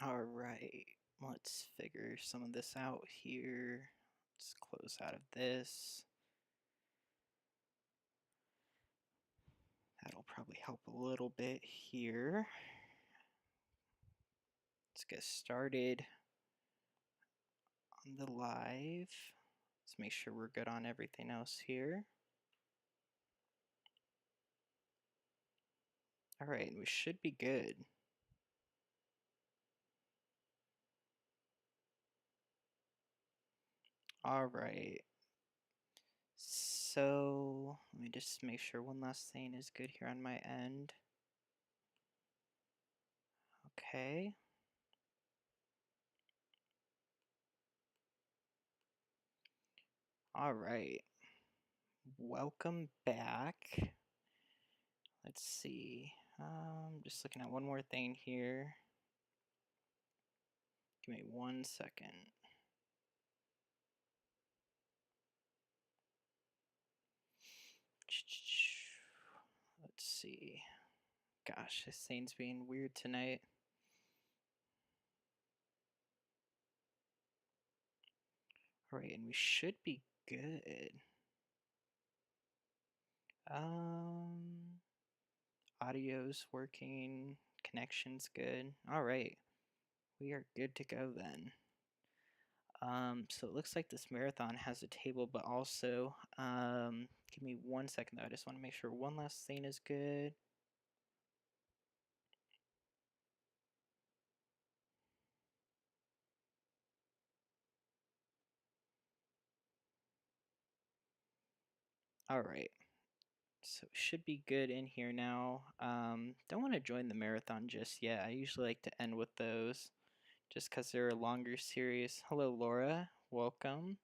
All right, let's figure some of this out here. Let's close out of this. That'll probably help a little bit here. Let's get started on the live. Let's make sure we're good on everything else here. All right, we should be good. All right. So let me just make sure one last thing is good here on my end. Okay. All right. Welcome back. Let's see. Just looking at one more thing here. Give me 1 second. Let's see. Gosh, this thing's being weird tonight. All right, and we should be good. Audio's working, connection's good. All right, we are good to go then. So it looks like this marathon has a table, but also, give me 1 second though. I just want to make sure one last thing is good. All right. So it should be good in here now. Don't want to join the marathon just yet. I usually like to end with those just because they're a longer series. Hello, Laura. Welcome.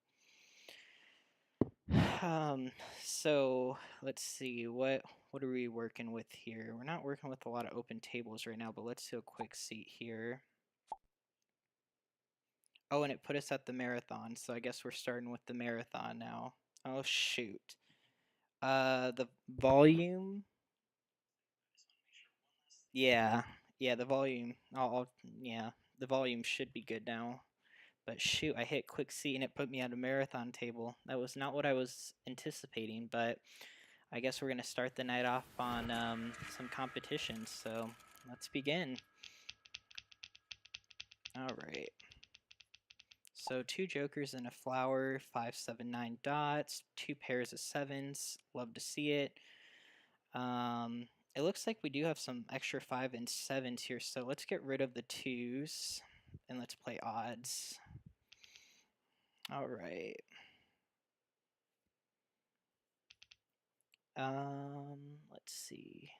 So let's see. What are we working with here? We're not working with a lot of open tables right now, but let's do a quick seat here. Oh, and it put us at the marathon, so I guess we're starting with the marathon now. Oh, shoot. The volume... Yeah, the volume. Yeah, the volume should be good now. But shoot, I hit quick C and it put me at a marathon table. That was not what I was anticipating, but I guess we're gonna start the night off on some competitions. So let's begin. All right. So 2 jokers and a flower, 5, 7, 9 dots, 2 pairs of 7s. Love to see it. It looks like we do have some extra 5 and 7s here, so let's get rid of the 2s and let's play odds. All right. Let's see.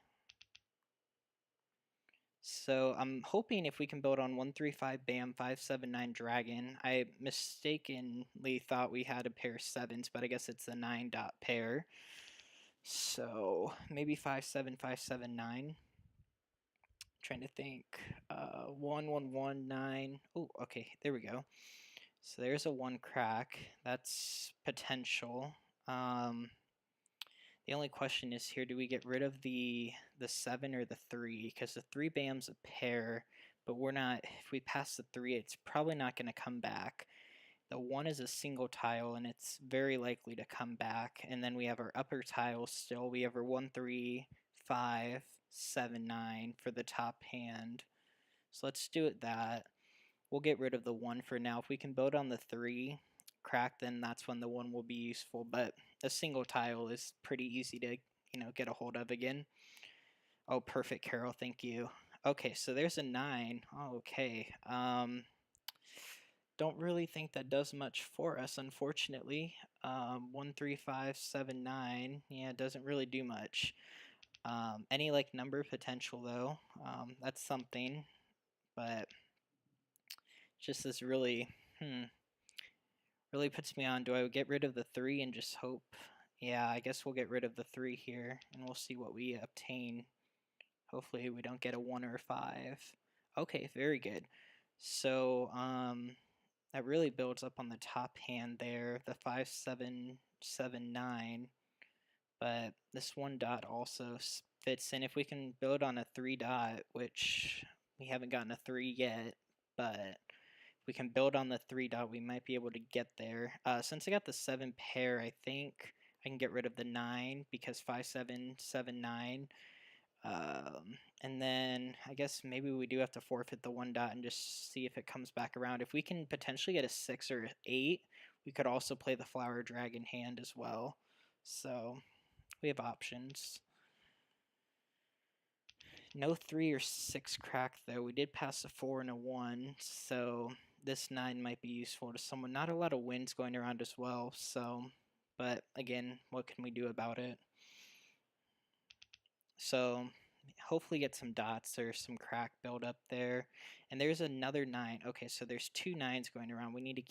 So I'm hoping if we can build on 1, 3, 5, bam, 5, 7, 9 dragon. I mistakenly thought we had a pair of 7s, but I guess it's a 9 dot pair. So maybe 5, 7, 5, 7, 9. Trying to think. 1, 1, 1, 9. Oh, okay, there we go. So there's a 1 crack. That's potential. The only question is here, do we get rid of the 7 or the 3? Because the 3 bam's a pair, but we're not, if we pass the 3, it's probably not going to come back. The 1 is a single tile, and it's very likely to come back. And then we have our upper tiles still. We have our 1, 3, 5, 7, 9 for the top hand. So let's do it that. We'll get rid of the 1 for now. If we can build on the 3 crack, then that's when the 1 will be useful. But a single tile is pretty easy to, get a hold of again. Oh, perfect, Carol. Thank you. Okay, so there's a 9. Oh, okay. Don't really think that does much for us, unfortunately. 1, 3, 5, 7, 9. Yeah, it doesn't really do much. Any like number potential though, that's something. But just this really, really puts me on. Do I get rid of the 3 and just hope? Yeah, I guess we'll get rid of the 3 here, and we'll see what we obtain. Hopefully we don't get a 1 or a 5. Okay, very good. So, that really builds up on the top hand there, the 5, 7, 7, 9. But this 1 dot also fits in. If we can build on a 3 dot, which we haven't gotten a 3 yet, but if we can build on the 3 dot, we might be able to get there. Since I got the 7 pair, I think I can get rid of the 9 because 5, 7, 7, 9. And then I guess maybe we do have to forfeit the 1 dot and just see if it comes back around. If we can potentially get a 6 or 8, we could also play the flower dragon hand as well. So we have options. No 3 or 6 crack though. We did pass a 4 and a 1, so this 9 might be useful to someone. Not a lot of wins going around as well, so, but again, what can we do about it? So hopefully get some dots or some crack build up there. And there's another 9. Okay, so there's 2 9s going around. We need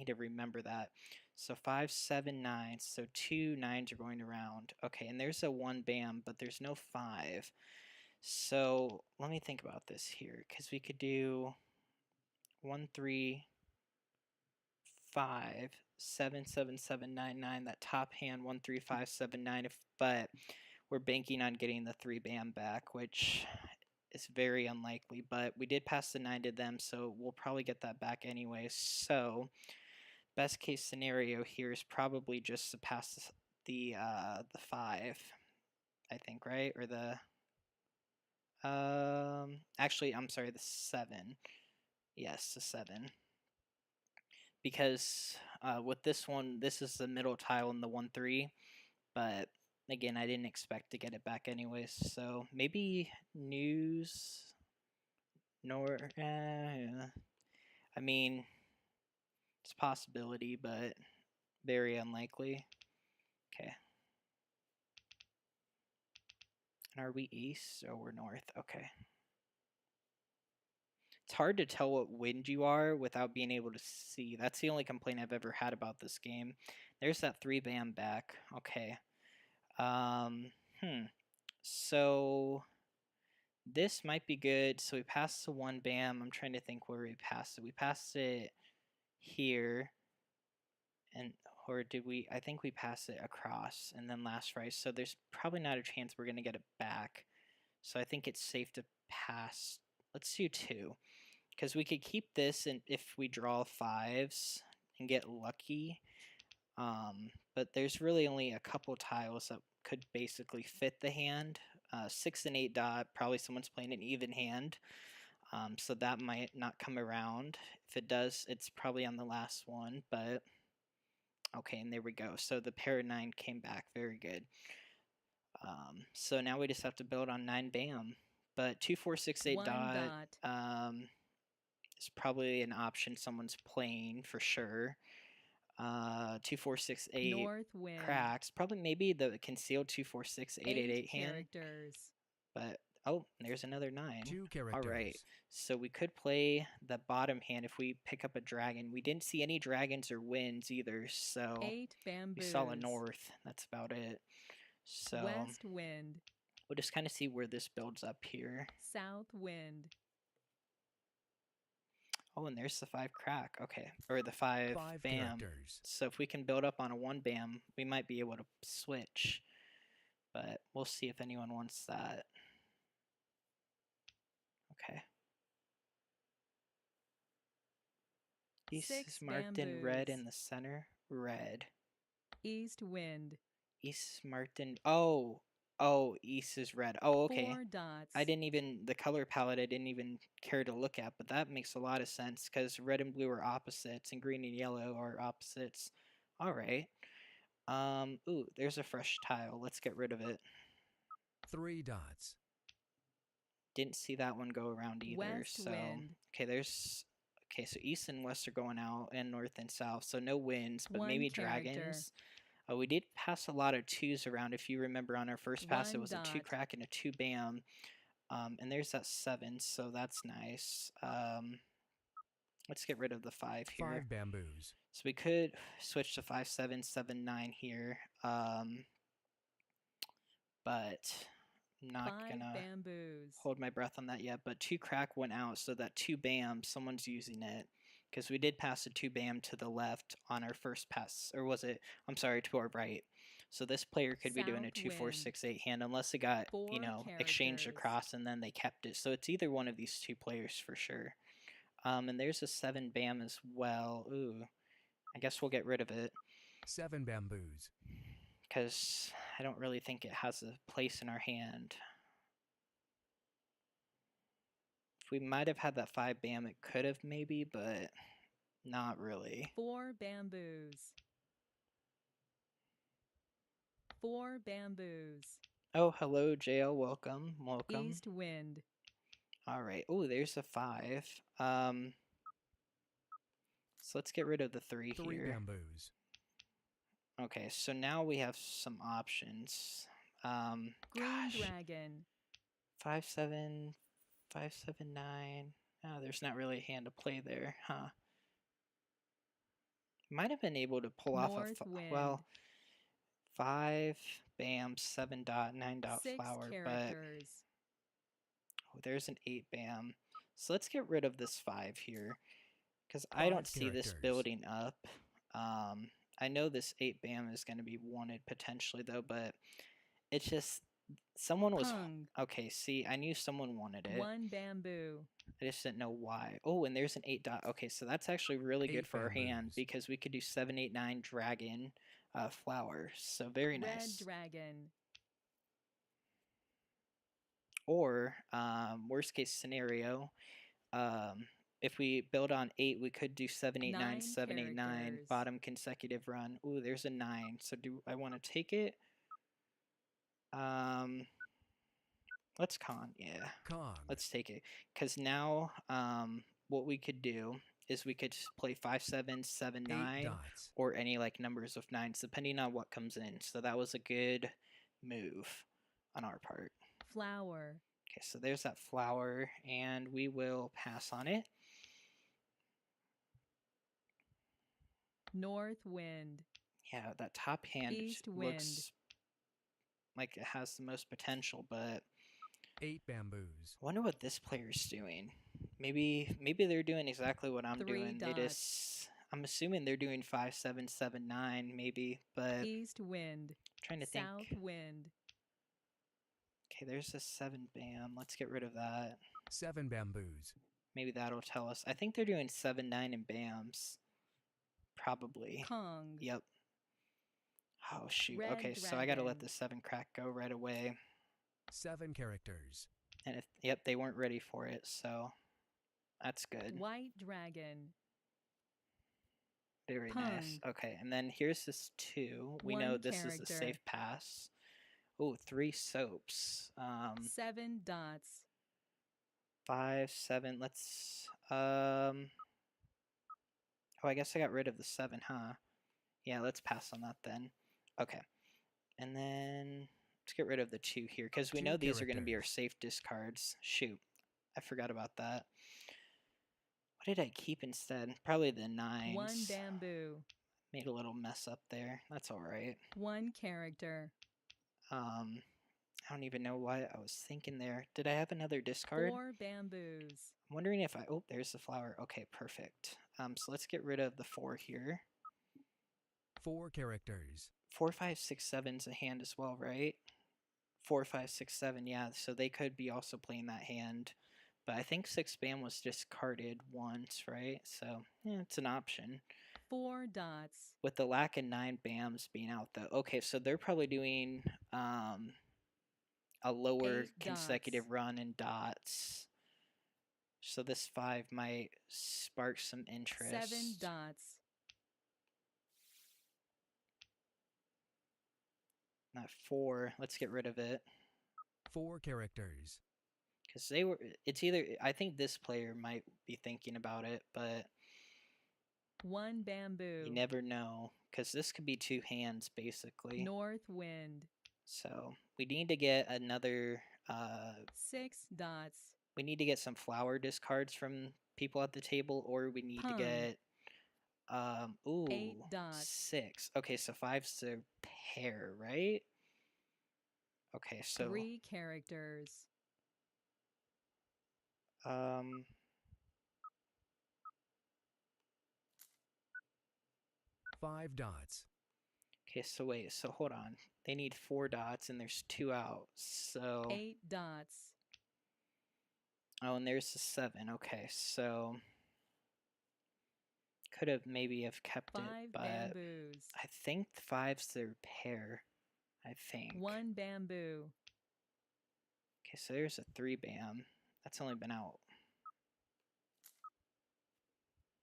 to remember that. So 5, 7, 9. So 2 9s are going around. Okay, and there's a 1 bam, but there's no 5. So let me think about this here, because we could do 1, 3, 5, 7, 7, 7, 9, 9. That top hand 1, 3, 5, 7, 9. But we're banking on getting the 3 bam back, which is very unlikely. But we did pass the 9 to them, so we'll probably get that back anyway. So best case scenario here is probably just to pass the 5, I think, right? Or the actually, I'm sorry, the 7. Yes, the 7. Because with this one, this is the middle tile in the 1, 3. But again, I didn't expect to get it back anyways. So maybe news, nor, I mean, it's a possibility, but very unlikely. Okay. And are we east or we're north? Okay. It's hard to tell what wind you are without being able to see. That's the only complaint I've ever had about this game. There's that 3 bam back. Okay. So this might be good. So we passed the 1 bam. I'm trying to think where we passed it. We passed it here. Or did we? I think we passed it across and then last right. So there's probably not a chance we're going to get it back. So I think it's safe to pass. Let's do 2. Because we could keep this and if we draw 5s and get lucky. But there's really only a couple tiles that could basically fit the hand. 6 and 8 dot, probably someone's playing an even hand. So that might not come around. If it does, it's probably on the last one. But okay, and there we go. So the pair of 9 came back. Very good. So now we just have to build on 9 bam. But 2, 4, 6, 8 dot. Is probably an option someone's playing for sure. 2, 4, 6, 8 North wind. Cracks. Probably maybe the concealed 2, 4, 6, 8, 8, 8 hand. Characters. But oh, there's another 9. 2 characters. All right. So we could play the bottom hand if we pick up a dragon. We didn't see any dragons or winds either, so 8 bamboos. we saw a north. That's about it. So West wind. We'll just kind of see where this builds up here. South wind. Oh, and there's the 5 crack. Okay, or the 5 bam. Characters. So if we can build up on a 1 bam, we might be able to switch. But we'll see if anyone wants that. Okay. East is marked in red in the center. Red. East wind. East is marked in... Oh, east is red. Oh, okay. 4 dots. I didn't even... The color palette I didn't even care to look at, but that makes a lot of sense because red and blue are opposites and green and yellow are opposites. All right. Ooh, there's a fresh tile. Let's get rid of it. 3 dots. Didn't see that one go around either. West wind. Okay, there's... Okay, so east and west are going out, and north and south, so no winds, but 1 maybe character. dragons. We did pass a lot of 2s around. If you remember on our first pass, 1 it was dot. a 2 crack and a 2 bam. And there's that 7, so that's nice. Let's get rid of the 5 here. 5 bamboos. So we could switch to 5, 7, 7, 9 here. But I'm not 5 gonna bamboos. hold my breath on that yet. But 2 crack went out, so that 2 bam, someone's using it. Because we did pass a 2 bam to the left on our first pass. Or was it? I'm sorry, to our right. So this player could be doing a 2, 4, 6, 8 hand unless it got, 4 exchanged characters. across and then they kept it. So it's either one of these 2 players for sure. And there's a 7 bam as well. Ooh, I guess we'll get rid of it 7 bamboos. because I don't really think it has a place in our hand. If we might have had that 5 bam, it could have maybe, but not really. 4 bamboos. 4 bamboos. Oh, hello, JL. Welcome. Welcome. East wind. All right. Oh, there's a 5. So let's get rid of the 3 3 here. bamboos. Okay, so now we have some options. Green Gosh, dragon. 5 7, 5 7 9. Oh, there's not really a hand to play there, huh? Might have been able to pull off North a wind. well, 5 bam, 7 dot, 9 dot 6 flower, but characters. oh, there's an 8 bam. So let's get rid of this 5 here because I don't 5 see this characters. building up. I know this 8 bam is going to be wanted potentially though, but it's just someone was Pung. okay. See, I knew someone wanted it. 1 bamboo. I just didn't know why. Oh, and there's an 8 dot. Okay, so that's actually really good 8 for our hand bamboos. because we could do 7 8 9 dragon flower. So very Red nice. dragon. Or worst case scenario, if we build on 8, we could do 7 8 9 9 7 8 9 characters. bottom consecutive run. Ooh, there's a 9. So do I want to take it? Let's con. Yeah, Kong. let's take it. Because now what we could do is we could just play 5 7 7 8 9 dots. or any like numbers of 9s depending on what comes in. So that was a good move on our part. Flower. Okay, so there's that flower, and we will pass on it. North wind. Yeah, that top hand East wind. looks like it has the most potential, but 8 bamboos. I wonder what this player's doing. Maybe they're doing exactly what I'm 3 doing. They dots. just I'm assuming they're doing 5 7 7 9 maybe, but East wind. trying to South think. wind. Okay, there's a 7 bam. Let's get rid of that. 7 bamboos. Maybe that'll tell us. I think they're doing 7 9 and bams. Probably. Kong. Yep. Oh shoot. Red Okay, so I gotta let dragon. the 7 crack go right away. 7 characters. And yep, they weren't ready for it, so that's good. White dragon. Very nice. Pung. Okay, and then here's this 2. We know 1 this is a character. safe pass. Oh, 3 soaps. 7 dots. 5 7. Let's oh, I guess I got rid of the 7, huh? Yeah, let's pass on that then. Okay. And then let's get rid of the 2 here because we 2 know these are going to be our characters. safe discards. Shoot. I forgot about that. What did I keep instead? Probably the 9s. 1 bamboo. Made a little mess up there. That's all right. 1 character. I don't even know why I was thinking there. Did I have another discard? 4 bamboos. I'm wondering if I... Oh, there's the flower. Okay, perfect. So let's get rid of the 4 here. 4 characters. 4 5 6 7's a hand as well, right? 4 5 6 7, yeah. So they could be also playing that hand. But I think 6 bam was discarded once, right? So, yeah, it's an option. 4 dots. With the lack of 9 bams being out, though. Okay, so they're probably doing a lower 8 consecutive dots. run in dots. So this 5 might spark some interest. 7 dots. Not 4. Let's get rid of it. 4 characters. Because it's either, I think this player might be thinking about it, but 1 bamboo. you never know. Because this could be 2 hands, basically. North wind. So we need to get another, 6 dots. we need to get some flower discards from people at the table, or we need to Pung. get, ooh, 8 dots. 6. Okay, so 5's a pair, right? Okay, so 3 characters. 5 dots. okay, so wait, so hold on. They need 4 dots and there's 2 out. So 8 dots. oh, and there's the 7. Okay, so could have maybe have kept it, 5 but bamboos. I think the 5's their pair. I think. 1 bamboo. Okay, so there's a 3 bam. That's only been out.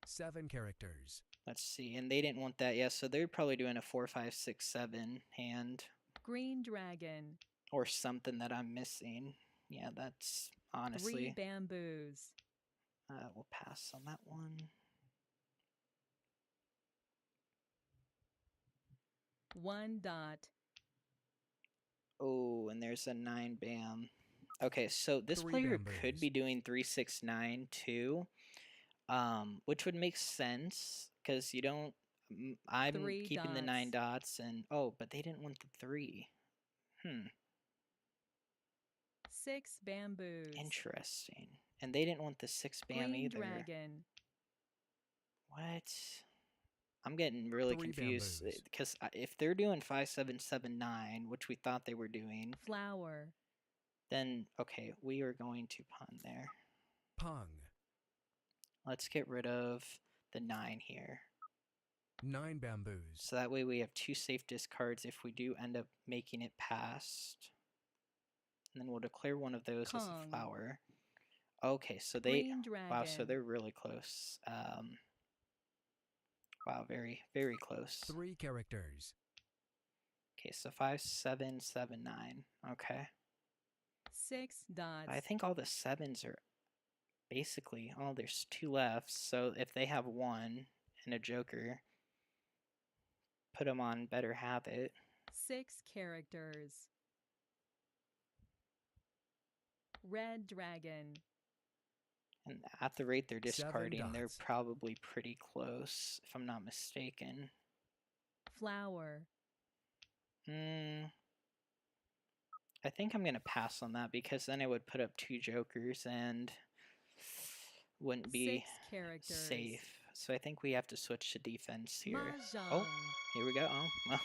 7 characters. Let's see, and they didn't want that yet, so they're probably doing a 4, 5, 6, 7 hand. Green dragon. Or something that I'm missing. Yeah, that's 3 honestly. bamboos. We'll pass on that one. 1 dot. Oh, and there's a 9 bam. Okay, so this 3 player bamboos. could be doing 3, 6, 9 too, which would make sense because you don't. I'm 3 keeping the 9 dots. dots, and oh, but they didn't want the 3. 6 bamboos. Interesting. And they didn't want the 6 bam Green either. dragon. What? I'm getting really 3 confused bamboos. because if they're doing 5, 7, 7, 9, which we thought they were doing, Flower. then okay, we are going to pun there. Pung. Let's get rid of the 9 here. 9 bamboos. So that way we have 2 safe discards if we do end up making it past. And then we'll declare one of those as a Kong. flower. Okay, so they Green dragon. wow, so they're really close. Wow, very, very close. 3 characters. Okay, so 5, 7, 7, 9. Okay. 6 dots. I think all the 7s are basically, oh, there's 2 left. So if they have 1 and a joker, put them on better habit. 6 characters. Red dragon. And at the rate they're 7 discarding, they're dots. probably pretty close, if I'm not mistaken. Flower. I think I'm going to pass on that because then I would put up 2 jokers and wouldn't be 6 characters. safe. So I think we have to switch to defense here. Mahjong. Oh, here we go. Oh, well.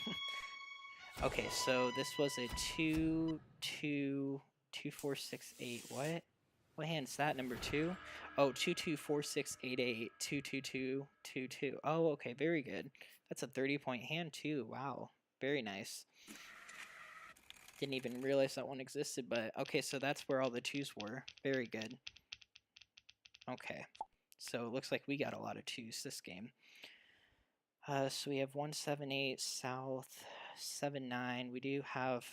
Okay, so this was a 2, 2, 2, 4, 6, 8. What? What hand's that? Number 2? Oh, 2, 2, 4, 6, 8, 8. 2, 2, 2, 2, 2. Oh, okay, very good. That's a 30-point hand too. Wow, very nice. Didn't even realize that one existed, but okay, so that's where all the 2s were. Very good. Okay, so it looks like we got a lot of 2s this game. So we have 1, 7, 8, south, 7, 9. We do have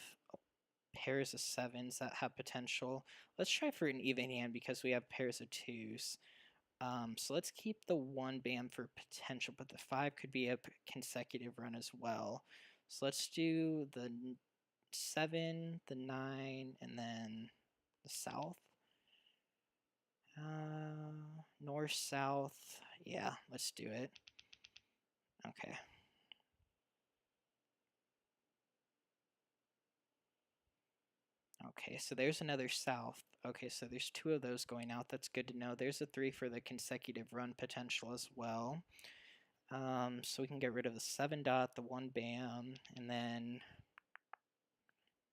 pairs of 7s that have potential. Let's try for an even hand because we have pairs of 2s. So let's keep the 1 bam for potential, but the 5 could be a consecutive run as well. So let's do the 7, the 9, and then the south. North, south. Yeah, let's do it. Okay. Okay, so there's another south. Okay, so there's 2 of those going out. That's good to know. There's a 3 for the consecutive run potential as well. So we can get rid of the 7 dot, the 1 bam, and then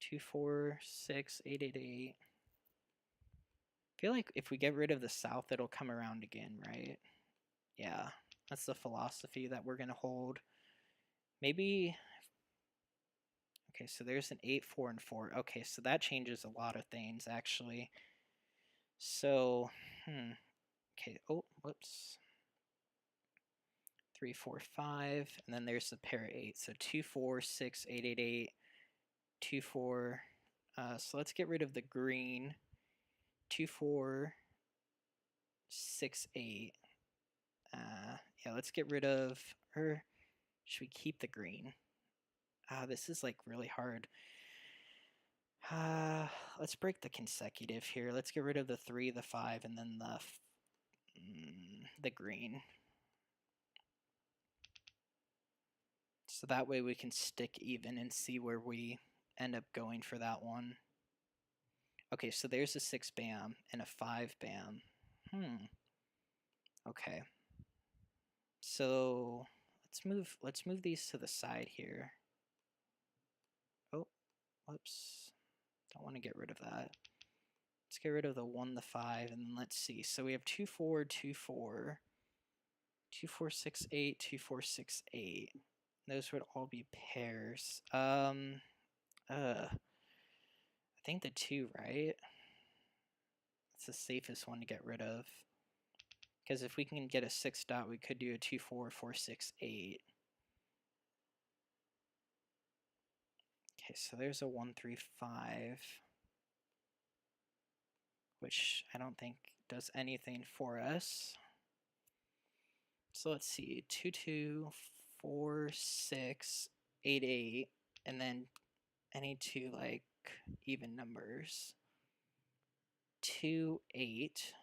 2, 4, 6, 8, 8, 8. I feel like if we get rid of the south, it'll come around again, right? Yeah, that's the philosophy that we're going to hold. Maybe... Okay, so there's an 8, 4, and 4. Okay, so that changes a lot of things, actually. So, okay, oh, whoops. 3, 4, 5, and then there's the pair of 8. So 2, 4, 6, 8, 8, 8, 2, 4. So let's get rid of the green. 2, 4, 6, 8. Yeah, let's get rid of, or should we keep the green? This is like really hard. Let's break the consecutive here. Let's get rid of the 3, the 5, and then the green. So that way we can stick even and see where we end up going for that one. Okay, so there's a 6 bam and a 5 bam. Okay. So let's move these to the side here. Oh, whoops. Don't want to get rid of that. Let's get rid of the 1, the 5, and then let's see. So we have 2, 4, 2, 4, 2468, 2468. Those would all be pairs. I think the 2, right? It's the safest one to get rid of. Because if we can get a 6 dot, we could do a 24468. Okay, so there's a 135, which I don't think does anything for us. So let's see, 224688, and then any two like even numbers. 2 8.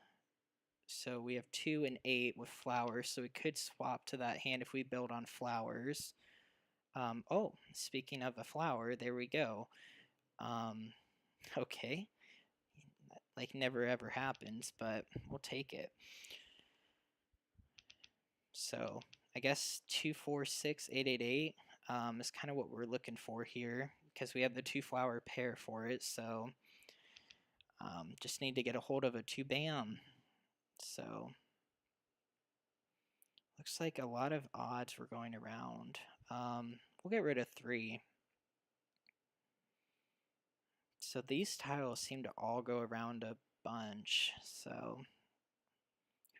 So we have 2 and 8 with flowers, so we could swap to that hand if we build on flowers. Oh, speaking of a flower, there we go. Okay. Like never ever happens, but we'll take it. So I guess 246888 is kind of what we're looking for here because we have the 2 flower pair for it. So just need to get a hold of a 2 bam. So looks like a lot of odds were going around. We'll get rid of 3. So these tiles seem to all go around a bunch. So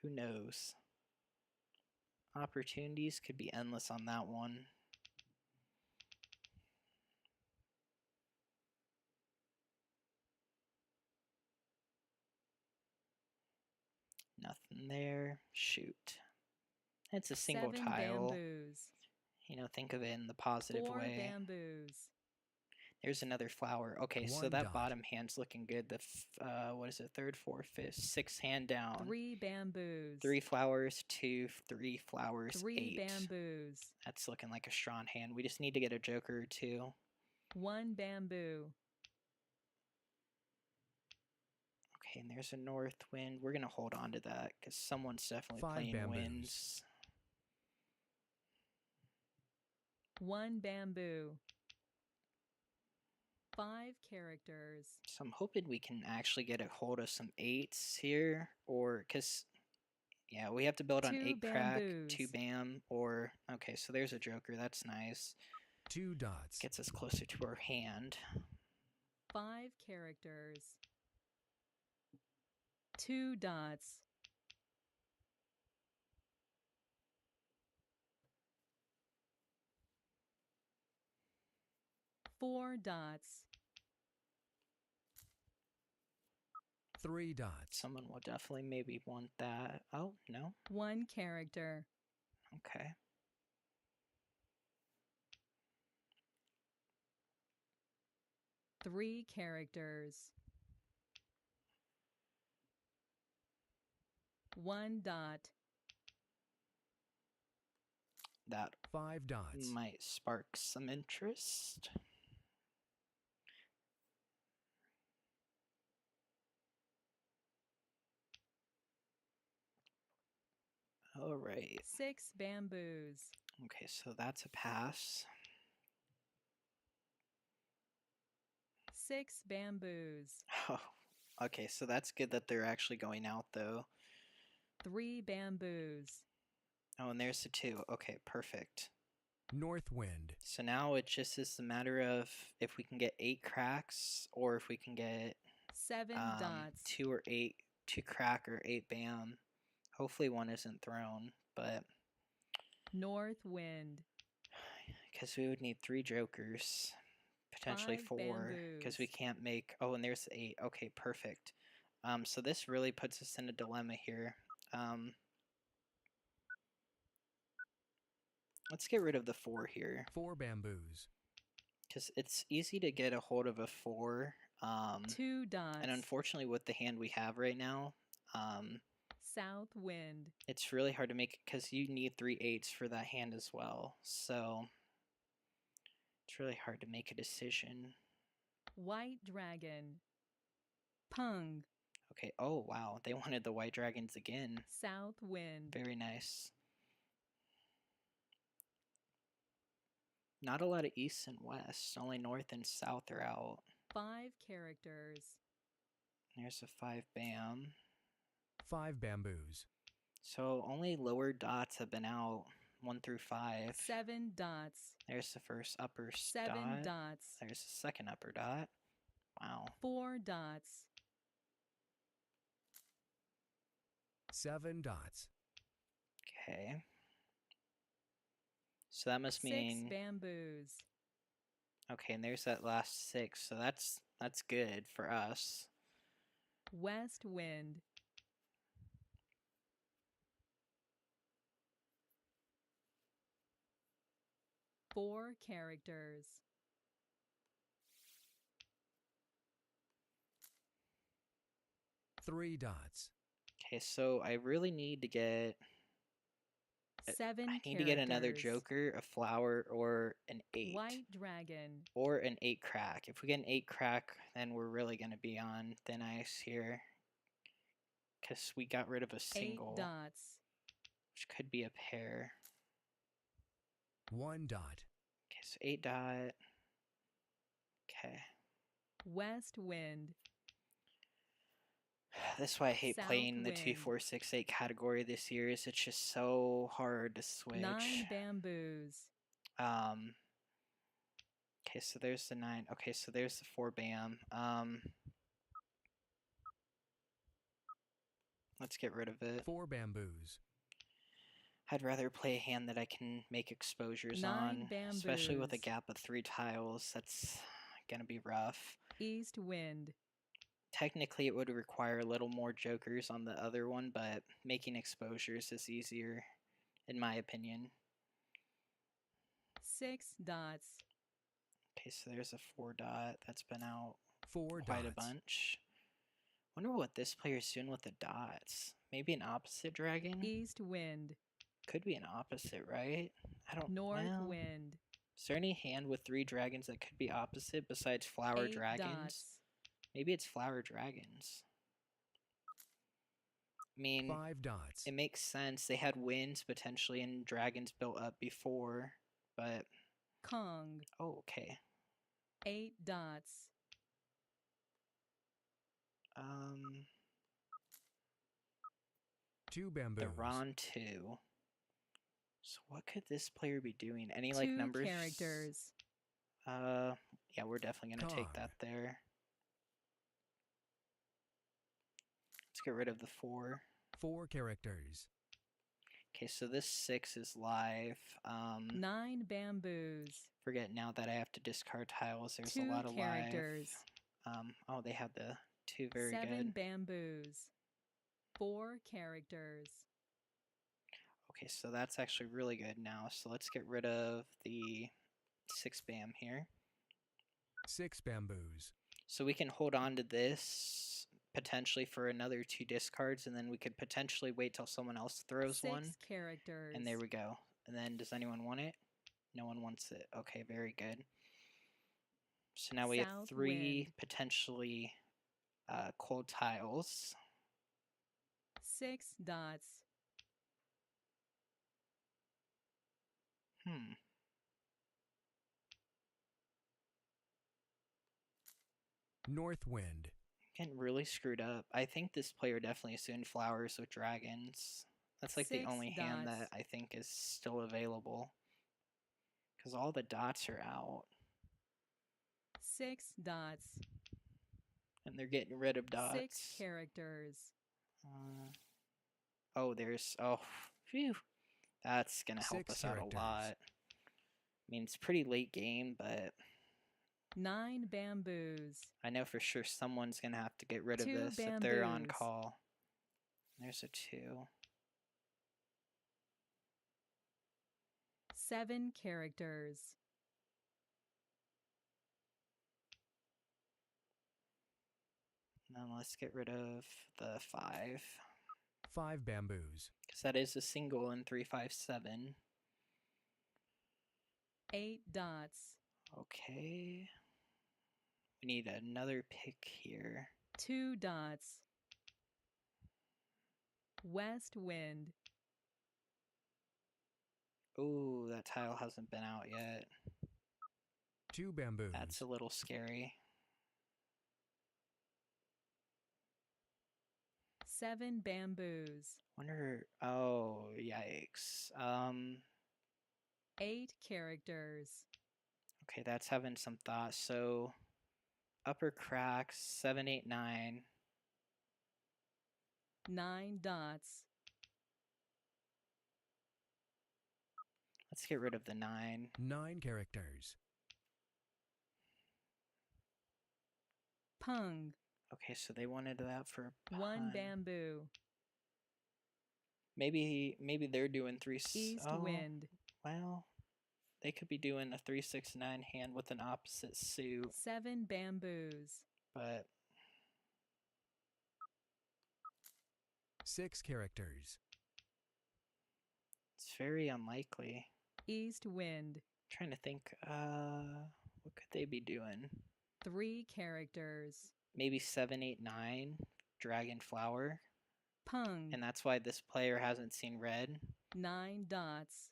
who knows? Opportunities could be endless on that one. Nothing there. Shoot. It's a single 7 tile. bamboos. You know, think of it in the positive 4 way. bamboos. There's another flower. Okay, so 1 that dot. bottom hand's looking good. The what is it? 3rd, 4th, 5th, 6th hand down. 3 bamboos. 3 flowers, 2, 3 flowers, 3 8. bamboos. That's looking like a strong hand. We just need to get a joker or 2. 1 bamboo. Okay, and there's a north wind. We're gonna hold on to that because someone's definitely 5 playing bamboos. winds. 1 bamboo. 5 characters. So I'm hoping we can actually get a hold of some 8s here, or because yeah, we have to build on 2 8 crack, bamboos. 2 bam, or okay, so there's a joker. That's nice. 2 dots. Gets us closer to our hand. 5 characters. 2 dots. 4 dots. 3 dots. Someone will definitely maybe want that. Oh, no. 1 character. Okay. Three characters. 1 dot. That 5 dots. might spark some interest. All right. 6 bamboos. Okay, so that's a pass. 6 bamboos. Oh, okay, so that's good that they're actually going out, though. 3 bamboos. Oh, and there's the 2. Okay, perfect. North wind. So now it just is a matter of if we can get 8 cracks or if we can get 7 dots. 2 or 8, 2 crack or 8 bam. Hopefully one isn't thrown, but North wind. because we would need 3 jokers, potentially 5 4, because we bamboos. can't make. Oh, and there's 8. Okay, perfect. So this really puts us in a dilemma here. Let's get rid of the 4 here, 4 bamboos. because it's easy to get a hold of a 4. 2 dots. And unfortunately, with the hand we have right now, South wind. it's really hard to make it because you need 3 8s for that hand as well. So it's really hard to make a decision. White dragon. Pung. Okay. Oh, wow. They wanted the white dragons again. South wind. Very nice. Not a lot of east and west. Only north and south are out. 5 characters. There's a 5 bam. 5 bamboos. So only lower dots have been out, 1 through 5. 7 dots. There's the first upper 7 dot. dots. There's the second upper dot. Wow. 4 dots. 7 dots. Okay. So that must 6 mean bamboos. okay, and there's that last 6. So that's good for us. West wind. Four characters. Three dots. Okay, so I really need to get 7 I need to get another characters. joker, a flower, or an 8. White dragon. Or an 8 crack. If we get an 8 crack, then we're really going to be on thin ice here. Because we got rid of a 8 single, dots. which could be a pair. 1 dot. Okay, so 8 dot. Okay. West wind. This is why I hate South playing the wind. 2, 4, 6, 8 category this year. Is it's just so hard to switch. 9 bamboos. Okay, so there's the 9. Okay, so there's the 4 bam. Let's get rid of it. 4 bamboos. I'd rather play a hand that I can make exposures 9 on, especially with a bamboos. gap of 3 tiles. That's gonna be rough. East wind. Technically, it would require a little more jokers on the other one, but making exposures is easier, in my opinion. 6 dots. Okay, so there's a 4 dot that's been out 4 quite dots. a bunch. Wonder what this player's doing with the dots. Maybe an opposite dragon? East wind. Could be an opposite, right? I don't know. North Well, wind. is there any hand with 3 dragons that could be opposite besides flower 8 dragons? dots. Maybe it's flower dragons. I mean, 5 dots. it makes sense. They had winds potentially and dragons built up before, but Kong. oh, okay. 8 dots. Um, 2 bamboos. the Ron 2. So what could this player be doing? Any like 2 numbers? characters. Yeah, we're definitely gonna take Kong. that there. Let's get rid of the 4. 4 characters. Okay, so this 6 is live. 9 bamboos. Forget now that I have to discard tiles. There's 2 a lot of characters. live. Oh, they had the 2 very 7 good. bamboos. 4 characters. Okay, so that's actually really good now. So let's get rid of the 6 bam here. 6 bamboos. So we can hold on to this potentially for another 2 discards, and then we could potentially wait till someone else throws 6 one. characters. And there we go. And then does anyone want it? No one wants it. Okay, very good. So now we have South 3 wind. potentially cold tiles. 6 dots. North wind. Getting really screwed up. I think this player definitely assumed flowers with dragons. That's like the 6 only hand dots. that I think is still available. Because all the dots are out. 6 dots. And they're getting rid of dots. 6 characters. Oh, there's... Oh, phew. That's going to help 6 us out a characters. lot. I mean, it's pretty late game, but 9 bamboos. I know for sure someone's going to have to get rid of 2 this if they're on bamboos. call. There's a 2. 7 characters. Now let's get rid of the 5. 5 bamboos. Because that is a single in 3, 5, 7. 8 dots. Okay. We need another pick here. 2 dots. West wind. Ooh, that tile hasn't been out yet. 2 bamboos. That's a little scary. 7 bamboos. Wonder. Oh, yikes. 8 characters. Okay, that's having some thought. So upper cracks 7, 8, 9. 9 dots. Let's get rid of the 9. 9 characters. Pung. Okay, so they wanted that for a 1 pun. bamboo. Maybe they're doing East oh, wind. well, they could be doing a 3, 6, 9 hand with an opposite suit, 7 bamboos. but 6 characters. it's very unlikely. East wind. Trying to think, what could they be doing? 3 characters. Maybe 7, 8, 9, Dragon Flower, Pung. and that's why this player hasn't seen red. 9 dots.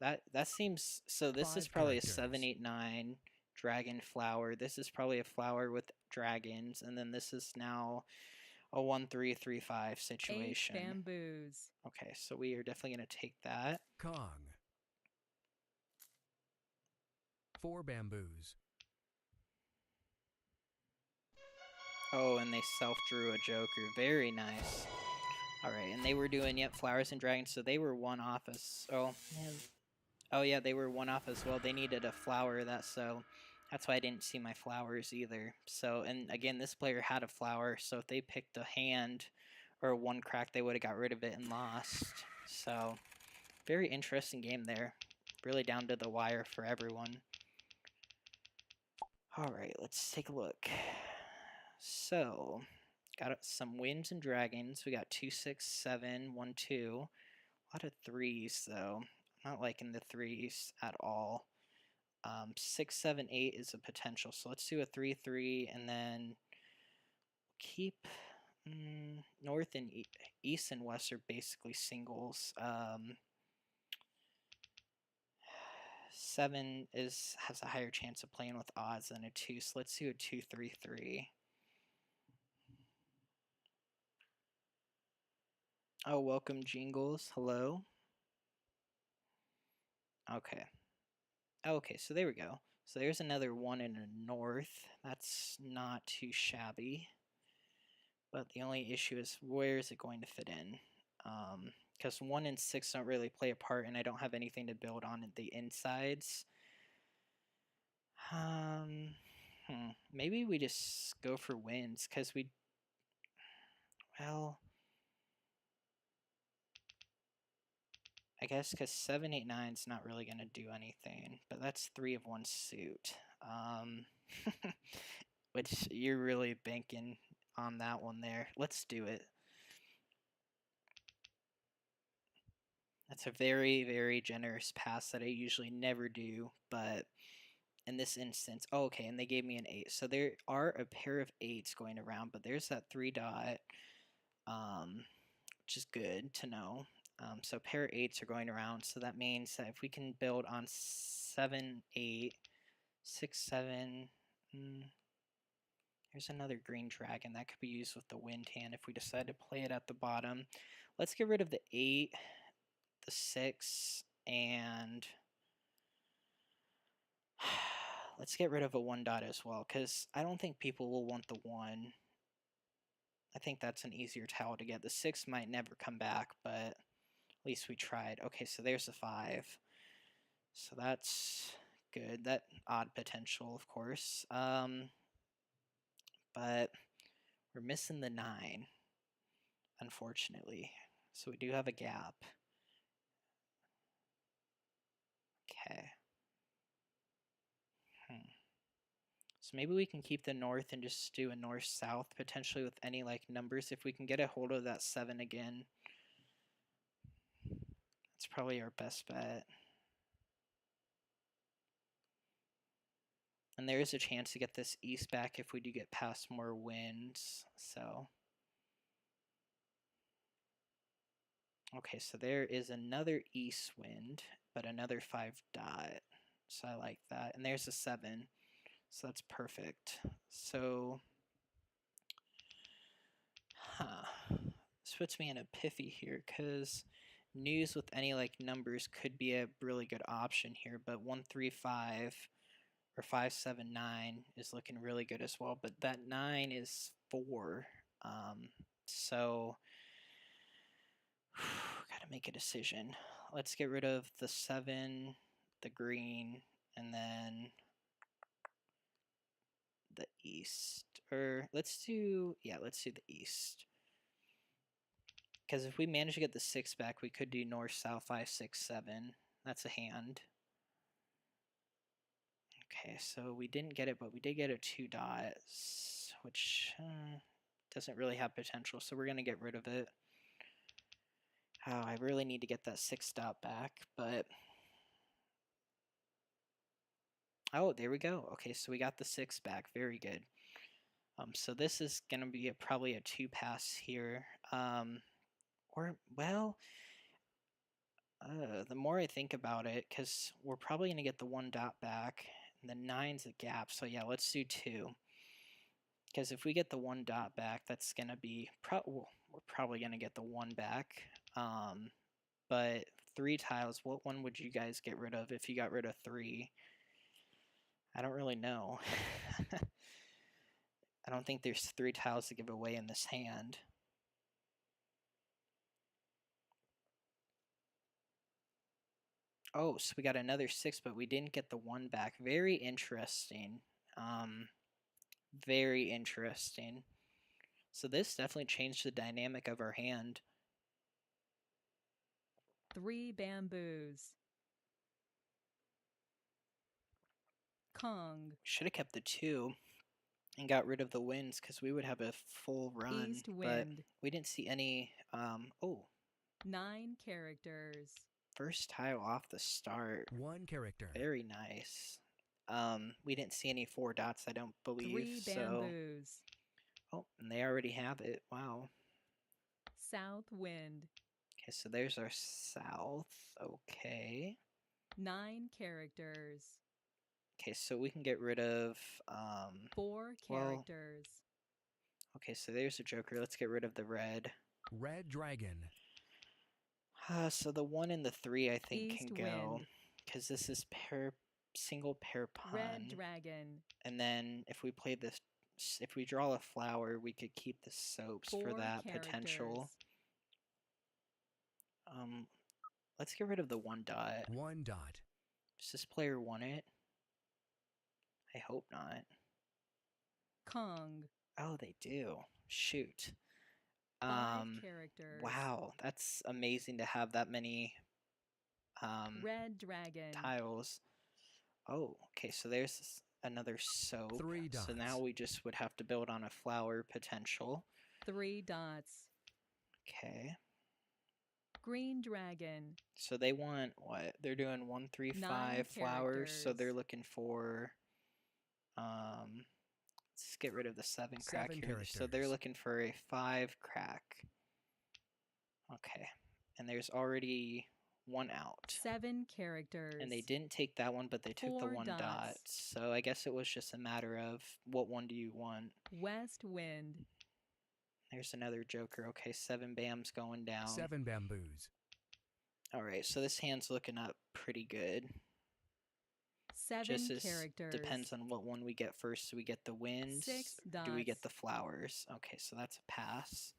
That seems so. This is 5 probably a characters. 7, 8, 9 Dragon Flower. This is probably a flower with dragons, and then this is now a 1, 3, 3, 5 8 situation. bamboos. Okay, so we are definitely gonna take that. Kong. 4 bamboos. Oh, and they self-drew a Joker. Very nice. All right, and they were doing, yep, flowers and dragons, so they were one off as, oh yeah, they were one off as well. They needed a flower, so that's why I didn't see my flowers either. So, and again, this player had a flower, so if they picked a hand or one crack, they would have got rid of it and lost. So, very interesting game there. Really down to the wire for everyone. All right, let's take a look. So, got some winds and dragons. We got 2, 6, 7, 1, 2. A lot of 3s though. I'm not liking the 3s at all. 6, 7, 8 is a potential. So let's do a 3, 3, and then keep north and east and west are basically singles. 7 has a higher chance of playing with odds than a 2. So let's do a 2, 3, 3. Oh, welcome, Jingles. Hello. Okay. Okay, so there we go. So there's another 1 in the north. That's not too shabby. But the only issue is where is it going to fit in? Because 1 and 6 don't really play a part, and I don't have anything to build on the insides. Maybe we just go for wins, because well, I guess because 7, 8, 9 is not really going to do anything, but that's 3 of 1 suit. Which you're really banking on that one there. Let's do it. That's a very, very generous pass that I usually never do, but in this instance, oh, okay, and they gave me an 8. So there are a pair of 8s going around, but there's that 3 dot, which is good to know. So a pair of 8s are going around, so that means that if we can build on 7, 8, 6, 7, there's another green dragon that could be used with the wind hand if we decide to play it at the bottom. Let's get rid of the 8, the 6, and let's get rid of a 1 dot as well, because I don't think people will want the 1. I think that's an easier tile to get. The 6 might never come back, but at least we tried. Okay, so there's a 5. So that's good. That odd potential, of course. But we're missing the 9, unfortunately. So we do have a gap. Okay. So maybe we can keep the north and just do a north-south, potentially with any like numbers. If we can get a hold of that 7 again, that's probably our best bet. And there is a chance to get this east back if we do get past more winds. So, okay, so there is another east wind, but another 5 dot. So I like that. And there's a 7. So that's perfect. So This puts me in a piffy here because news with any like numbers could be a really good option here, but 135 or 579 is looking really good as well, but that 9 is 4. So gotta make a decision. Let's get rid of the 7, the green, and then the east. Or let's do the east. Because if we manage to get the 6 back, we could do north, south, 5, 6, 7. That's a hand. Okay, so we didn't get it, but we did get a 2 dots, which doesn't really have potential, so we're going to get rid of it. Oh, I really need to get that 6 dot back, but... Oh, there we go. Okay, so we got the 6 back. Very good. So this is going to be probably a 2 pass here. Well, the more I think about it, because we're probably going to get the 1 dot back, and the 9's a gap, so yeah, let's do 2. Because if we get the 1 dot back, that's going to be, we're probably going to get the 1 back. But 3 tiles, what one would you guys get rid of if you got rid of 3? I don't really know. I don't think there's 3 tiles to give away in this hand. Oh, so we got another 6, but we didn't get the 1 back. Very interesting. Very interesting. So this definitely changed the dynamic of our hand. 3 bamboos. Kong. Should have kept the 2 and got rid of the winds because we would have a full run. East but wind. we didn't see any. Oh, 9 characters. first tile off the start. 1 character. Very nice. We didn't see any 4 dots, I don't believe. 3 bamboos. Oh, and they already have it. Wow. South wind. Okay, so there's our south. Okay. 9 characters. Okay, so we can get rid of 4 well, characters. okay, so there's a joker. Let's get rid of the red. Red dragon. So the 1 and the 3 I think East can go wind. because this is single pair pun. Red dragon. And then if we play this, if we draw a flower, we could keep the soaps 4 for that characters. potential. Let's get rid of the 1 dot. 1 dot. Does this player want it? I hope not. Kong. Oh, they do. Shoot. 5 characters. Wow, that's amazing to have that many Red dragon. tiles. Oh, okay, so there's another soap. 3 dots. So now we just would have to build on a flower potential. 3 dots. Okay. Green dragon. So they want what? They're doing 1, 3, 5 9 flowers. So they're characters. looking for let's get rid of the 7 crack 7 here. So they're characters. looking for a 5 crack. Okay. And there's already 1 out. 7 characters. And they didn't take that one, but they took the 4 1 dot. dots. So I guess it was just a matter of what one do you want. West wind. There's another joker. Okay, 7 bams going down. 7 bamboos. Alright, so this hand's looking up pretty good. 7 Just as characters. depends on what one we get first. Do we get the winds? 6 dots. Do we get the flowers? Okay, so that's a pass.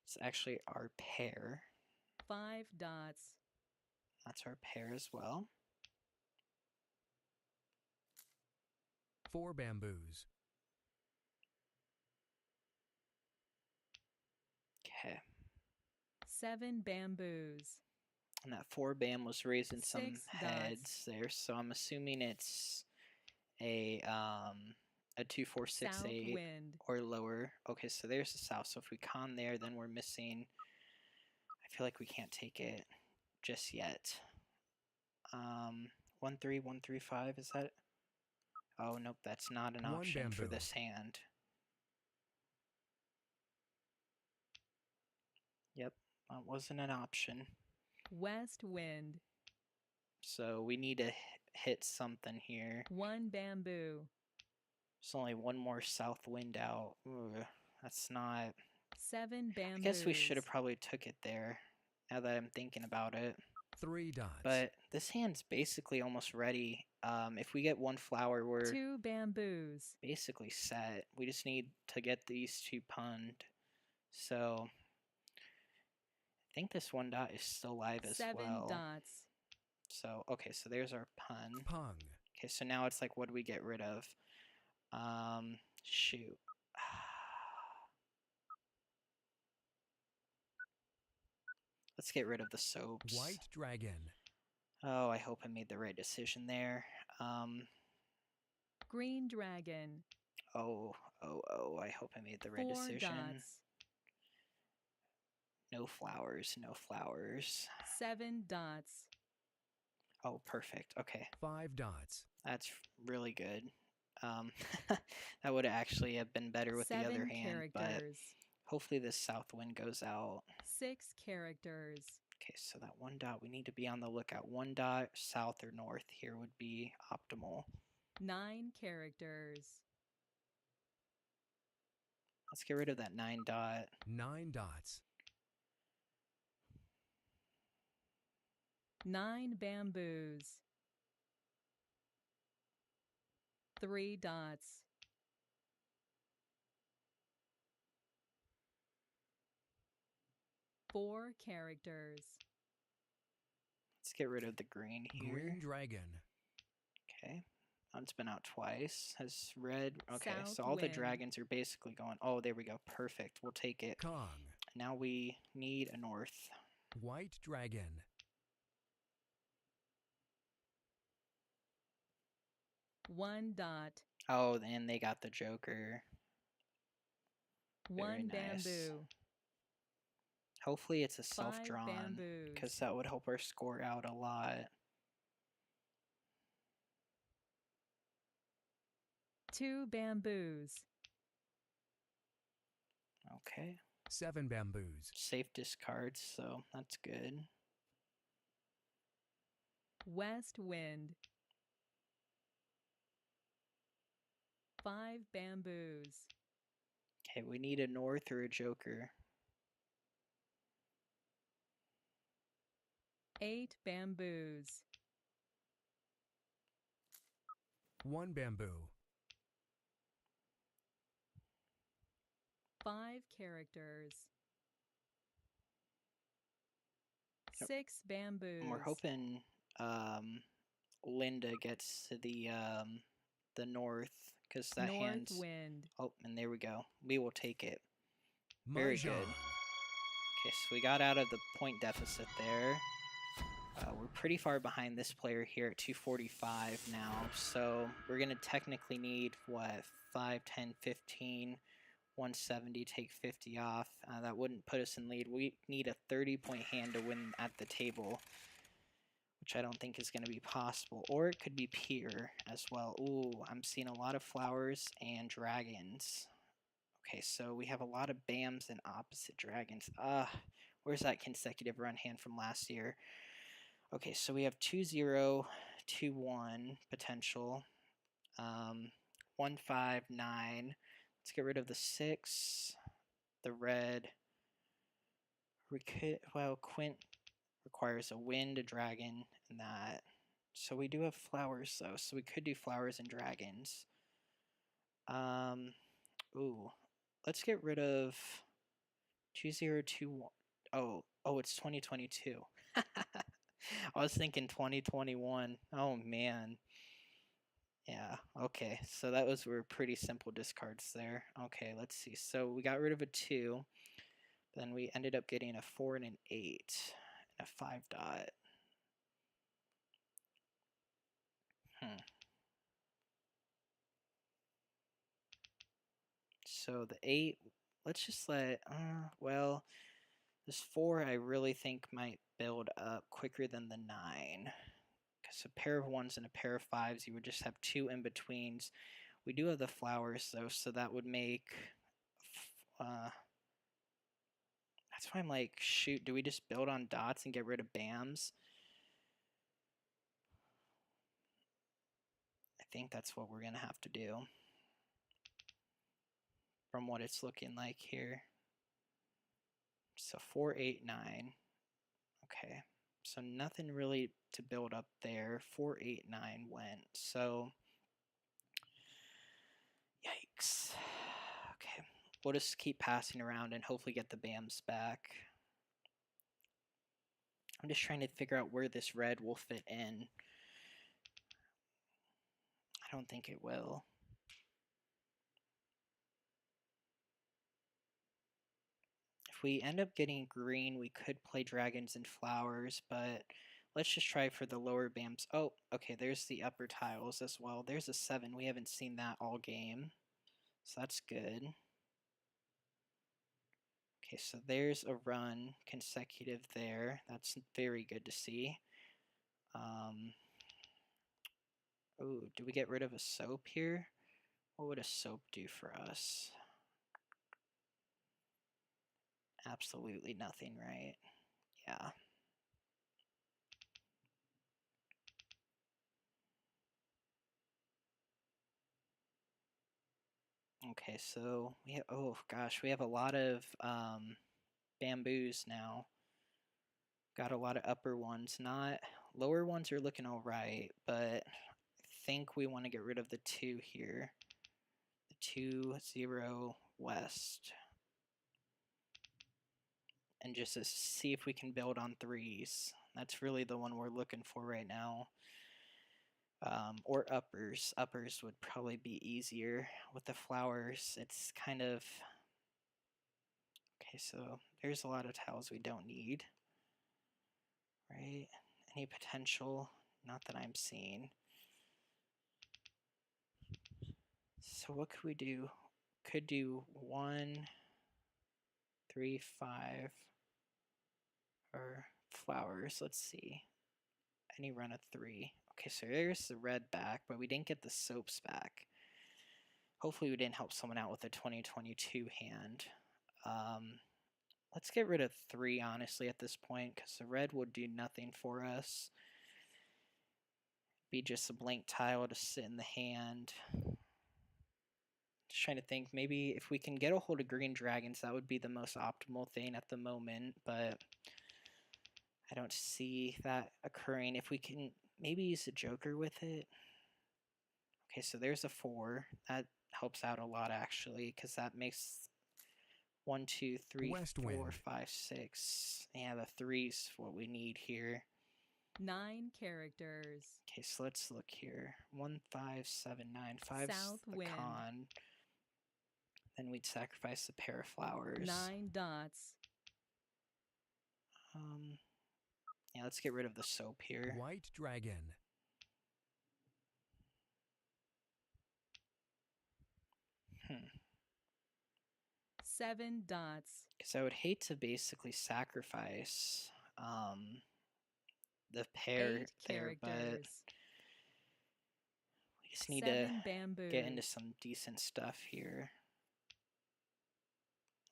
It's actually our pair. 5 dots. That's our pair as well. 4 bamboos. Okay. 7 bamboos. And that 4 bam was raising some 6 heads dots. there, so I'm assuming it's a 2, 4, 6, South 8 wind. or lower. Okay, so there's the south. So if we con there, then we're missing. I feel like we can't take it just yet. 1, 3, 1, 3, 5. Is that? Oh nope, that's not an 1 option for bamboo. this hand. Yep, that wasn't an option. West wind. So we need to hit something here. 1 bamboo. There's only 1 more south wind out. Ugh, that's not 7 I guess we should have bamboos. probably took it there, now that I'm thinking about it. 3 dots. But this hand's basically almost ready. If we get 1 flower, we're 2 bamboos. basically set. We just need to get these 2 punned. So I think this 1 dot is still live as 7 well. dots. So, okay, so there's our pun. Pung. Okay, so now it's like, what do we get rid of? Shoot. Let's get rid of the soaps. White dragon. Oh, I hope I made the right decision there. Green dragon. Oh, I hope I made the right 4 decision. dots. No flowers, no flowers. 7 dots. Oh, perfect. Okay, 5 dots. that's really good. That would actually have been better with the 7 other hand, but characters. hopefully this south wind goes out. 6 characters. Okay, so that 1 dot, we need to be on the lookout. 1 dot, south or north here would be optimal. 9 characters. Let's get rid of that 9 dot. 9 dots. 9 bamboos. 3 dots. 4 characters. Let's get rid of the green here. Green dragon. Okay. It's been out twice. Has red. Okay, South so all the wind. dragons are basically going. Oh, there we go. Perfect. We'll take it. Kong. Now we need a north. White dragon. 1 dot. Oh, and they got the Joker. 1 Very nice. bamboo. Hopefully it's a 5 self-drawn, bamboos. because that would help our score out a lot. 2 bamboos. Okay. 7 bamboos. Safe discards, so that's good. West wind. 5 bamboos. Okay, we need a north or a Joker. 8 bamboos. 1 bamboo. 5 characters. Yep. 6 bamboos. And we're hoping Linda gets to the north, because that North hand's... wind. Oh, and there we go. We will take it. Very good. Mahjong. Okay, so we got out of the point deficit there. We're pretty far behind this player here at 245 now, so we're going to technically need, what, 5, 10, 15, 170, take 50 off. That wouldn't put us in lead. We need a 30-point hand to win at the table, which I don't think is going to be possible. Or it could be Pier as well. Ooh, I'm seeing a lot of flowers and dragons. Okay, so we have a lot of BAMs and opposite dragons. Where's that consecutive run hand from last year? Okay, so we have 2-0, 2-1 potential. 1, 5, 9. Let's get rid of the 6. The red. Well, Quint requires a wind, a dragon, and that. So we do have flowers, though, so we could do flowers and dragons. Ooh. Let's get rid of 2021. Oh, it's 2022. I was thinking 2021. Oh, man. Yeah, okay. So were pretty simple discards there. Okay, let's see. So we got rid of a 2. Then we ended up getting a 4 and an 8. And a 5 dot. So the 8, let's just well, this 4 I really think might build up quicker than the 9. Because a pair of 1s and a pair of 5s, you would just have 2 in-betweens. We do have the flowers, though, so that would make... that's why I'm like, shoot, do we just build on dots and get rid of BAMs? I think that's what we're going to have to do. From what it's looking like here. So 4, 8, 9. Okay. So nothing really to build up there. 4, 8, 9 went. So yikes. Okay. We'll just keep passing around and hopefully get the BAMs back. I'm just trying to figure out where this red will fit in. I don't think it will. If we end up getting green, we could play dragons and flowers, but let's just try for the lower BAMs. Oh, okay, there's the upper tiles as well. There's a 7. We haven't seen that all game, so that's good. Okay, so there's a run consecutive there. That's very good to see. Oh, do we get rid of a soap here? What would a soap do for us? Absolutely nothing, right? Yeah. Okay, so we have, oh gosh, we have a lot of bamboos now. Got a lot of upper ones, not lower ones are looking all right, but I think we want to get rid of the 2 here. The 2, 0, west. And just to see if we can build on 3s. That's really the one we're looking for right now. Or uppers. Uppers would probably be easier. With the flowers, it's kind of... Okay, so there's a lot of tiles we don't need. Right? Any potential? Not that I'm seeing. So what could we do? Could do 1, 3, 5, or flowers. Let's see. Any run of 3. Okay, so there's the red back, but we didn't get the soaps back. Hopefully we didn't help someone out with a 2022 hand. Let's get rid of 3, honestly, at this point, because the red would do nothing for us. Be just a blank tile to sit in the hand. Just trying to think, maybe if we can get a hold of green dragons, that would be the most optimal thing at the moment, but I don't see that occurring. If we can maybe use a joker with it. Okay, so there's a 4. That helps out a lot, actually, because that makes 1, 2, 3, West 4, wind. 5, 6. Yeah, the 3's what we need here. 9 characters. Okay, so let's look here. 1, 5, 7, 9. 5's South the wind. con. Then we'd sacrifice a pair of flowers. 9 dots. Yeah, let's get rid of the soap here. White dragon. 7 dots. Because I would hate to basically sacrifice the pair 8 there, but characters. we just need 7 to bamboos. get into some decent stuff here.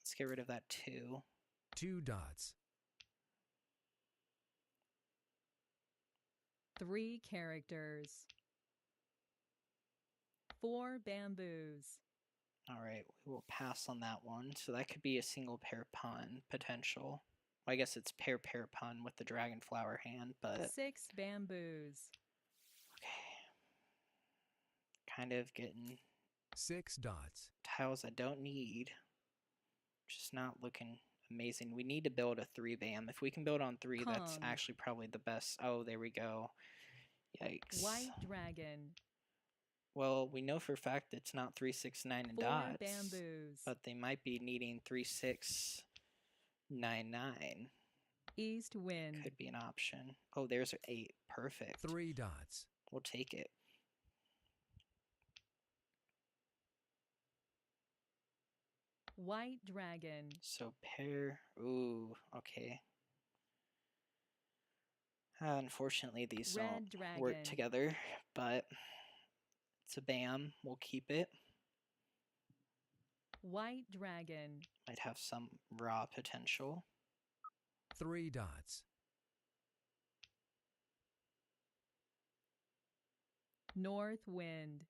Let's get rid of that 2. 2 dots. 3 characters. 4 bamboos. Alright, we will pass on that one. So that could be a single pair pun potential. Well, I guess it's pair pun with the dragon flower hand, but 6 bamboos. okay. Kind of getting 6 dots. tiles I don't need. Just not looking amazing. We need to build a 3 BAM. If we can build on 3, that's Kong. actually probably the best. Oh, there we go. Yikes. White dragon. Well, we know for a fact it's not 3, 6, 9 and 4 dots, bamboos. but they might be needing 3, 6, 9, 9. East wind. Could be an option. Oh, there's 8. Perfect. 3 dots. We'll take it. White dragon. So pair. Ooh, okay. Unfortunately, these Red don't dragon. work together, but it's a BAM. We'll keep it. White dragon. Might have some raw potential. 3 dots. North wind.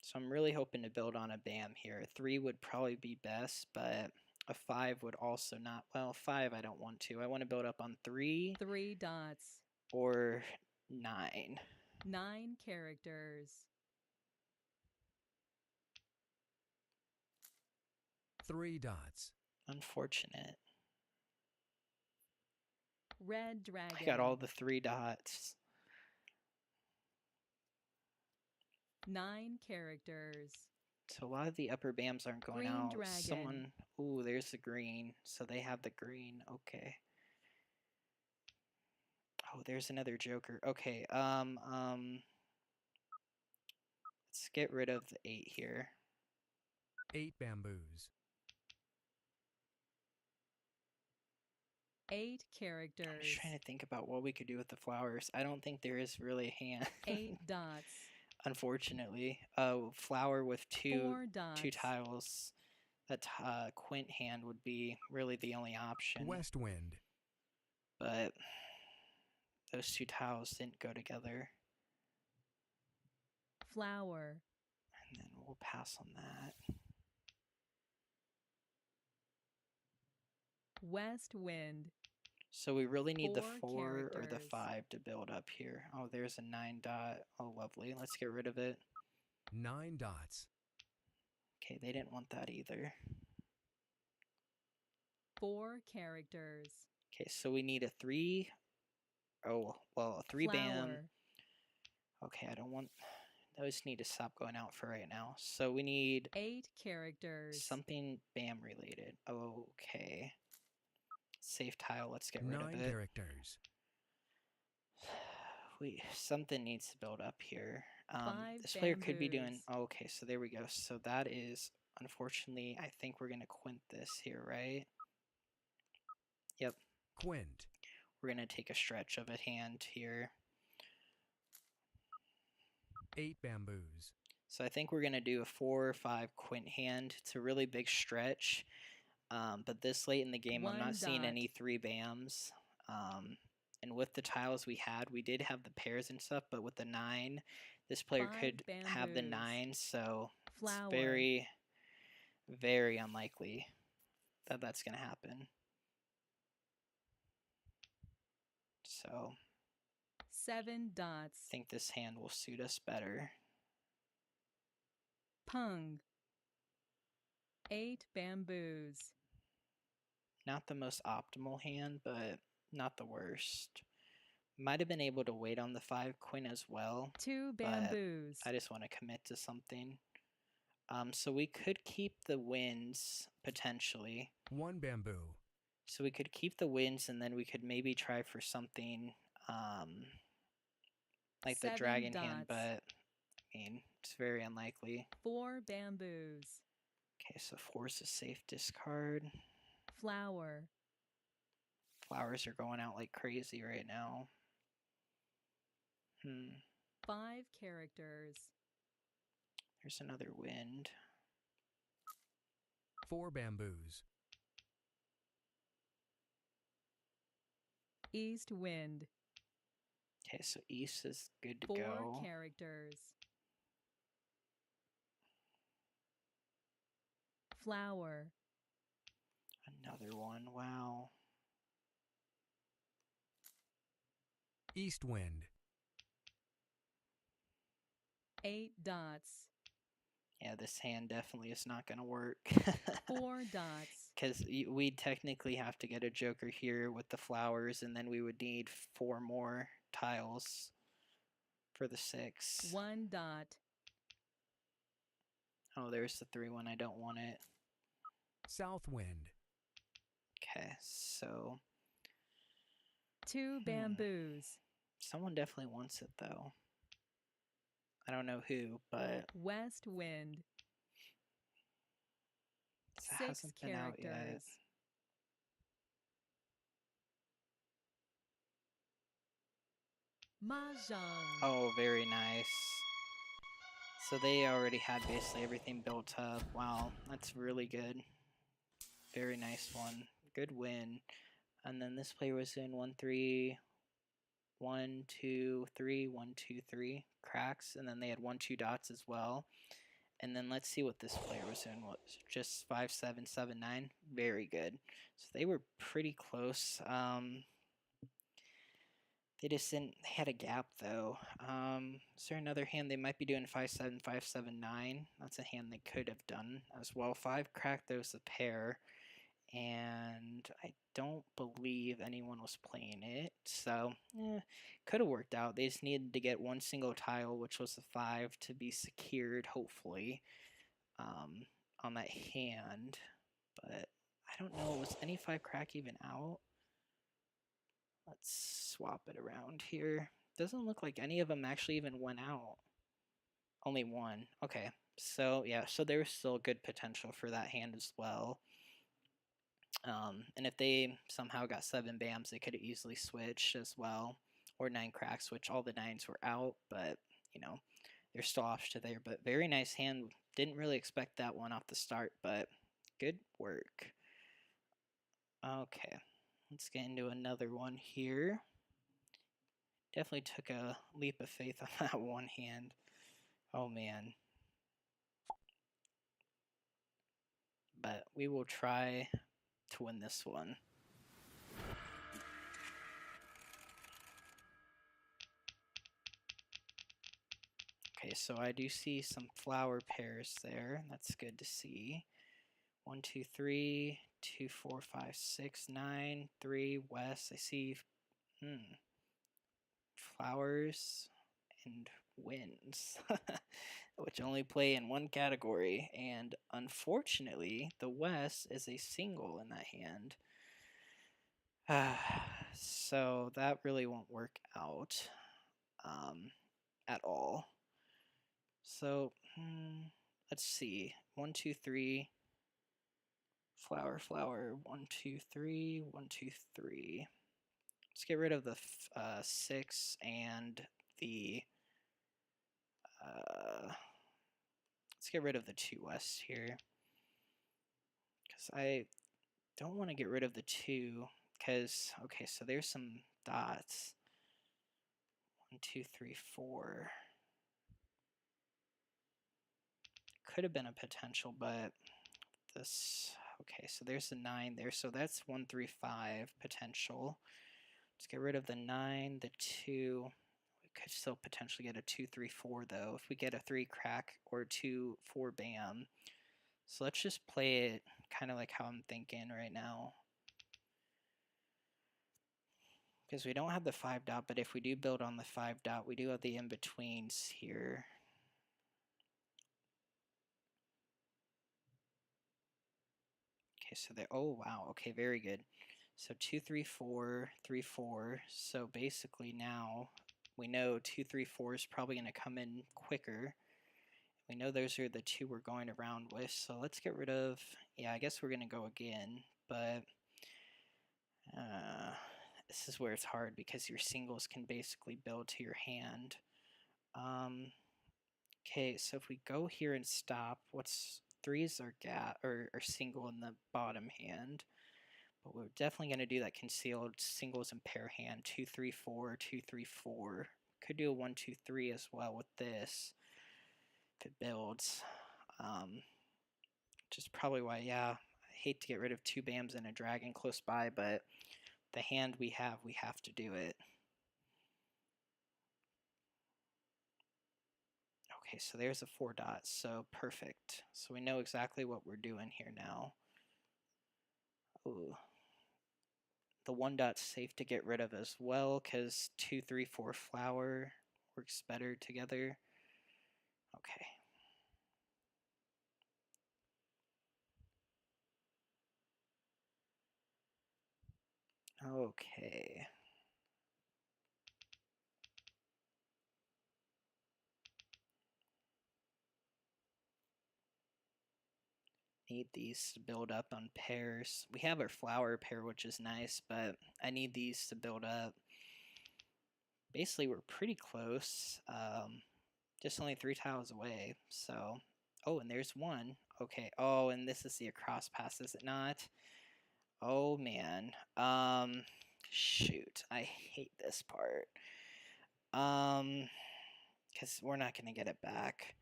So I'm really hoping to build on a BAM here. 3 would probably be best, but A 5 would also not. Well, 5 I don't want to. I want to build up on 3 3 dots. or 9. 9 characters. 3 dots. Unfortunate. Red dragon. I got all the 3 dots. 9 characters. So a lot of the upper BAMs aren't going Green out. dragon. Someone, ooh, there's the green. So they have the green. Okay. Oh, there's another joker. Okay. Let's get rid of the 8 here. 8 bamboos. 8 I'm characters. just trying to think about what we could do with the flowers. I don't think there is really a hand. 8 dots. Unfortunately. Flower with 4 dots. 2 tiles. That quint hand would be really the only option. West wind. But those 2 tiles didn't go together. Flower. And then we'll pass on that. West wind. So we really need the 4 4 or the characters. 5 to build up here. Oh, there's a 9 dot. Oh, lovely. Let's get rid of it. 9 dots. Okay, they didn't want that either. 4 characters. Okay, so we need a 3. Oh, well, a 3 BAM. Flower. Okay, I don't want... Those need to stop going out for right now. So we need 8 characters. something BAM related. Okay. Safe tile, let's get rid 9 of it. characters. Something needs to build up here. 5 This player could be doing... bamboos. Okay, so there we go. So that is, unfortunately, I think we're going to quint this here, right? Yep. Quint. We're going to take a stretch of a hand here. 8 bamboos. So I think we're going to do a 4 or 5 quint hand. It's a really big stretch. But this late in the game, I'm 1 not seeing dot. any 3 BAMs. And with the tiles we did have the pairs and stuff, but with the 9, this player 5 could have the bamboos. 9, so Flower. it's very, very unlikely that that's going to happen. So 7 dots. I think this hand will suit us better. Pung. 8 bamboos. Not the most optimal hand, but not the worst. Might have been able to wait on the 5 quint as well. 2 but bamboos. I just want to commit to something. So we could keep the winds, potentially. 1 bamboo. So we could keep the winds, and then we could maybe try for something like the 7 dragon hand, dots. but I mean, it's very unlikely. 4 bamboos. Okay, so 4 is a safe discard. Flower. Flowers are going out like crazy right now. 5 characters. There's another wind. 4 bamboos. East wind. Okay, so east is good to 4 go. characters. Flower. Another one, wow. East wind. 8 dots. Yeah, this hand definitely is not going to work. 4 dots. Because we'd technically have to get a joker here with the flowers, and then we would need 4 more tiles for the 6. 1 dot. Oh, there's the 3 one. I don't want it. South wind. Okay, so 2 bamboos. someone definitely wants it, though. I don't know who, but West wind. it 6 hasn't been out yet. characters. Mahjong. Oh, very nice. So they already had basically everything built up. Wow, that's really good. Very nice one. Good win. And then this player was in 1-3, 1-2-3, 1-2-3 cracks, and then they had 1-2 dots as well. And then let's see what this player was in. What, just 5, 7, 7, 9? Very good. So they were pretty close. They just didn't. They had a gap though. Is there another hand they might be doing? 5, 7, 5, 7, 9. That's a hand they could have done as well. 5 cracked. There was a pair, and I don't believe anyone was playing it. So could have worked out. They just needed to get one single tile, which was a 5, to be secured. Hopefully, on that hand. But I don't know. Was any 5 crack even out? Let's swap it around here. Doesn't look like any of them actually even went out. Only one. Okay. So, yeah. So there was still good potential for that hand as well. And if they somehow got 7 bams, they could have easily switched as well. Or 9 cracks, which all the 9s were out. But, you know, they're still option there. But very nice hand. Didn't really expect that one off the start, but good work. Okay. Let's get into another one here. Definitely took a leap of faith on that one hand. Oh man. But we will try to win this one. Okay, so I do see some flower pairs there. That's good to see. 1, 2, 3, 2, 4, 5, 6, 9, 3, west. I see flowers and winds, which only play in one category. And unfortunately, the west is a single in that hand. So that really won't work out at all. So let's see. 1, 2, 3. Flower, flower. 1, 2, 3. 1, 2, 3. Let's get rid of the 6 and the. Let's get rid of the 2 west here, because I don't want to get rid of the 2. Because okay, so there's some dots. 1, 2, 3, 4. Could have been a potential, but this. Okay, so there's the 9 there, so that's 1, 3, 5 potential. Let's get rid of the 9, the 2. We could still potentially get a 2, 3, 4 though if we get a 3 crack or 2, 4 bam. So let's just play it kind of like how I'm thinking right now. Because we don't have the 5 dot, but if we do build on the 5 dot, we do have the in-betweens here. Okay, so they, oh wow, okay, very good. So 2, 3, 4, 3, 4. So basically now we know 2, 3, 4 is probably going to come in quicker. We know those are the 2 we're going around with. So let's get rid of, yeah, I guess we're going to go again, but this is where it's hard because your singles can basically build to your hand. Okay, so if we go here and stop, what's 3s are gap or single in the bottom hand, but we're definitely going to do that concealed singles and pair hand. 2, 3, 4, 2, 3, 4. Could do a 1, 2, 3 as well with this if it builds. Which is probably why, yeah, I hate to get rid of 2 bams and a dragon close by, but the hand we have to do it. Okay, so there's the 4 dots, so perfect. So we know exactly what we're doing here now. Ooh. The 1 dot's safe to get rid of as well, because 2, 3, 4 flower works better together. Okay. Okay. Need these to build up on pairs. We have our flower pair, which is nice, but I need these to build up. Basically, we're pretty close. Just only 3 tiles away. So, oh, and there's 1. Okay. Oh, and this is the across pass, is it not? Oh man. Shoot. I hate this part. Because we're not gonna get it back.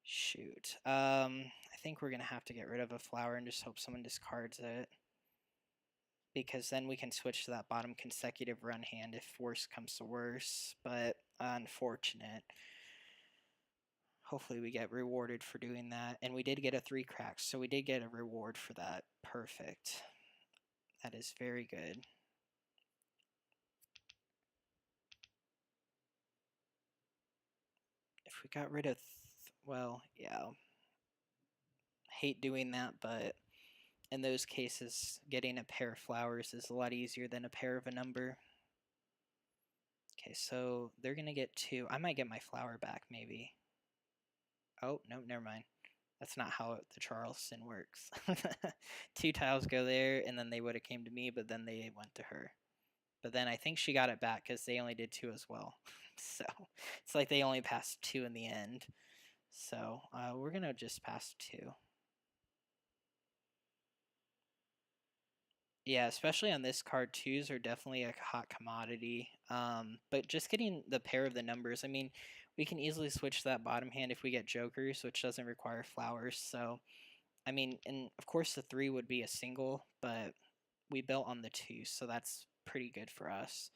Shoot. I think we're gonna have to get rid of a flower and just hope someone discards it. Because then we can switch to that bottom consecutive run hand if worse comes to worse. But unfortunate. Hopefully we get rewarded for doing that. And we did get a 3 cracks, so we did get a reward for that. Perfect. That is very good. If we got rid of, well, yeah. Hate doing that, but in those cases, getting a pair of flowers is a lot easier than a pair of a number. Okay, so they're going to get 2. I might get my flower back, maybe. Oh, no, never mind. That's not how the Charleston works. 2 tiles go there, and then they would have came to me, but then they went to her. But then I think she got it back because they only did 2 as well. So it's like they only passed 2 in the end. So we're going to just pass 2. Yeah, especially on this card, 2s are definitely a hot commodity. But just getting the pair of the numbers, I mean, we can easily switch to that bottom hand if we get jokers, which doesn't require flowers. So, I mean, and of course the 3 would be a single, but we built on the 2, so that's pretty good for us.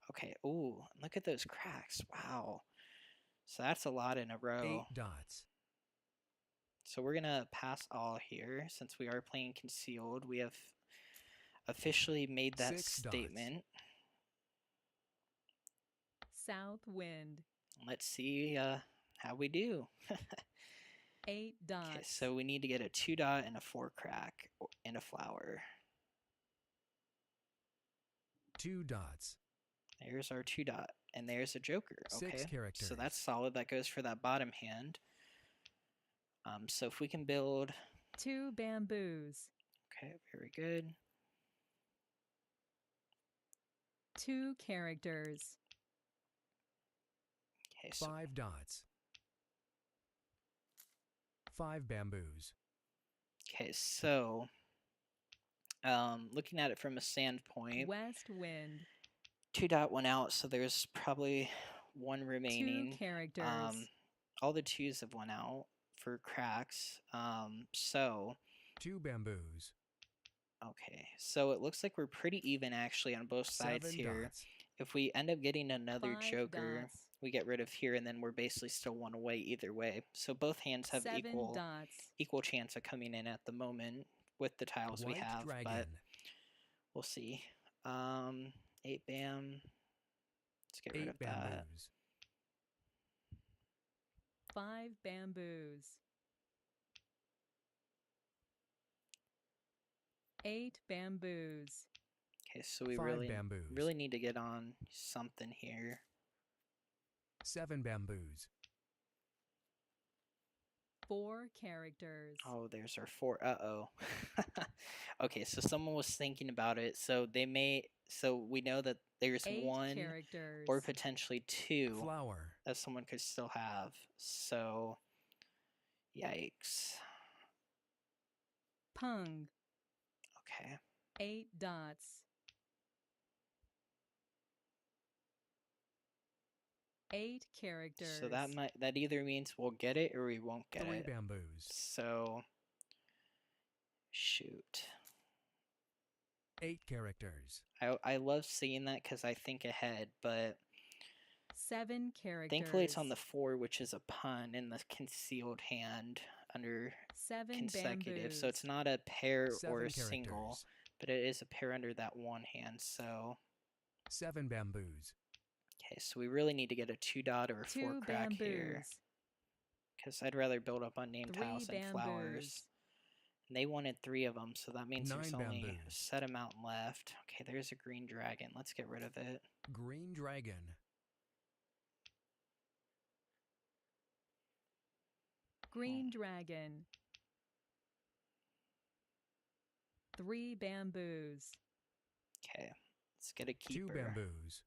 Okay, ooh, look at those cracks. Wow. So that's a lot in a row. 8 dots. So we're going to pass all here since we are playing concealed. We have officially made that 6 dots. statement. South wind. Let's see how we do. 8 dots. Okay, so we need to get a 2 dot and a 4 crack and a flower. 2 dots. There's our 2 dot, and there's a joker. 6 Okay, characters. so that's solid. That goes for that bottom hand. So if we can build, 2 bamboos. okay, very good. 2 characters. Okay, so 5 dots. 5 bamboos. okay, so looking at it from a standpoint, West wind. 2 dot went out, so there's probably 1 remaining. 2 characters. All the 2s have went out for cracks. So 2 bamboos. okay, so it looks like we're pretty even actually on both sides 7 here. dots. If we end up getting another 5 joker, dots. we get rid of here, and then we're basically still 1 away either way. So both hands have 7 equal dots. chance of coming in at the moment with the tiles we White have, dragon. but we'll see. 8 bam. Let's get rid 8 of that. bamboos. 5 bamboos. 8 bamboos. Okay, so we 5 really bamboos. need to get on something here. 7 bamboos. 4 characters. Oh, there's our 4. Uh-oh. Okay, so someone was thinking about it. So we know that there's 8 1 characters. or potentially 2 Flower. that someone could still have. So, yikes. Pung. Okay. 8 dots. 8 characters. So that either means we'll get it or we won't get 3 it. bamboos. So, shoot. 8 characters. I love seeing that because I think ahead, but 7 characters. thankfully it's on the 4, which is a pun in the concealed hand under 7 consecutive. bamboos. So it's not a pair 7 or a characters. single, but it is a pair under that 1 hand. So, 7 bamboos. okay, so we really need to get a 2 dot or a 4 2 crack bamboos. here. Because I'd rather build up on name 3 tiles than bamboos. flowers. And they wanted 3 of them, so that means 9 there's only a bamboos. set amount left. Okay, there's a green dragon. Let's get rid of it. Green dragon. Green dragon. 3 bamboos. Okay, let's get a 2 keeper. bamboos.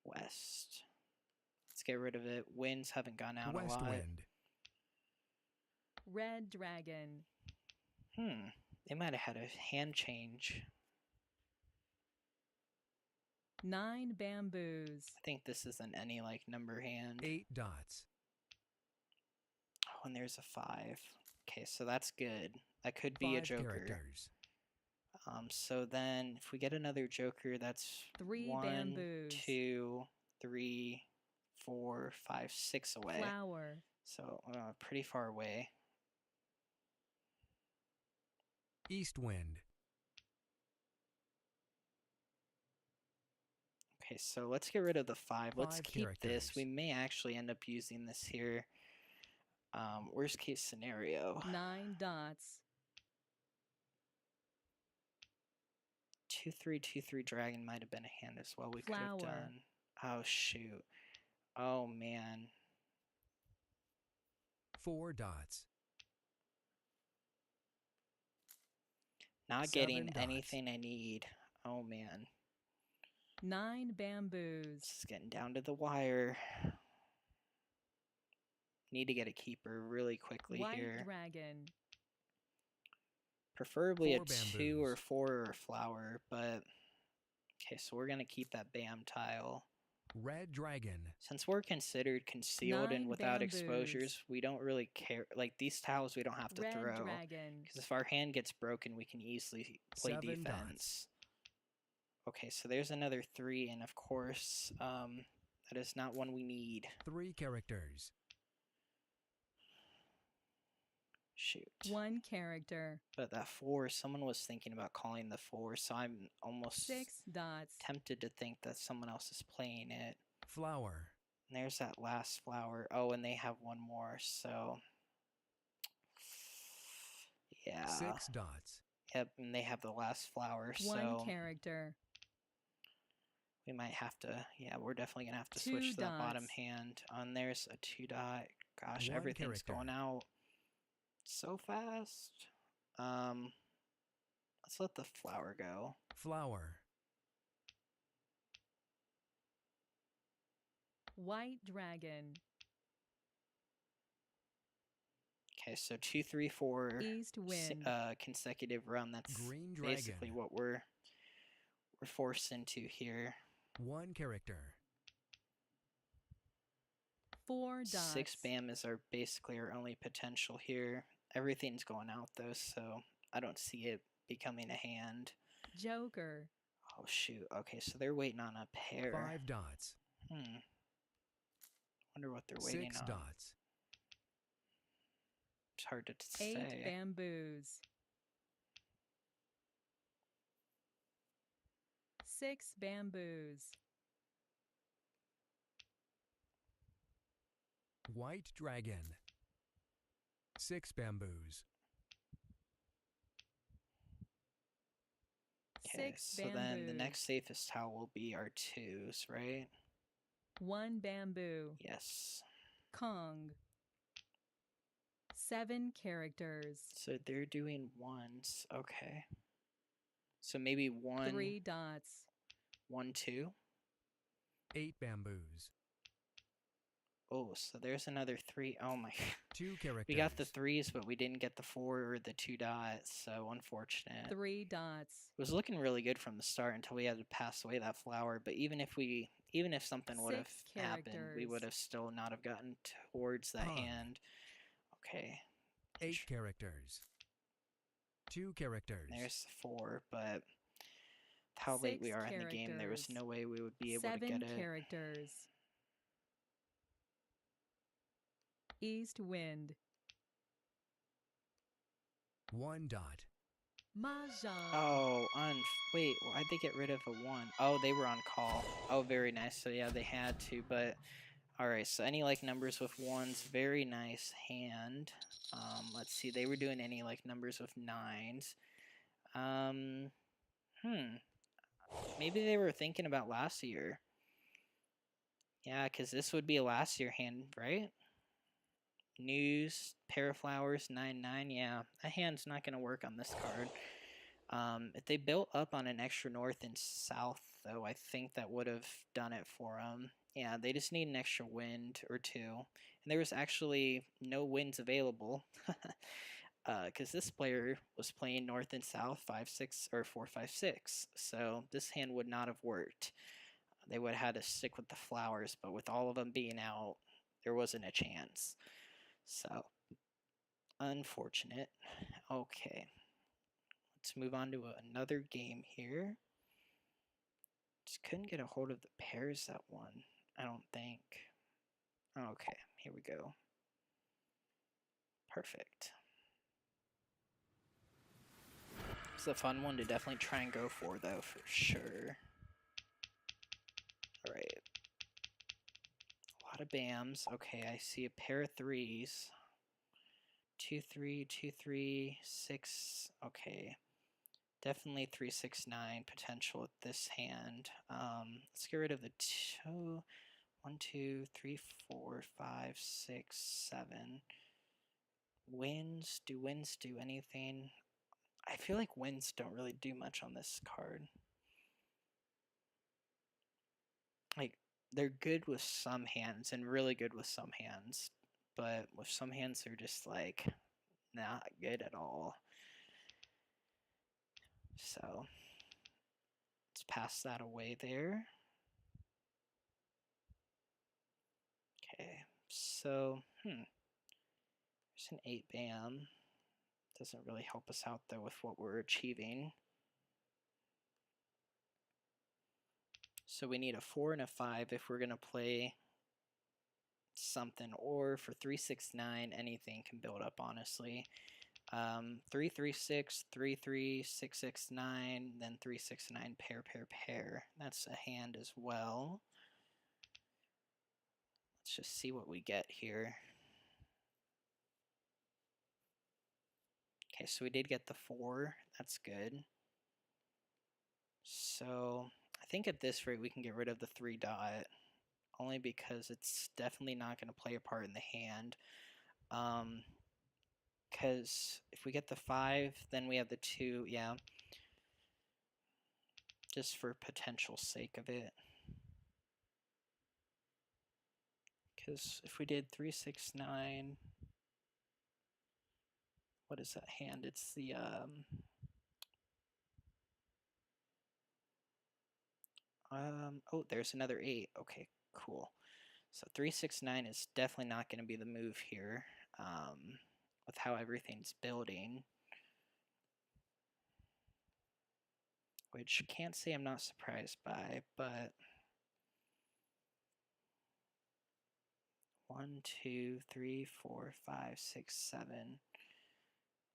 West. Let's get rid of it. Winds haven't gone out a West lot. wind. Red dragon. They might have had a hand change. 9 bamboos. I think this isn't any like number hand. 8 dots. and there's a 5. Okay, so that's good. That could be a 5 joker. characters. So then if we get another joker, that's 3 1, bamboos. 2, 3, 4, 5, 6 away. Flower. So pretty far away. East wind. Okay, so let's get rid of the 5. Let's 5 keep this. We characters. may actually end up using this here. Worst case scenario. 9 dots. 2-3, 2-3 dragon might have been a hand as well. We could have Flower. done. Oh shoot. Oh man. 4 dots. Not 7 getting dots. anything I need. Oh man. 9 bamboos. This is getting down to the wire. Need to get a keeper really quickly White here. dragon. Preferably 4 a 2 or bamboos. 4 or a flower, but okay, so we're gonna keep that bam tile. Red dragon. Since we're considered concealed 9 and without bamboos. exposures, we don't really care. Like these tiles, we don't have to Red throw. dragon. Because if our hand gets broken, we can easily play 7 defense. dots. Okay, so there's another 3, and of course, that is not one we need. 3 characters. Shoot. 1 character. But that 4, someone was thinking about calling the 4, so I'm almost 6 dots. tempted to think that someone else is playing it. Flower. And there's that last flower. Oh, and they have one more, so yeah. 6 dots. Yep, and they have the last flower, 1 so character. we might have to, yeah, we're definitely gonna have to 2 switch to that bottom dots. hand. And there's a 2 dot. Gosh, 1 everything's character. going out so fast. Let's let the flower go. Flower. White dragon. Okay, so 2, 3, 4 East wind. consecutive run. That's Green basically dragon. what we're forced into here. 1 character. 4 dots. 6 bam is basically our only potential here. Everything's going out though, so I don't see it becoming a hand. Joker. Oh shoot. Okay, so they're waiting on a pair. 5 dots. Wonder what they're waiting 6 on. dots. It's hard to 8 say. bamboos. 6 bamboos. White dragon. 6 bamboos. 'Kay, 6 so bamboos. then the next safest tile will be our 2s, right? 1 bamboo. Yes. Kong. 7 characters. So they're doing 1s. Okay. So maybe 1, 3 dots. 1, 2. 8 bamboos. Oh, so there's another 3. Oh my. 2 characters. We got the 3s, but we didn't get the 4 or the 2 dots, so unfortunate. 3 dots. It was looking really good from the start until we had to pass away that flower, but even if something would have 6 happened, we characters. would have still not have gotten towards that Huh. hand. Okay. 8 characters. 2 characters. There's 4, but how late we 6 are in the game, there was characters. no way we would be able to 7 get it. characters. East wind. 1 dot. Mahjong. Oh, wait, why'd they get rid of a 1? Oh, they were on call. Oh, very nice. So yeah, they had to, but alright, so any like numbers with 1s, very nice hand. Let's see, they were doing any like numbers with 9s. Maybe they were thinking about last year. Yeah, because this would be a last year hand, right? News, pair of flowers, 9-9. Yeah, that hand's not going to work on this card. If they built up on an extra north and south, though, I think that would have done it for them. Yeah, they just need an extra wind or 2. And there was actually no winds available. Because this player was playing north and south 5-6 or 4-5-6, so this hand would not have worked. They would have had to stick with the flowers, but with all of them being out, there wasn't a chance. So Unfortunate. Okay. Let's move on to another game here. Just couldn't get a hold of the pairs that one, I don't think. Okay, here we go. Perfect. It's a fun one to definitely try and go for, though, for sure. Alright. A lot of BAMs. Okay, I see a pair of threes. 2, 3, 2, 3, 6. Okay. Definitely 3, 6, 9 potential with this hand. Let's get rid of the 2. 1, 2, 3, 4, 5, 6, 7. Winds. Do winds do anything? I feel like winds don't really do much on this card. Like, they're good with some hands and really good with some hands. But with some hands, they're just like not good at all. So, let's pass that away there. Okay, so, there's an 8 BAM. Doesn't really help us out though with what we're achieving. So we need a 4 and a 5 if we're gonna play something, or for 3, 6, 9, anything can build up, honestly. 3, 3, 6, 3, 3, 6, 6, 9, then 3, 6, 9, pair, pair, pair. That's a hand as well. Let's just see what we get here. Okay, so we did get the 4. That's good. So I think at this rate we can get rid of the 3 dot, only because it's definitely not going to play a part in the hand. Because if we get the 5, then we have the 2, yeah. Just for potential sake of it. Because if we did 3, 6, 9, what is that hand? It's the, oh, there's another 8. Okay, cool. So 3, 6, 9 is definitely not going to be the move here, with how everything's building. Which can't say I'm not surprised by, but 1, 2, 3, 4, 5, 6, 7.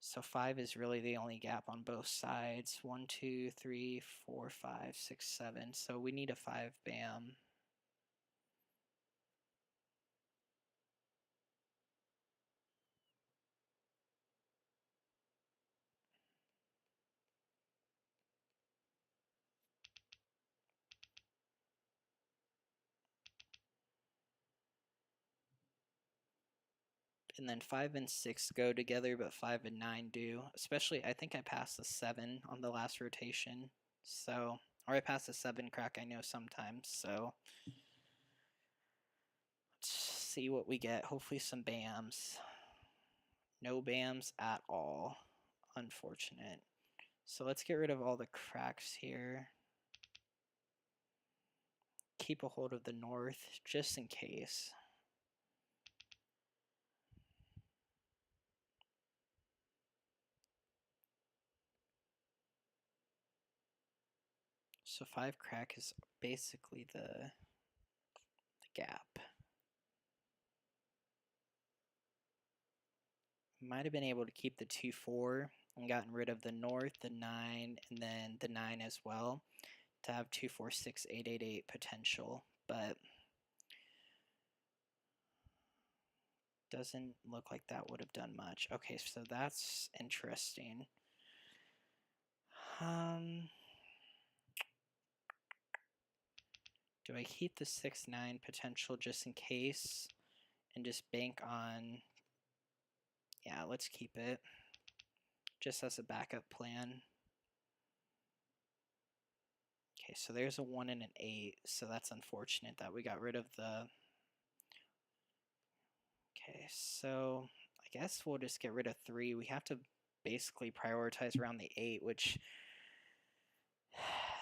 So 5 is really the only gap on both sides. 1, 2, 3, 4, 5, 6, 7. So we need a 5 BAM. And then 5 and 6 go together, but 5 and 9 do. Especially, I think I passed the 7 on the last rotation. So, or I passed the 7 crack, I know sometimes. So, let's see what we get. Hopefully some BAMs. No BAMs at all. Unfortunate. So let's get rid of all the cracks here. Keep a hold of the north, just in case. So 5 crack is basically the gap. Might have been able to keep the 2, 4 and gotten rid of the north, the 9, and then the 9 as well to have 2, 4, 6, 8, 8, 8 potential, but doesn't look like that would have done much. Okay, so that's interesting. Do I keep the 6, 9 potential just in case and just bank on, yeah, let's keep it just as a backup plan. Okay, so there's a 1 and an 8, so that's unfortunate that we got rid of the, okay, so I guess we'll just get rid of 3. We have to basically prioritize around the 8, which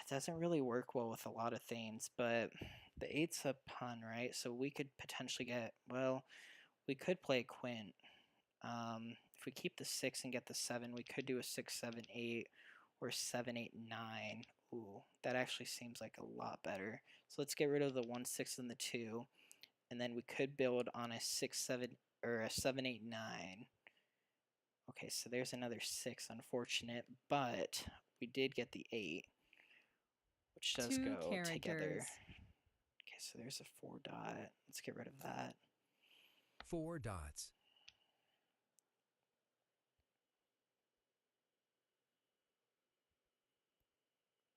doesn't really work well with a lot of things, but the 8's a pun, right? So we could potentially get, well, we could play Quint. if we keep the 6 and get the 7, we could do a 6, 7, 8, or 7, 8, 9. Ooh, that actually seems like a lot better. So let's get rid of the 1, 6, and the 2, and then we could build on a 6, 7, or a 7, 8, 9. Okay, so there's another 6, unfortunate, but we did get the 8, which does 2 go characters. together. Okay, so there's a 4 dot. Let's get rid of that. 4 dots.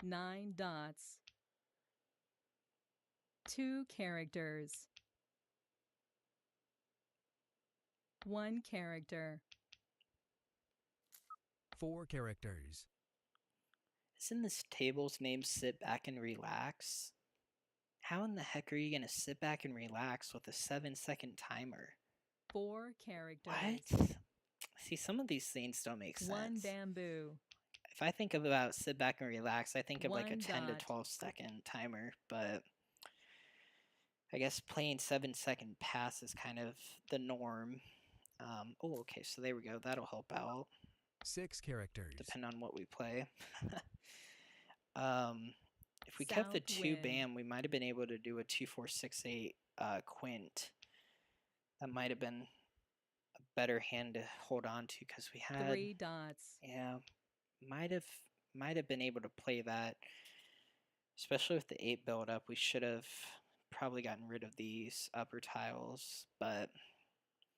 9 dots. 2 characters. 1 character. 4 characters. Isn't this table's name Sit Back and Relax? How in the heck are you going to sit back and relax with a 7-second timer? 4 characters. What? See, some of these things don't make sense. 1 bamboo. If I think about sit back and relax, I think of like a 1 10 to dot. 12 second timer, but I guess playing 7-second pass is kind of the norm. Oh, okay, so there we go. That'll help out. 6 characters. Depend on what we play. If we kept the South 2 wind. bam, we might have been able to do a 2, 4, 6, 8 quint. That might have been a better hand to hold on to because we had 3 dots. yeah, might have been able to play that. Especially with the 8 build up, we should have probably gotten rid of these upper tiles, but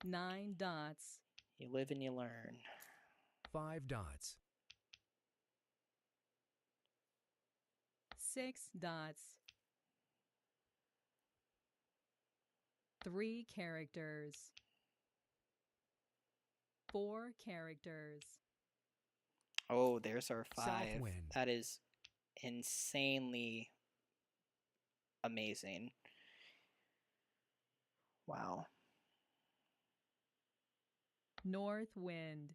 9 dots. you live and you learn. 5 dots. 6 dots. 3 characters. 4 characters. Oh, there's our 5. Southwind. That is insanely amazing. Wow. North wind.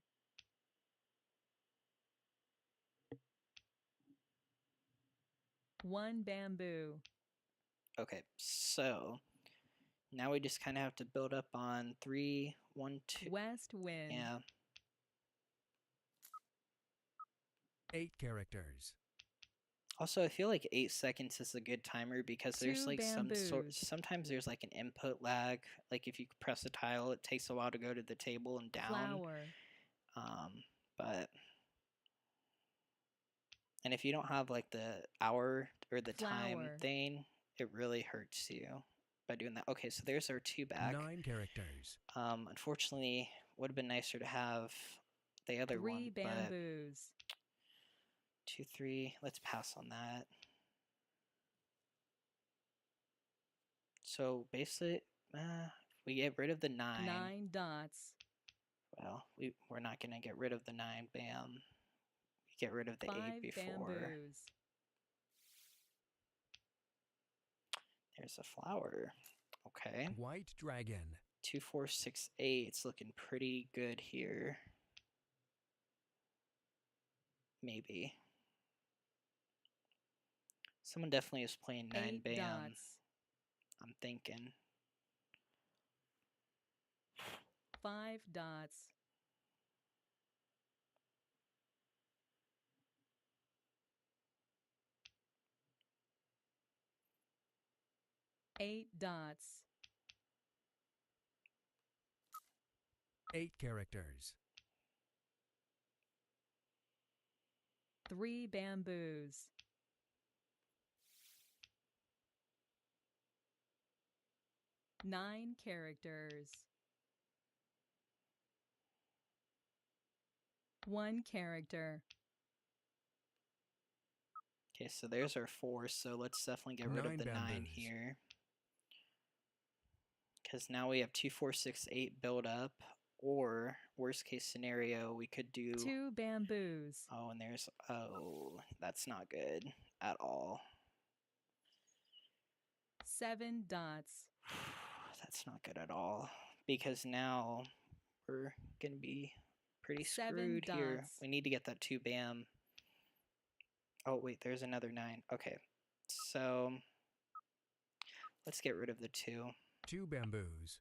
One bamboo. Okay, so now we just kind of have to build up on 3, 1, 2. West wind. Yeah. 8 characters. Also, I feel like 8 seconds is a good timer because there's 2 like bamboos. sometimes there's like an input lag. Like if you press a tile, it takes a while to go to the table and down. Flower. But and if you don't have like the hour or the time Flower. thing, it really hurts you by doing that. Okay, so there's our 2 back. 9 characters. Unfortunately, would have been nicer to have the other 3 one, but bamboos. 2, 3. Let's pass on that. So basically, we get rid of the 9. 9 dots. Well, we're not gonna get rid of the 9. Bam. We get rid of the 5 8 before. bamboos. There's a flower. Okay. White dragon. 2, 4, 6, 8. It's looking pretty good here. Maybe. Someone definitely is playing 9 8 bam. dots. I'm thinking. 5 dots. 8 dots. 8 characters. 3 bamboos. 9 characters. 1 character. Okay, so there's our 4, so let's definitely get rid of 9 the 9 bamboos. here. Because now we have 2, 4, 6, 8 build up, or worst case scenario, we could do 2 bamboos. oh, and there's oh, that's not good at all. 7 dots. That's not good at all because now we're gonna be pretty 7 screwed here. dots. We need to get that 2 bam. Oh wait, there's another 9. Okay, so let's get rid of the 2. 2 bamboos.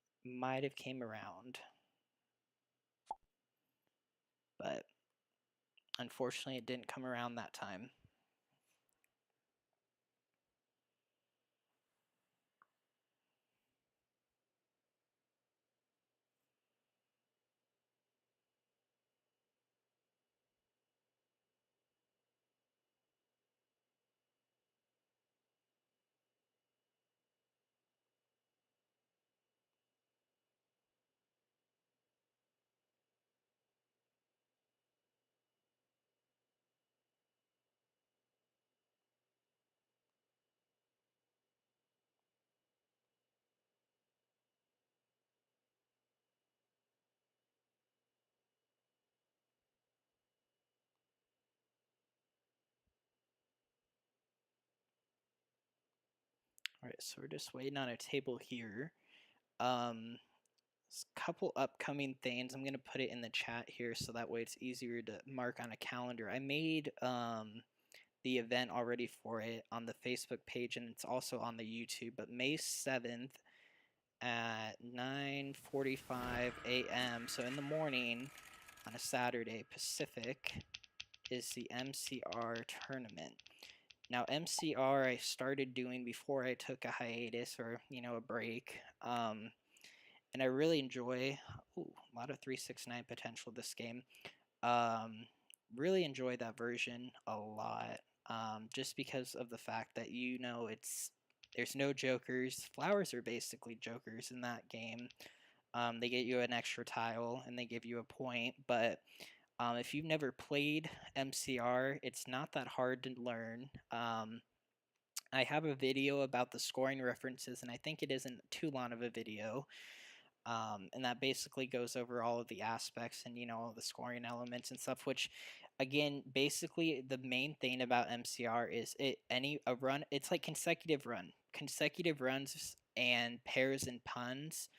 might have came around. But unfortunately, it didn't come around that time. All right, so we're just waiting on a table here. A couple upcoming things. I'm gonna put it in the chat here so that way it's easier to mark on a calendar. I made the event already for it on the Facebook page, and it's also on the YouTube. But May 7th at 9:45 a.m. So in the morning on a Saturday Pacific is the MCR tournament. Now MCR I started doing before I took a hiatus or a break, and I really enjoy. Ooh, a lot of 369 potential this game. Really enjoy that version a lot, just because of the fact that there's no jokers. Flowers are basically jokers in that game. They get you an extra tile and they give you a point, but if you've never played MCR, it's not that hard to learn. I have a video about the scoring references, and I think it isn't too long of a video. And that basically goes over all of the aspects and all the scoring elements and stuff. Which, again, basically the main thing about MCR is a run. It's like consecutive runs, and pairs and puns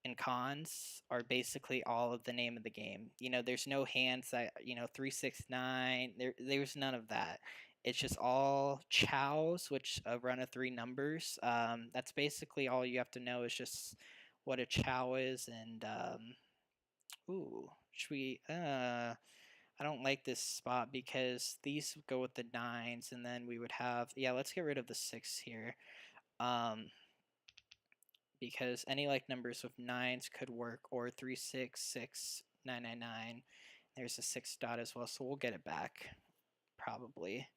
and cons are basically all of the name of the game. There's no hands that 369. There's none of that. It's just all chows, which a run of 3 numbers. That's basically all you have to know is just what a chow is. And ooh, should we? I don't like this spot because these go with the 9s, and then we would have. Yeah, let's get rid of the 6 here. Because any like numbers with 9s could work, or 366 999. There's a 6 dot as well, so we'll get it back probably.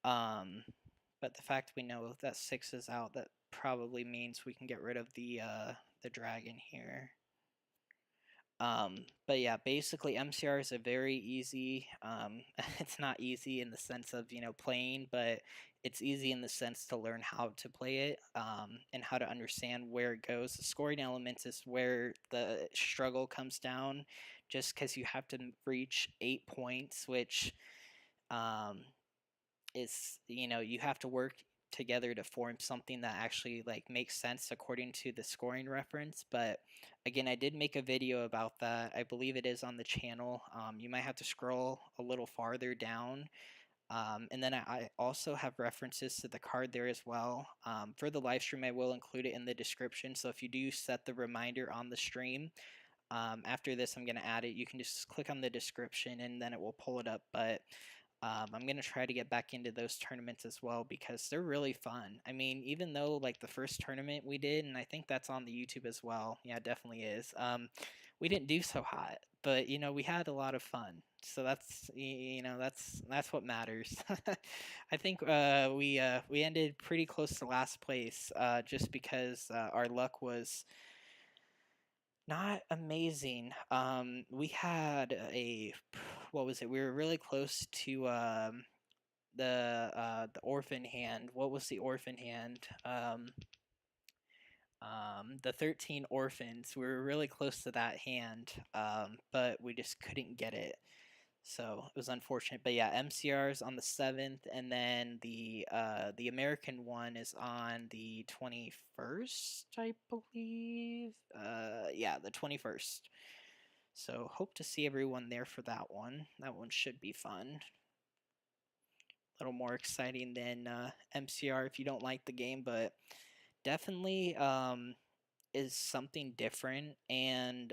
But the fact we know that 6 is out, that probably means we can get rid of the dragon here. But yeah, basically MCR is a very easy, it's not easy in the sense of, playing, but it's easy in the sense to learn how to play it, and how to understand where it goes. The scoring elements is where the struggle comes down, just because you have to reach 8 points, which is, you have to work together to form something that actually makes sense according to the scoring reference. But again, I did make a video about that. I believe it is on the channel. You might have to scroll a little farther down. And then I also have references to the card there as well. For the live stream, I will include it in the description. So if you do set the reminder on the stream, after this I'm going to add it. You can just click on the description and then it will pull it up. But I'm going to try to get back into those tournaments as well because they're really fun. I mean, even though the first tournament we did, and I think that's on the YouTube as well. Yeah, it definitely is. We didn't do so hot, but we had a lot of fun. So that's that's what matters. I think we ended pretty close to last place, just because our luck was not amazing. We had what was it? We were really close to the orphan hand. What was the orphan hand? The 13 orphans. We were really close to that hand, but we just couldn't get it. So it was unfortunate. But yeah, MCR is on the 7th, and then the American one is on the 21st, I believe. Yeah, the 21st. So hope to see everyone there for that one. That one should be fun. A little more exciting than MCR if you don't like the game, but definitely is something different, and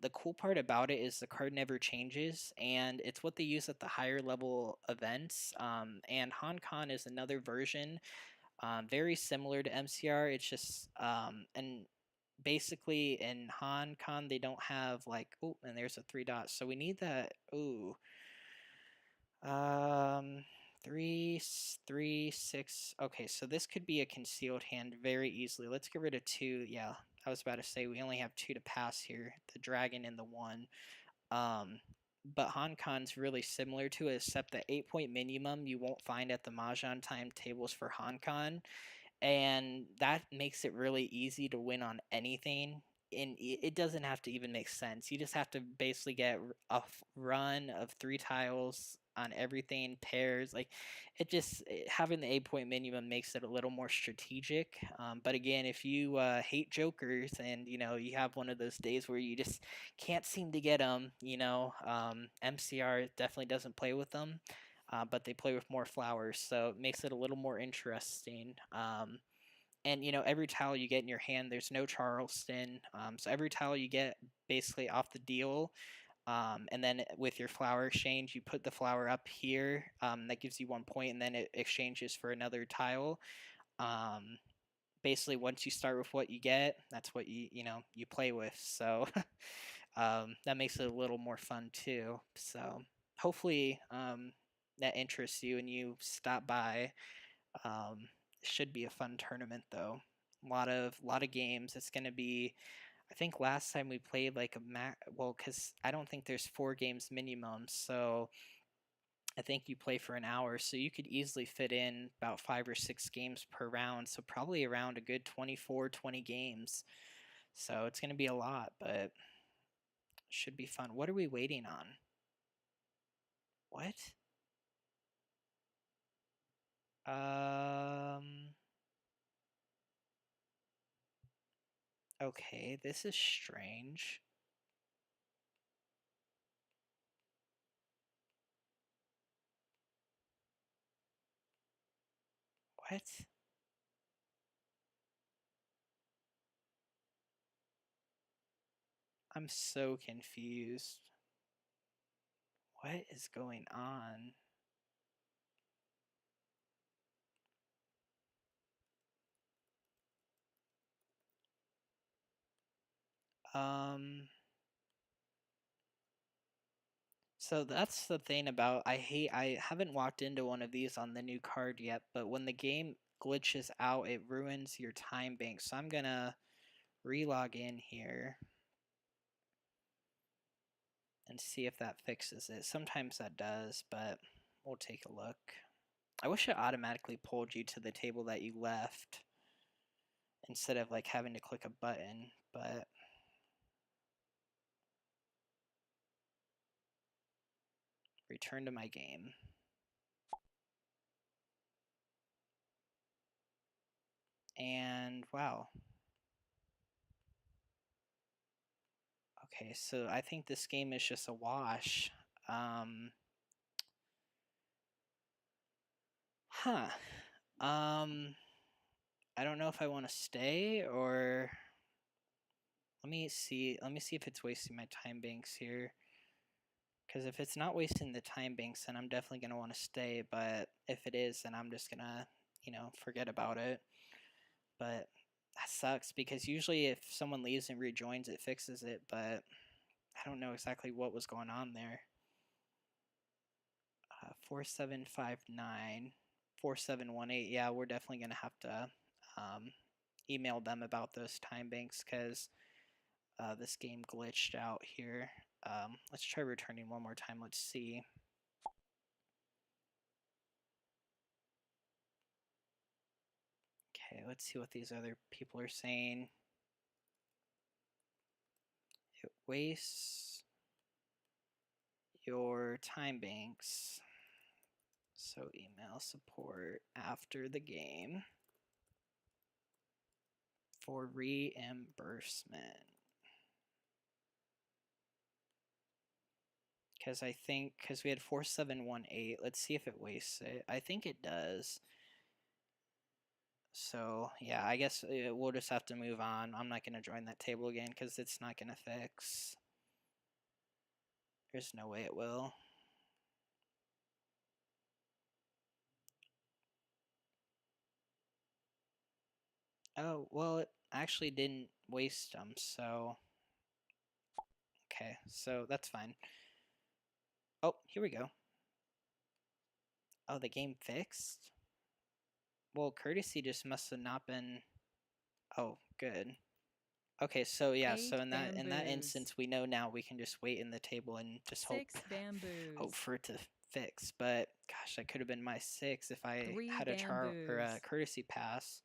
the cool part about it is the card never changes, and it's what they use at the higher level events. And Han Con is another version, very similar to MCR. It's just and basically in Han Con they don't have like, oh, and there's a 3 dots, so we need that. Ooh, um, 3, 3, 6. Okay, so this could be a concealed hand very easily. Let's get rid of 2. Yeah, I was about to say we only have 2 to pass here, the dragon and the 1. Um, but Han Con's really similar to it, except the 8-point minimum you won't find at the MahjongTime tables for Han Con, and that makes it really easy to win on anything. And it doesn't have to even make sense. You just have to basically get a run of 3 tiles on everything, pairs. Like, having the 8-point minimum makes it a little more strategic. But again, if you hate jokers and you have one of those days where you just can't seem to get them, MCR definitely doesn't play with them. But they play with more flowers, so it makes it a little more interesting. And every tile you get in your hand, there's no Charleston. So every tile you get basically off the deal, and then with your flower exchange, you put the flower up here. That gives you 1 point, and then it exchanges for another tile. Basically, once you start with what you get, that's what you play with. So that makes it a little more fun too. So hopefully that interests you and you stop by. Should be a fun tournament though. A lot of games. It's gonna be. I think last time we played like because I don't think there's 4 games minimum, so I think you play for an hour, so you could easily fit in about 5 or 6 games per round, so probably around a good 24, 20 games. So it's gonna be a lot, but should be fun. What are we waiting on? What? Okay, this is strange. What? I'm so confused. What is going on? So that's the thing about I haven't walked into one of these on the new card yet, but when the game glitches out, it ruins your time bank. So I'm gonna relog in here and see if that fixes it. Sometimes that does, but we'll take a look. I wish it automatically pulled you to the table that you left instead of like having to click a button, but return to my game. And wow. Okay, so I think this game is just a wash. Huh. I don't know if I want to stay or let me see if it's wasting my time banks here. Because if it's not wasting the time banks, then I'm definitely going to want to stay. But if it is, then I'm just going to, forget about it. But that sucks because usually if someone leaves and rejoins, it fixes it. But I don't know exactly what was going on there. 4759, 4718. Yeah, we're definitely going to have to email them about those time banks because this game glitched out here. Let's try returning one more time. Let's see. Okay, let's see what these other people are saying. It wastes your time banks. So email support after the game for reimbursement. Because we had 4718. Let's see if it wastes it. I think it does. So yeah, I guess we'll just have to move on. I'm not gonna join that table again because it's not gonna fix. There's no way it will. Oh, well, it actually didn't waste them, so... Okay, so that's fine. Oh, here we go. Oh, the game fixed? Well, courtesy just must have not been... Oh, good. Okay, so yeah, so 8 in that bamboos. instance, we know now we can just wait in the table and just hope 6 bamboos. for it to fix. But gosh, that could have been my 6 if I 3 had a bamboos. courtesy pass.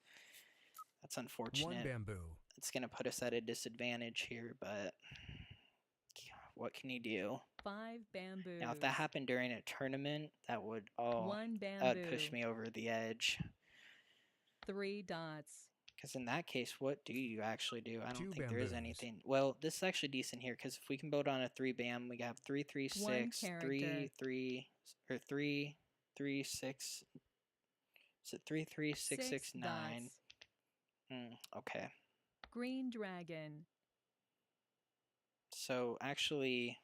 That's 1 unfortunate. bamboo. It's gonna put us at a disadvantage here, but what can you do? 5 bamboos. Now, if that happened during a tournament, that would 1 that would push bamboo. me over the edge. 3 dots. Because in that case, what do you actually do? I don't 2 think there is bamboos. anything. Well, this is actually decent here because if we can build on a 3 bam, we have 3 3 1 6 character. 3 3 or 3 3 6. Is it 3 3 6 6 9? Dots. Okay. Green dragon. So actually,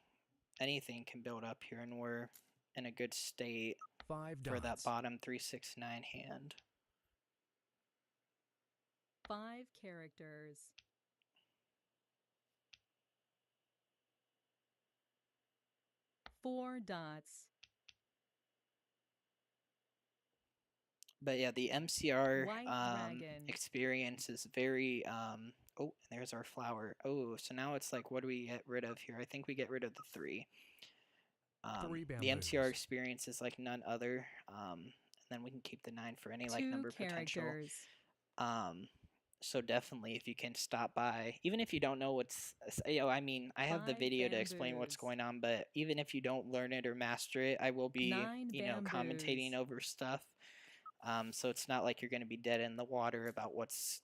anything can build up here, and we're in a good state 5 for that dots. bottom 3 6 9 hand. 5 characters. Four dots. But yeah, the MCR White dragon. experience is very oh, there's our flower. Oh, so now it's like, what do we get rid of here? I think we get rid of the 3. 3 The MCR bamboos. experience is like none other. And then we can keep the 9 for any like 2 number potential. characters. So definitely, if you can stop by, even if you don't know what's, I mean, I have the 5 video to explain what's bamboos. going on, but even if you don't learn it or master it, I will be, 9 commentating bamboos. over stuff. So it's not like you're going to be dead in the water about what's,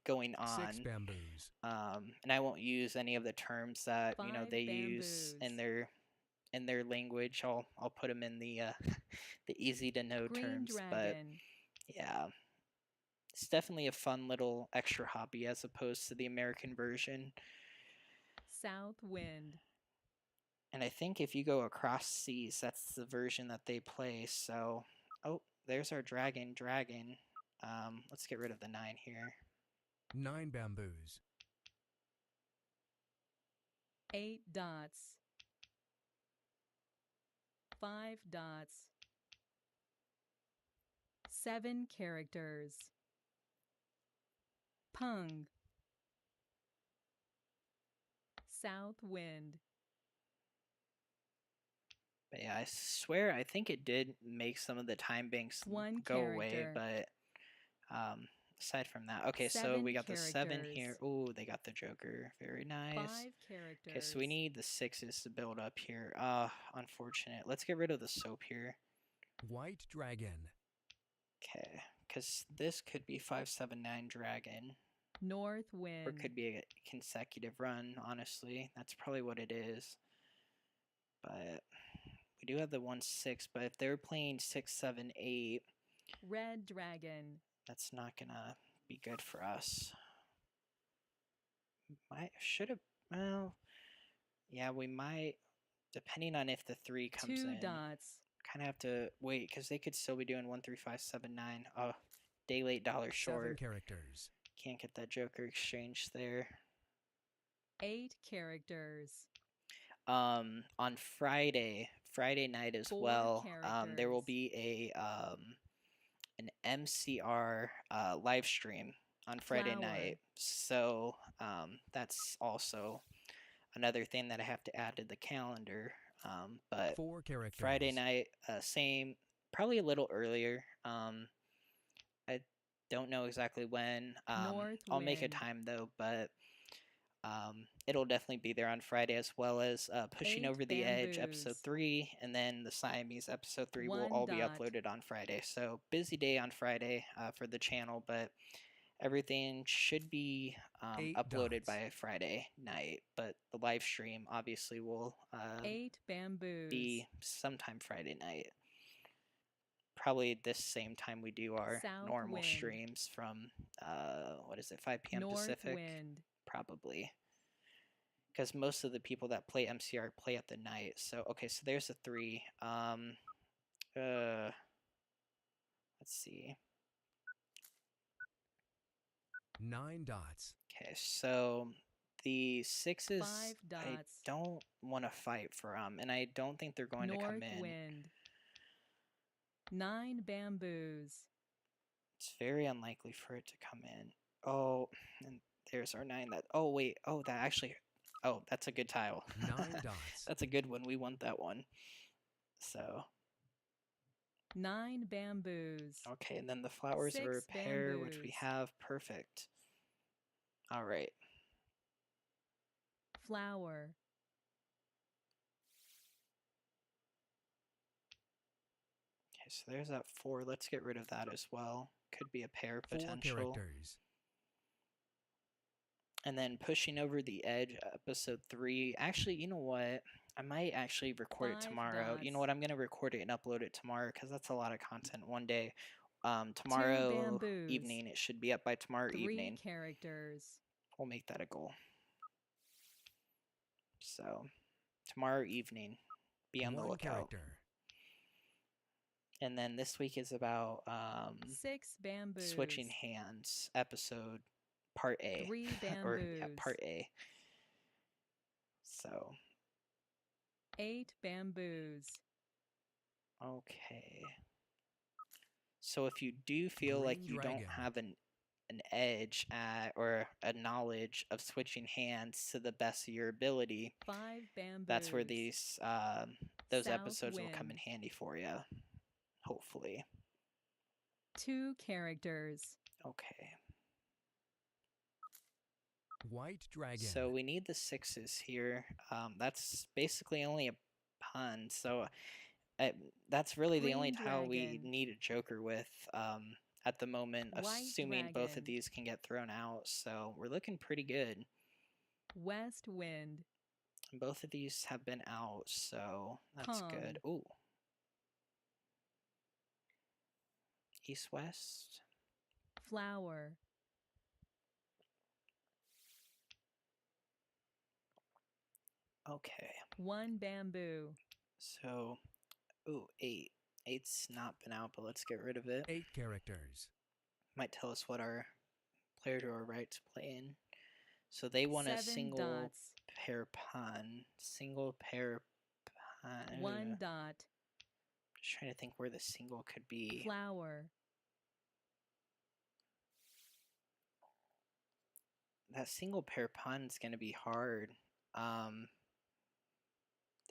going 6 on. bamboos. And I won't use any of the terms that, 5 they use bamboos. in their language. I'll put them in the the easy to know Green terms, but dragon. yeah. It's definitely a fun little extra hobby as opposed to the American version. South wind. And I think if you go across seas, that's the version that they play. So, oh, there's our dragon. Let's get rid of the 9 here. 9 bamboos. 8 dots. 5 dots. 7 characters. Pung. South wind. But yeah, I swear I think it did make some of the time banks 1 go away, character. but aside from that, okay, so 7 we got the 7 characters. here. Oh, they got the Joker. Very nice. 5 Okay, so we characters. need the 6s to build up here. Unfortunate. Let's get rid of the soap here. White dragon. Okay, because this could be 5 7 9 dragon. North Or wind. it could be a consecutive run, honestly. That's probably what it is. But we do have the 1 6, but if they're playing 6 7 8, Red dragon. that's not gonna be good for us. Should have, well, yeah, we might, depending on if the 3 comes 2 in. dots. Kind of have to wait because they could still be doing 1 3 5 7 9. Oh, day late, dollar 7 short. characters. Can't get that Joker exchange there. 8 characters. On Friday night as 4 well, there will characters. be an MCR live stream on Friday Flower. night. So that's also another thing that I have to add to the calendar. But 4 characters. Friday night, same, probably a little earlier. I don't know exactly when. North I'll make a wind. time though, but it'll definitely be there on Friday, as well as Pushing 8 Over the Edge episode bamboos. 3, and then the Siamese episode 3 will 1 all be dot. uploaded on Friday. So busy day on Friday for the channel, but everything should be 8 uploaded dots. by Friday night. But the live stream obviously will 8 bamboos. be sometime Friday night. probably this same time we do our South normal wind. streams from, what is it, 5 p.m. North Pacific? wind. Probably. Because most of the people that play MCR play at the night. So, okay, so there's a 3. Let's see. 9 dots. Okay, so the 6s, 5 I dots. don't want to fight for them, and I don't think they're going to come North in. wind. 9 bamboos. It's very unlikely for it to come in. Oh, and there's our 9. Oh, wait. Oh, that actually... Oh, that's a good tile. 9 dots. That's a good one. We want that one. So, 9 bamboos. okay, and then the flowers are a 6 pair, which we bamboos. have. Perfect. All right. Flower. Okay, so there's that 4. Let's get rid of that as well. Could be a pair 4 potential. characters. And then pushing over the edge, episode 3. Actually, you know what? I might actually record it 5 tomorrow. You know dots. what? I'm going to record it and upload it tomorrow because that's a lot of content one day. 2 Tomorrow bamboos. evening. It should be up by tomorrow 3 evening. characters. We'll make that a goal. So, tomorrow evening. Be on the 1 lookout. character. And then this week is about 6 bamboos. switching hands. Episode part A. 3 Or, bamboos. yeah, part A. So, 8 bamboos. okay. So if you do feel like Green you dragon. don't have an edge at, or a knowledge of switching hands to the best of your ability, 5 bamboos. that's where these those South episodes will come in wind. handy for you. Hopefully. 2 characters. Okay. White dragon. So we need the 6s here. That's basically only a pun. So that's really the only Green tile we dragon. need a joker with at the moment, White assuming both of dragon. these can get thrown out. So we're looking pretty good. West wind. And both of these have been out, so that's Kong. good. Ooh. East-west. Flower. Okay. 1 bamboo. So, ooh, 8. 8's not been out, but let's get rid of it. 8 characters. Might tell us what our player to our right's playing. So they want a 7 single dots. pair pun. Single pair pun. 1 dot. Just trying to think where the single could be. Flower. That single pair pun's gonna be hard.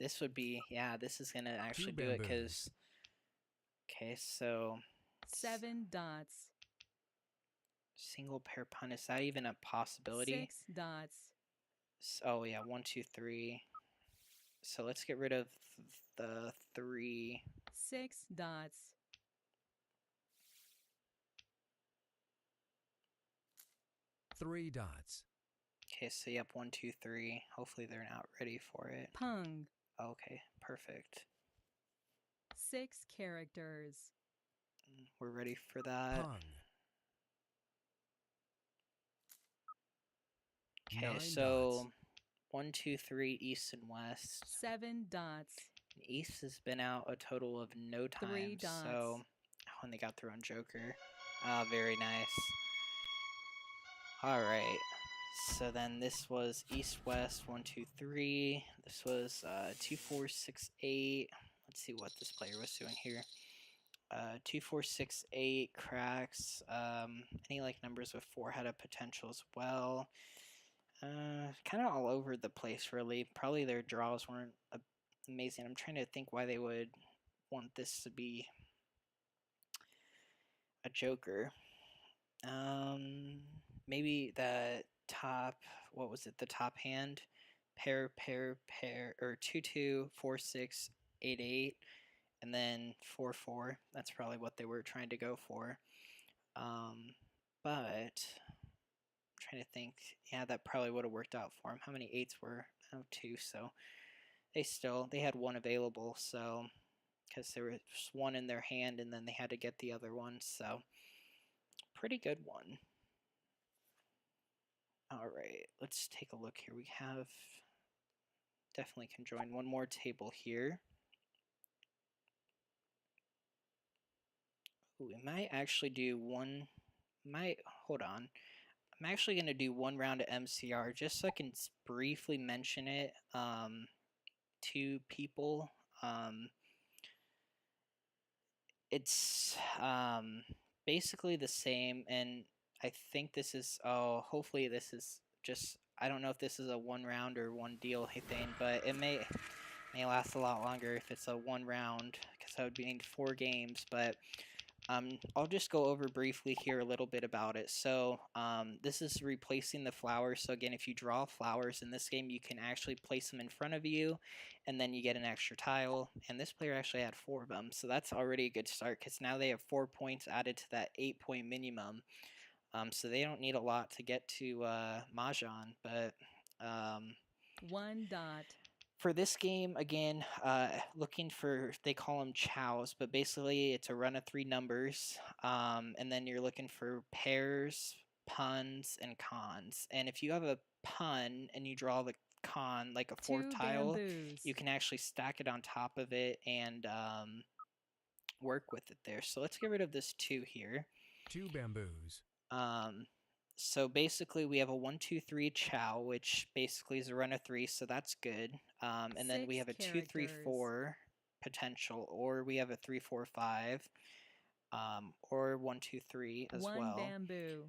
This would be, yeah, this is gonna actually do it because, okay, so 7 dots. single pair pun, is that even a possibility? 6 dots. Oh yeah, 1, 2, 3. So let's get rid of the 3. 6 dots. 3 dots. Okay, so yep, 1, 2, 3. Hopefully they're not ready for it. Pung. Okay, perfect. 6 characters. We're ready for that. Pung. Okay, 9 so dots. 1, 2, 3, east and west. 7 dots. East has been out a total of no 3 time, dots. so when they got through on Joker. Very nice. Alright, so then this was east-west, 1, 2, 3. This was 2, 4, 6, 8. Let's see what this player was doing here. 2, 4, 6, 8 cracks. Any like numbers with 4 had a potential as well. Kind of all over the place, really. Probably their draws weren't amazing. I'm trying to think why they would want this to be a joker. Maybe the top, what was it? The top hand, pair, or 2, 2, 4, 6, 8, 8, and then 4, 4. That's probably what they were trying to go for. But I'm trying to think. Yeah, that probably would have worked out for them. How many 8s were? Oh, 2. So they had 1 available. So because there was one in their hand and then they had to get the other one. So pretty good one. All right, let's take a look here. We have definitely can join one more table here. Ooh, we might actually do one. Hold on. I'm actually going to do one round of MCR just so I can briefly mention it to people. It's basically the same, and I think this is, hopefully this is just, I don't know if this is a one round or one deal thing, but it may last a lot longer if it's a one round, because I would need 4 games, but I'll just go over briefly here a little bit about it. So this is replacing the flowers. So again, if you draw flowers in this game, you can actually place them in front of you, and then you get an extra tile. And this player actually had 4 of them, so that's already a good start because now they have 4 points added to that 8-point minimum. So they don't need a lot to get to Mahjong, but 1 dot. for this game, again, looking for, they call them chows, but basically it's a run of 3 numbers, and then you're looking for pairs, puns, and cons. And if you have a pun and you draw the con, like a 4th 2 tile, bamboos. you can actually stack it on top of it and work with it there. So let's get rid of this 2 here. 2 bamboos. So basically we have a 1, 2, 3 chow, which basically is a run of 3, so that's good. And then we 6 have a 2, 3, 4 potential, or we have a 3, 4, 5, or 1, 2, 3 as 1 well. bamboo.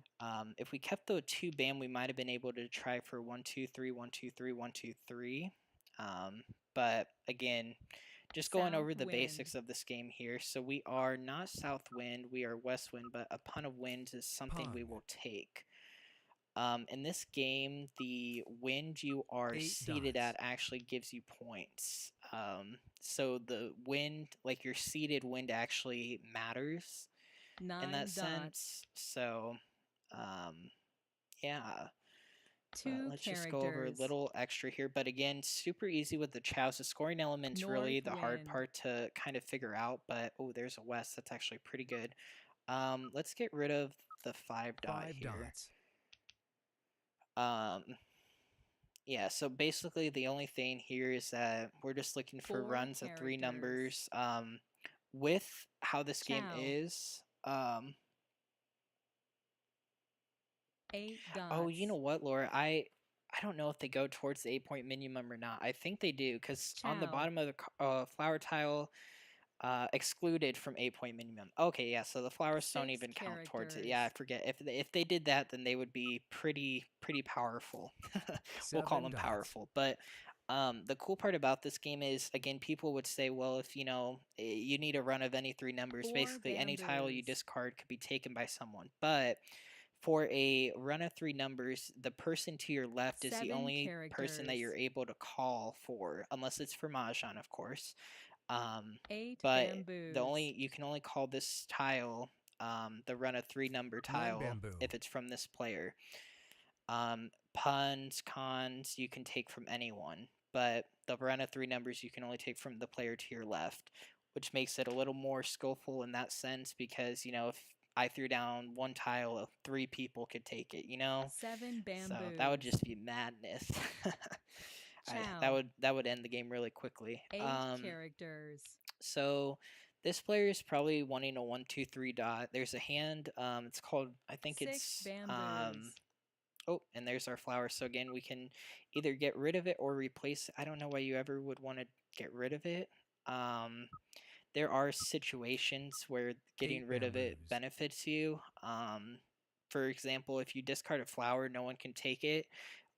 If we kept the 2 bam, we might have been able to try for 1, 2, 3, 1, 2, 3, 1, 2, 3. But again, just going South over the wind. basics of this game here. So we are not south wind, we are west wind, but a pun of winds is something we Pun. will take. In this game, the wind you are 8 seated dots. at actually gives you points. So the wind, like your seated wind, actually matters 9 in that dots. sense. So, yeah. 2 But let's just go over a characters. little extra here. But again, super easy with the chows. The scoring element's really North the hard wind. part to kind of figure out. But, oh, there's a west. That's actually pretty good. Let's get rid of the 5 dot 5 here. dots. Yeah, so basically the only thing here is that we're just looking for 4 runs of 3 characters. numbers. With how this game Chow. is, 8 dots. oh, you know what, Laura? I don't know if they go towards the 8-point minimum or not. I think they do, because on the Chow. bottom of the flower tile, excluded from 8-point minimum. Okay, yeah, so the flowers don't 6 even count towards it. Yeah, I characters. forget. If they did that, then they would be pretty powerful. We'll call 7 them dots. powerful. But the cool part about this game is, again, people would say, well, if you need a run of any 3 numbers, 4 basically any tile you bamboos. discard could be taken by someone. But for a run of 3 numbers, the person to your left is the 7 only person that characters. you're able to call for, unless it's for Mahjong, of course. 8 But bamboos. you can only call this tile the run of 3 number 1 tile bamboo. if it's from this player. Puns, cons, you can take from anyone, but the run of 3 numbers you can only take from the player to your left, which makes it a little more skillful in that sense, because if I threw down 1 tile, 3 people could take it, 7 bamboos. So that would just be madness. Chow. That would end the game really quickly. 8 characters. So this player is probably wanting a 1, 2, 3 dot. There's a hand. It's called, I think 6 it's bamboos. oh, and there's our flower. So again, we can either get rid of it or replace it. I don't know why you ever would want to get rid of it. There are situations where getting 8 rid of it bamboos. benefits you. For example, if you discard a flower, no one can take it.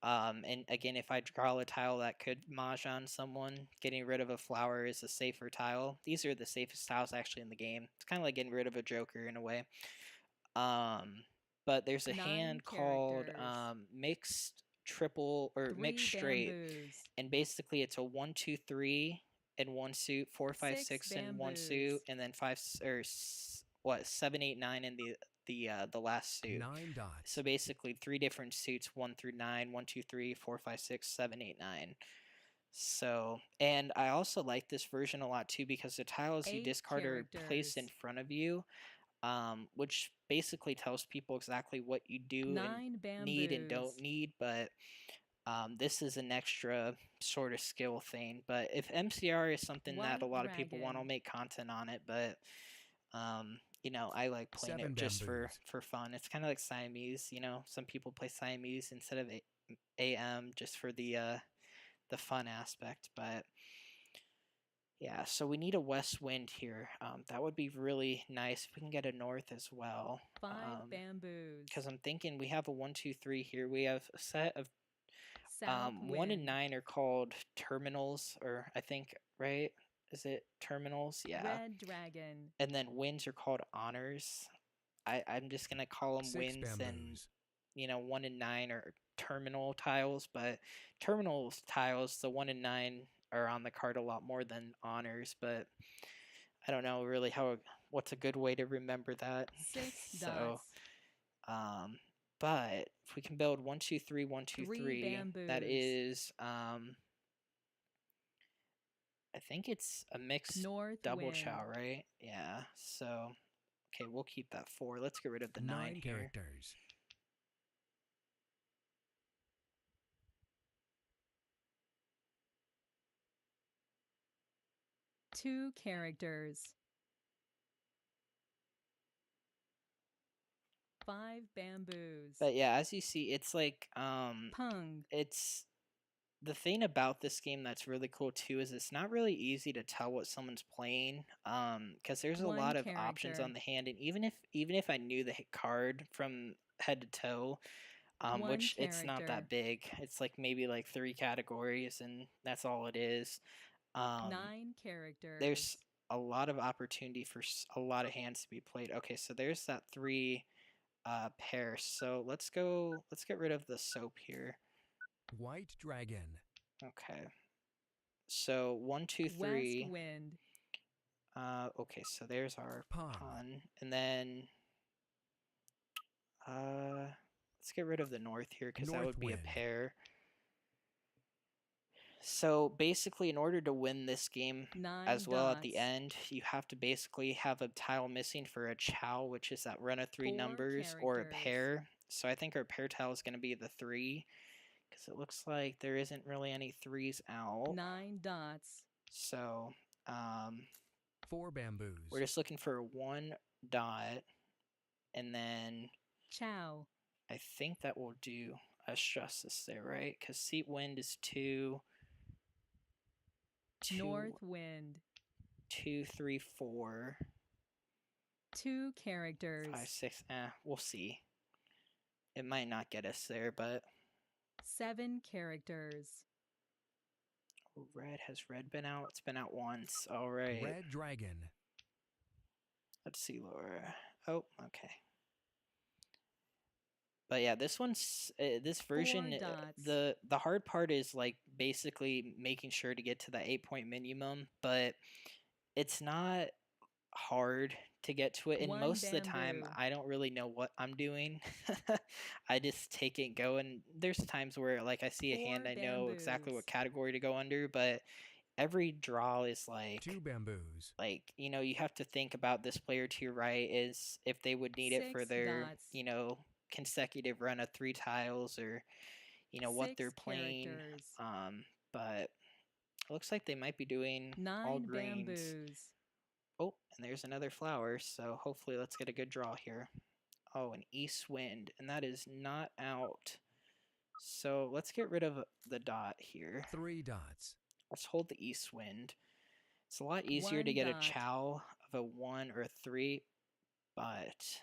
And again, if I draw a tile that could Mahjong someone, getting rid of a flower is a safer tile. These are the safest tiles actually in the game. It's kind of like getting rid of a joker in a way. But there's a 9 hand called characters. mixed triple or 3 mixed straight, bamboos. and basically it's a 1, 2, 3 in one suit, 4, 5, 6 6 in one suit, bamboos. and then 7, 8, 9 in the last suit. 9 dots. So basically 3 different suits, 1 through 9, 1, 2, 3, 4, 5, 6, 7, 8, 9. So, and I also like this version a lot too because the tiles you 8 discard are placed in characters. front of you, which basically tells people exactly what you do and 9 need and don't bamboos. need. But this is an extra sort of skill thing. But if MCR is something that a White lot of people want, I'll dragon. make content on it. But you know, I like playing 7 it just for bamboos. fun. It's kind of like Siamese. You know, some people play Siamese instead of AM just for the fun aspect. But yeah, so we need a west wind here. That would be really nice if we can get a north as well. 5 bamboos. Because I'm thinking we have a 1, 2, 3 here. We have a set of South 1 and wind. 9 are called terminals, or I think, right? Is it terminals? Yeah. Red dragon. And then wins are called honors. I'm just gonna call them 6 wins, and bamboos. you know 1 and 9 are terminal tiles, but terminal tiles, the 1 and 9 are on the card a lot more than honors, but I don't know really what's a good way to remember that. 6 So, dots. but if we can build 1, 2, 3, 1, 2, 3 3, that bamboos. is, I think it's a mixed North double wind. chow, right? Yeah. So, okay, we'll keep that 4. Let's get rid of the 9 9 here. characters. Two characters. 5 bamboos. But yeah, as you see, it's like Pung. it's the thing about this game that's really cool too is it's not really easy to tell what someone's playing because there's a 1 lot of options character. on the hand, and even if I knew the card from head to toe, 1 which it's not character. that big, it's like maybe like 3 categories and that's all it is. 9 characters. There's a lot of opportunity for a lot of hands to be played. Okay, so there's that 3 pairs. So let's get rid of the soap here. White dragon. Okay. So 1, 2, 3. West wind. Okay, so there's our Pawn. pawn, and then let's get rid of the north here because that North would be a wind. pair. So basically, in order to win this game 9 as well at the dots. end, you have to basically have a tile missing for a chow, which is that run of 3 4 numbers, or a characters. pair. So I think our pair tile is going to be the 3 because it looks like there isn't really any 3s out. 9 dots. So 4 bamboos. we're just looking for 1 dot, and then Chow. I think that will do us justice there, right? Because seat wind is 2, North wind. 2, 3, 4, 2 characters. 5, 6. We'll see. It might not get us there, but 7 characters. red, has red been out? It's been out once. All right. Red dragon. Let's see, Laura. Oh, okay. But yeah, this one's this version. 4 dots. The hard part is like basically making sure to get to the 8-point minimum, but it's not hard to get to it. And 1 most of the time, bamboo. I don't really know what I'm doing. I just take it and go. And there's times where like I see a 4 hand, I know exactly bamboos. what category to go under, but every draw is like 2 bamboos. you know, you have to think about this player to your right is if they would need it for 6 their dots. you know consecutive run of 3 tiles, or you know what 6 they're playing. characters. But it looks like they might be doing 9 all greens. bamboos. Oh, and there's another flower, so hopefully let's get a good draw here. Oh, an east wind, and that is not out. So let's get rid of the dot here. 3 dots. Let's hold the east wind. It's a lot easier 1 to get dot. a chow of a 1 or a 3, but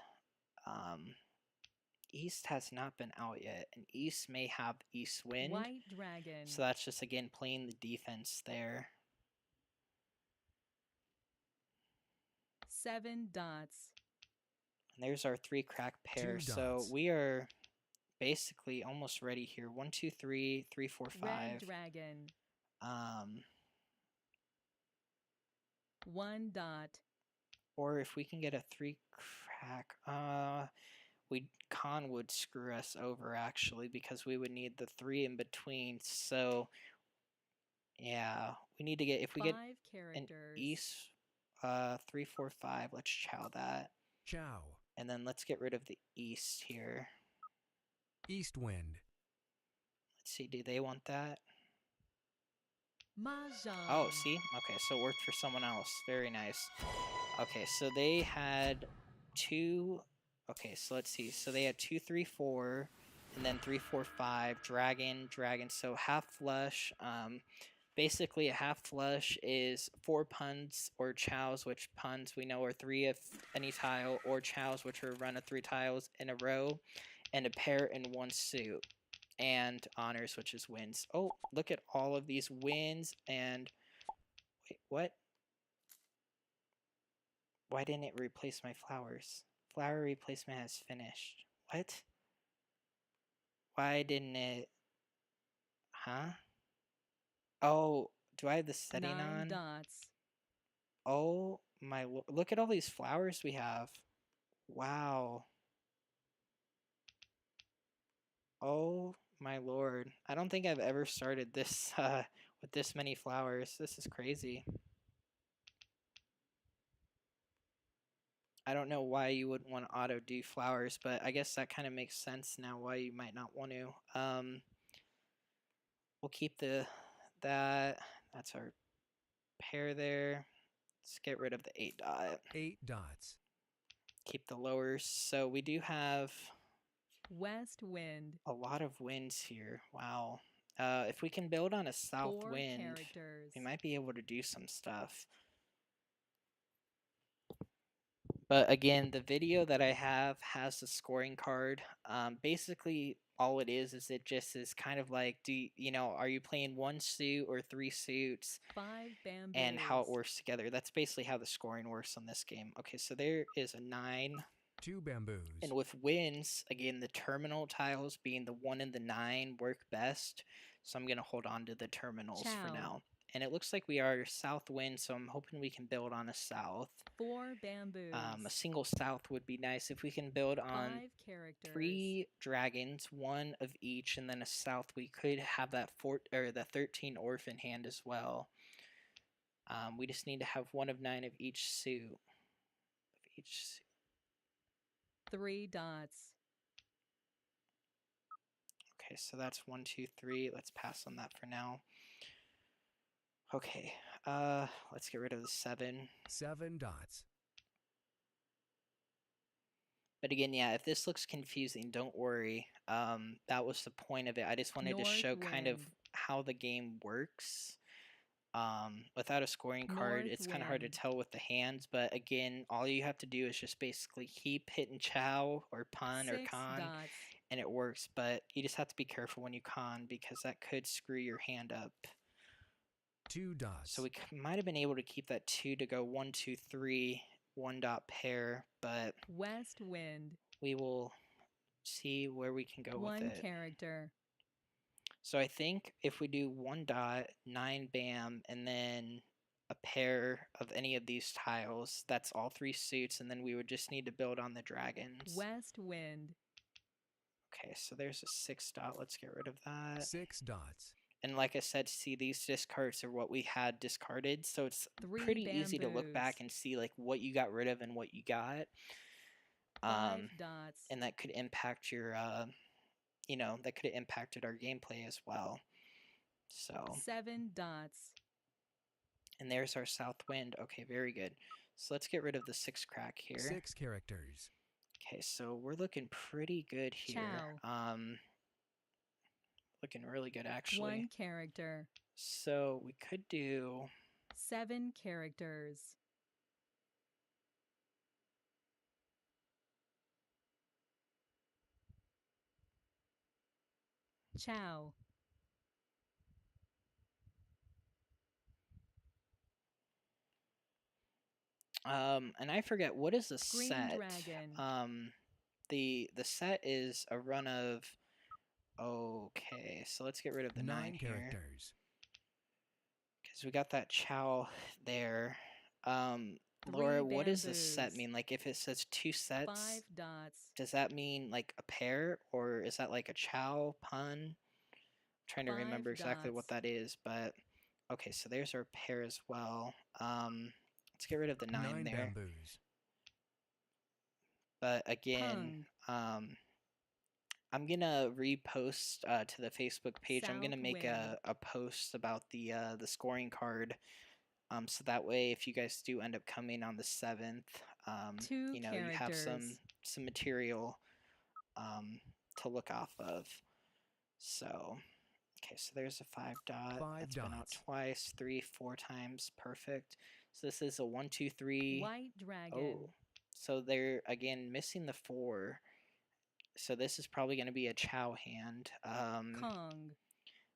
east has not been out yet, and east may have east wind. White dragon. So that's just again playing the defense there. 7 dots. And there's our 3 crack pair. 2 So dots. we are basically almost ready here. 1, 2, 3, 3, 4, 5. Red dragon. 1 dot. Or if we can get a 3 crack, con would screw us over actually, because we would need the 3 in between. So Yeah, we need to get, if we get 5 an characters. east, 3, 4, 5, let's chow that. Chow. And then let's get rid of the east here. East wind. Let's see, do they want that? Mahjong. Oh, see? Okay, so it worked for someone else. Very nice. Okay, so they had 2. Okay, so let's see. So they had 2, 3, 4, and then 3, 4, 5. Dragon, dragon. So half flush. Basically, a half flush is 4 puns or chows, which puns we know are 3 of any tile, or chows, which are a run of 3 tiles in a row, and a pair in 1 suit. And honors, which is wins. Oh, look at all of these wins. And wait, what? Why didn't it replace my flowers? Flower replacement has finished. What? Why didn't it? Huh? Oh, do I have the setting 9 on? dots. Oh my, look at all these flowers we have. Wow. Oh my lord. I don't think I've ever started this with this many flowers. This is crazy. I don't know why you wouldn't want to auto do flowers, but I guess that kind of makes sense now why you might not want to. We'll keep that. That's our pair there. Let's get rid of the 8 dot. 8 dots. Keep the lowers. So we do have West wind. a lot of winds here. Wow. If we can build on a south 4 wind, characters. we might be able to do some stuff. But again, the video that I have has the scoring card. Basically, all it is it just is kind of like, are you playing 1 suit or 3 suits? 5 bamboos. And how it works together. That's basically how the scoring works on this game. Okay, so there is a 9. 2 bamboos. And with wins, again, the terminal tiles being the 1 and the 9 work best. So I'm going to hold on to the terminals for Chow. now. And it looks like we are south wind, so I'm hoping we can build on a south. 4 bamboos. A single south would be nice if we can build on 5 characters. 3 dragons, 1 of each, and then a south. We could have that the 13 orphan hand as well. We just need to have 1 of 9 of each suit. 3 dots. Okay, so that's 1, 2, 3. Let's pass on that for now. Okay, let's get rid of the 7. 7 dots. But again, yeah, if this looks confusing, don't worry. That was the point of it. I just wanted to show kind of wind. how the game works. Without a scoring card, it's kind of hard to wind. tell with the hands. But again, all you have to do is just basically keep hitting chow or pun or 6 con, dots. and it works. But you just have to be careful when you con because that could screw your hand up. 2 dots. So we might have been able to keep that 2 to go 1, 2, 3, 1 dot pair, but West wind. we will see where we can go with 1 it. character. So I think if we do 1 dot, 9 bam, and then a pair of any of these tiles, that's all 3 suits, and then we would just need to build on the dragons. West wind. Okay, so there's a 6 dot. Let's get rid of that. 6 dots. And like I said, see, these discards are what we had discarded, so it's 3 pretty easy to look bamboos. back and see like what you got rid of and what you got. 5 dots. And that could impact your, that could have impacted our gameplay as well. So 7 dots. And there's our south wind. Okay, very good. So let's get rid of the 6 crack here. 6 characters. Okay, so we're looking pretty good here. Chow. Looking really good actually. 1 character. So we could do 7 characters. Chow. and I forget what is the Green set. dragon. The set is a run of. Okay, so let's get rid of the 9 here. characters. Because we got that chow there. 3 Laura, what does this set bamboos. mean? Like if it says 2 sets, 5 dots. does that mean like a pair or is that like a chow pun? I'm trying to 5 remember exactly what dots. that is, but Okay, so there's our pair as well. Let's get rid of the 9 9 there. bamboos. But again, Pung. I'm gonna repost to the Facebook page. I'm gonna South make wind. a post about the scoring card. So that way, if you guys do end up coming on the 7th, 2 you have characters. some material to look off of. So, okay, so there's a 5 dot. 5 That's been out dots. twice, 3, 4 times. Perfect. So this is a 1, 2, 3. White dragon. Oh, so they're again missing the 4. So this is probably going to be a Chow hand. Kong.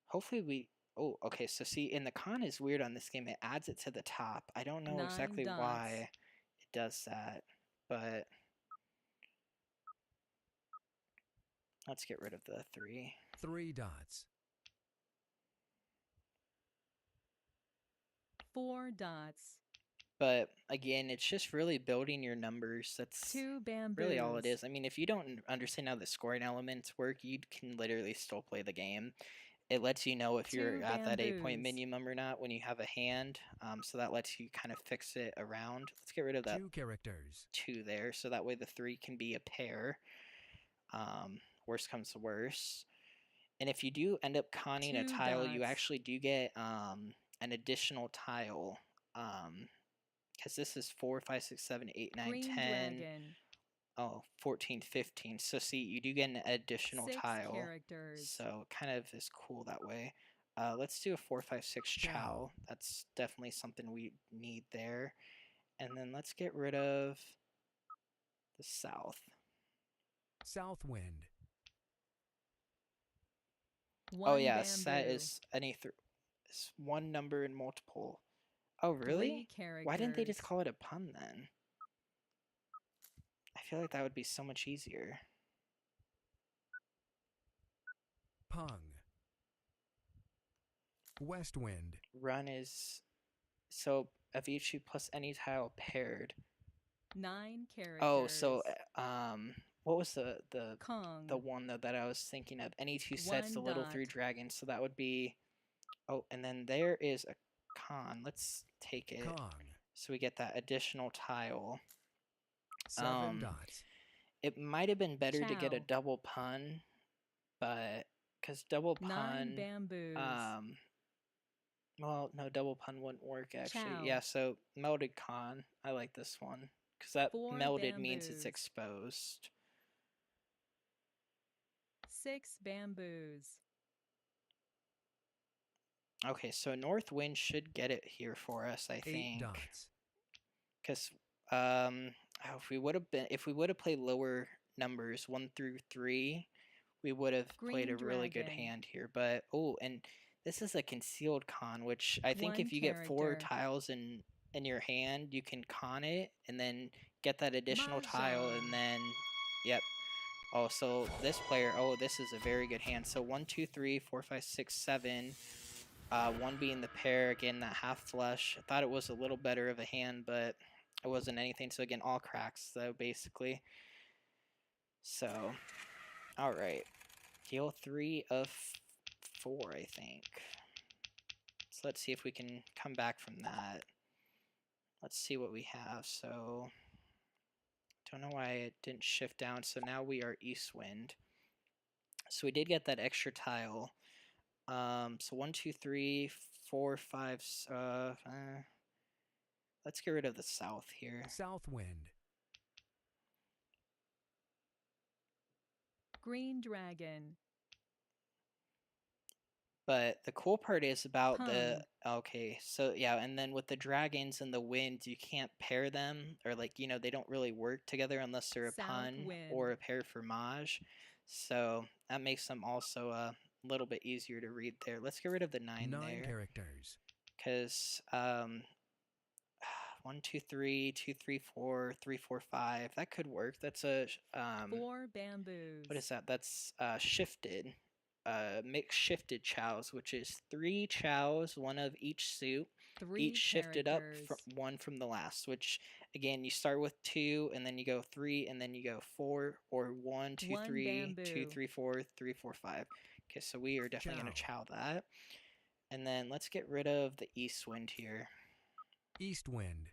Hopefully we. Oh, okay. So see, and the con is weird on this game. It adds it to the top. I don't know 9 exactly dots. why it does that, but let's get rid of the 3. 3 dots. 4 dots. But again, it's just really building your numbers. That's 2 bamboos. really all it is. I mean, if you don't understand how the scoring elements work, you can literally still play the game. It lets you know if you're 2 at that 8-point bamboos. minimum or not when you have a hand. So that lets you kind of fix it around. Let's get rid of that 2 characters. 2 there, so that way the 3 can be a pair. Worst comes to worst. And if you do end up conning a 2 tile, you dots. actually do get an additional tile. Because this is 4, 5, 6, 7, 8, 9, Green 10. dragon. Oh, 14, 15. So see, you do get an additional 6 tile. characters. So kind of is cool that way. Let's do a 4, 5, 6 Chow. That's definitely something we need there. And then let's get rid of the South. South wind. 1 Oh yes, that bamboo. is it's one number in multiple. Oh 3 really? characters. Why didn't they just call it a pun then? I feel like that would be so much easier. Pung. West wind. Run is so Avicii plus any tile paired. 9 characters. Oh, so what was the Kong. one that I was thinking of? Any 2 sets, the 1 little dot. 3 dragons. So that would be. Oh, and then there is a con. Let's take it. Kong. So we get that additional tile. 7 dots. It might have been better to get a Chow. double pun, but because double 9 pun, bamboos. well, no, double pun wouldn't work actually. Chow. Yeah, so melded con. I like this one because that 4 melded means it's bamboos. exposed. 6 bamboos. Okay, so North Wind should get it here for us, I 8 think. dots. Because if we would have played lower numbers 1 through 3, we would have played a Green really good dragon. hand here. But oh, and this is a concealed con, which I think 1 if you get 4 character. tiles in your hand, you can con it and then get that additional tile, Mahjong. and then yep. Oh, so this player, oh, this is a very good hand. So 1, 2, 3, 4, 5, 6, 7. 1 being the pair, again, that half flush. I thought it was a little better of a hand, but it wasn't anything. So again, all cracks, though, basically. So, all right. Deal 3 of 4, I think. So let's see if we can come back from that. Let's see what we have. So, don't know why it didn't shift down. So now we are east wind. So we did get that extra tile. So 1, 2, 3, 4, 5. Let's get rid of the south here. South wind. Green dragon. But the cool part is about the Pung. okay, so yeah, and then with the dragons and the winds, you can't pair them, or like they don't really work together unless they're a South pun wind. or a pair for Maj. So that makes them also a little bit easier to read there. Let's get rid of the 9 9 there, characters. because 1, 2, 3, 2, 3, 4, 3, 4, 5. That could work. That's a 4 bamboos. what is that? That's shifted. Mixed shifted chows, which is 3 chows, 1 of each suit, 3 each shifted up characters. 1 from the last. Which again, you start with 2, and then you go 3, and then you go 4, or 1, 2, 1 3, bamboo. 2, 3, 4, 3, 4, 5. Okay, so we are definitely gonna chow that. And then let's get rid of the east wind here. East wind.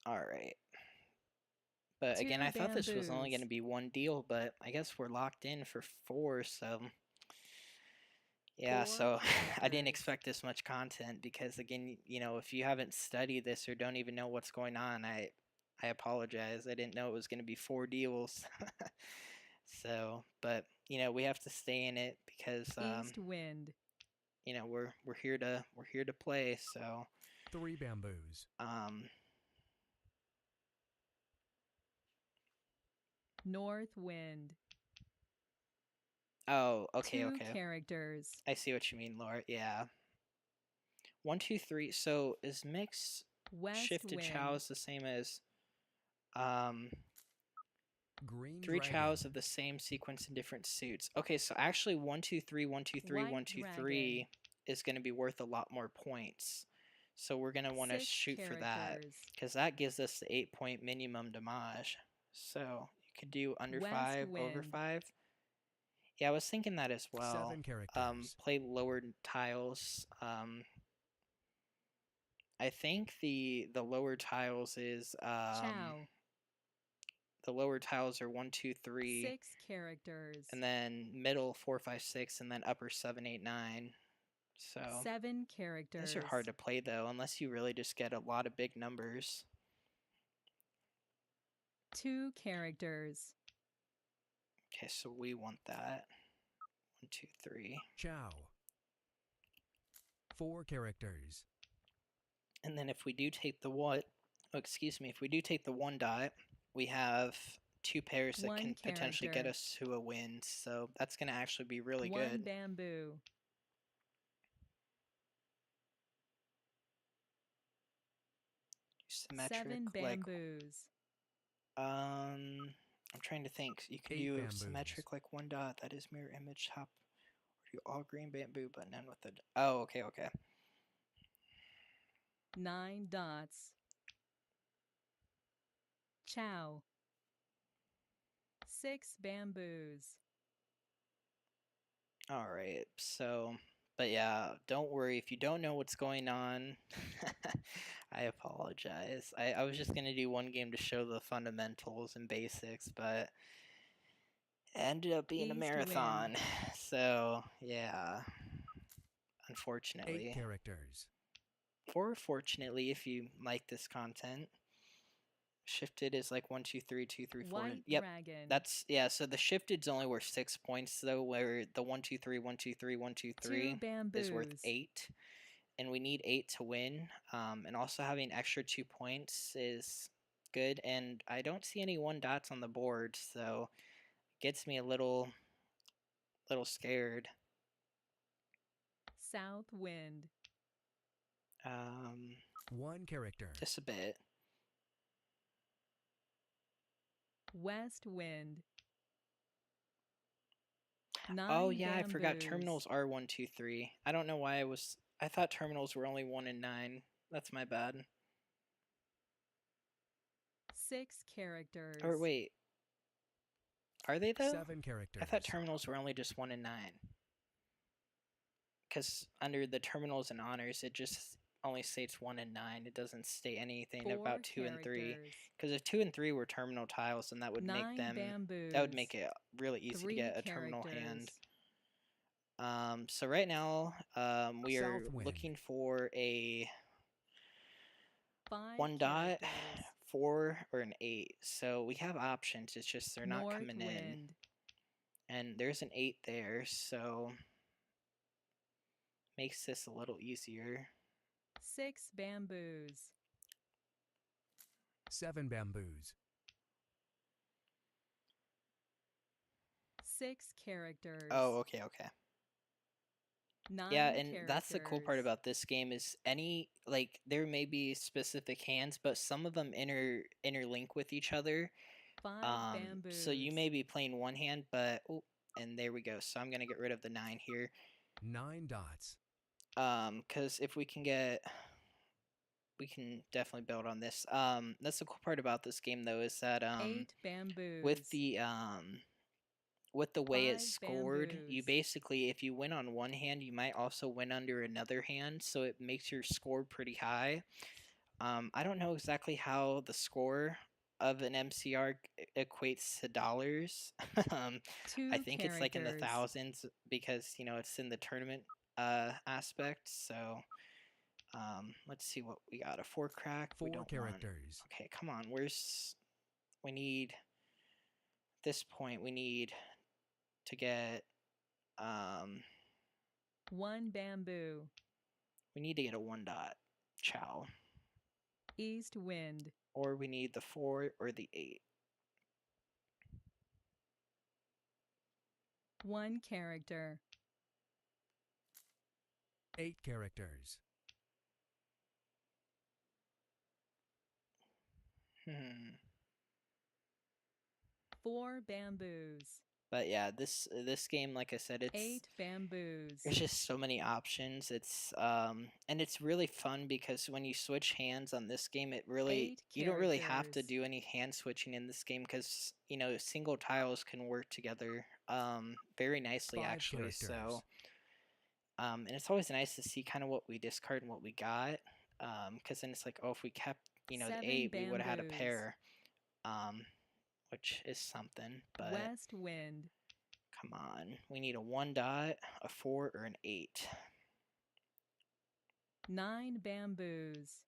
All right. But again, 2 I thought this was only going to bamboos. be one deal, but I guess we're locked in for 4, so yeah, 4 so I didn't characters. expect this much content because again, you know, if you haven't studied this or don't even know what's going on, I apologize. I didn't know it was going to be 4 deals. So, but you know, we have to stay in it because East wind. you know, we're here to play, so 3 bamboos. North wind. Oh, okay, 2 okay. characters. I see what you mean, Laura. Yeah. 1, 2, 3. So is mix West shifted wind. chows the same as um Green 3 dragon. chows of the same sequence in different suits? Okay, so actually 1, 2, 3, 1, 2, 3, White 1, 2, dragon. 3 is going to be worth a lot more points. So we're going to want to 6 shoot for that characters. because that gives us the 8-point minimum damage. So you could do under West 5, over wind. 5. Yeah, I was thinking that as well. 7 characters. Play lower tiles. I think the lower tiles is Chow. the lower tiles are 1, 2, 3, 6 characters. and then middle 4, 5, 6, and then upper 7, 8, 9. So 7 characters. these are hard to play though, unless you really just get a lot of big numbers. 2 characters. Okay, so we want that. 1, 2, 3. Chow. 4 characters. And then if we do take the if we do take the 1 dot, we have 2 pairs that 1 can potentially get character. us to a win. So that's going to actually be really 1 good. bamboo. Symmetric, 7 like bamboos. I'm trying to think. You can 8 do bamboos. symmetric like 1 dot. That is mirror image top. Or do all green bamboo, but none with the. Oh, okay, okay. 9 dots. Chow. 6 bamboos. All right. So, but yeah, don't worry if you don't know what's going on. I apologize. I was just gonna do one game to show the fundamentals and basics, but it ended up being a East marathon. wind. So yeah, 8 unfortunately. characters. Or fortunately, if you like this content. Shifted is like 1, 2, 3, 2, 3, 4. White Yep, dragon. that's yeah. So the shifted's only worth 6 points though, where the 1, 2, 3, 1, 2, 3, 1, 2, 2 3 bamboos. is worth 8, and we need 8 to win. And also having extra 2 points is good. And I don't see any 1 dots on the board, so it gets me a little scared. South wind. 1 character. Just a bit. West wind. 9 Oh yeah, I forgot bamboos. terminals are 1, 2, 3. I don't know why I thought terminals were only 1 and 9. That's my bad. 6 characters. Or wait, are they though? 7 characters. I thought terminals were only just 1 and 9. Because under the terminals and honors, it just only states 1 and 9. It doesn't state anything 4 about 2 and 3. characters. Because if 2 and 3 were terminal tiles, then that would 9 make them. bamboos. That would make it really easy to 3 get a characters. terminal hand. So right now, we are South wind. looking for a 5 1 dot, characters. 4, or an 8. So we have options. It's just they're not North coming in. wind. And there's an 8 there, so makes this a little easier. 6 bamboos. 7 bamboos. 6 characters. Oh, okay, okay. 9 Yeah, and characters. that's the cool part about this game is there may be specific hands, but some of them interlink with each other. 5 bamboos. So you may be playing one hand, but and there we go. So I'm gonna get rid of the 9 here. 9 dots. Because if we can definitely build on this. That's the cool part about this game though is that 8 bamboos. with the with the way it's 5 scored, you bamboos. basically, if you win on one hand, you might also win under another hand, so it makes your score pretty high. I don't know exactly how the score of an MCR equates to dollars. I 2 think it's like in the characters. thousands because, you know, it's in the tournament aspect. So let's see what we got. A 4 crack. We 4 don't want. characters. Okay, come on. We need, at this point, we need to get, 1 bamboo. we need to get a 1 dot. Chow. East wind. Or we need the 4 or the 8. 1 character. 8 characters. Hmm. 4 bamboos. But yeah, this game, like I said, 8 bamboos. there's just so many options. It's and it's really fun because when you switch hands on this game, it really 8 you don't really have to characters. do any hand switching in this game because you know single tiles can work together very nicely 5 actually. characters. So and it's always nice to see kind of what we discard and what we got because then it's like, oh, if we kept, you know, the 7 8, we would have had a bamboos. pair, which is something. But West wind. come on, we need a 1 dot, a 4, or an 8. 9 bamboos.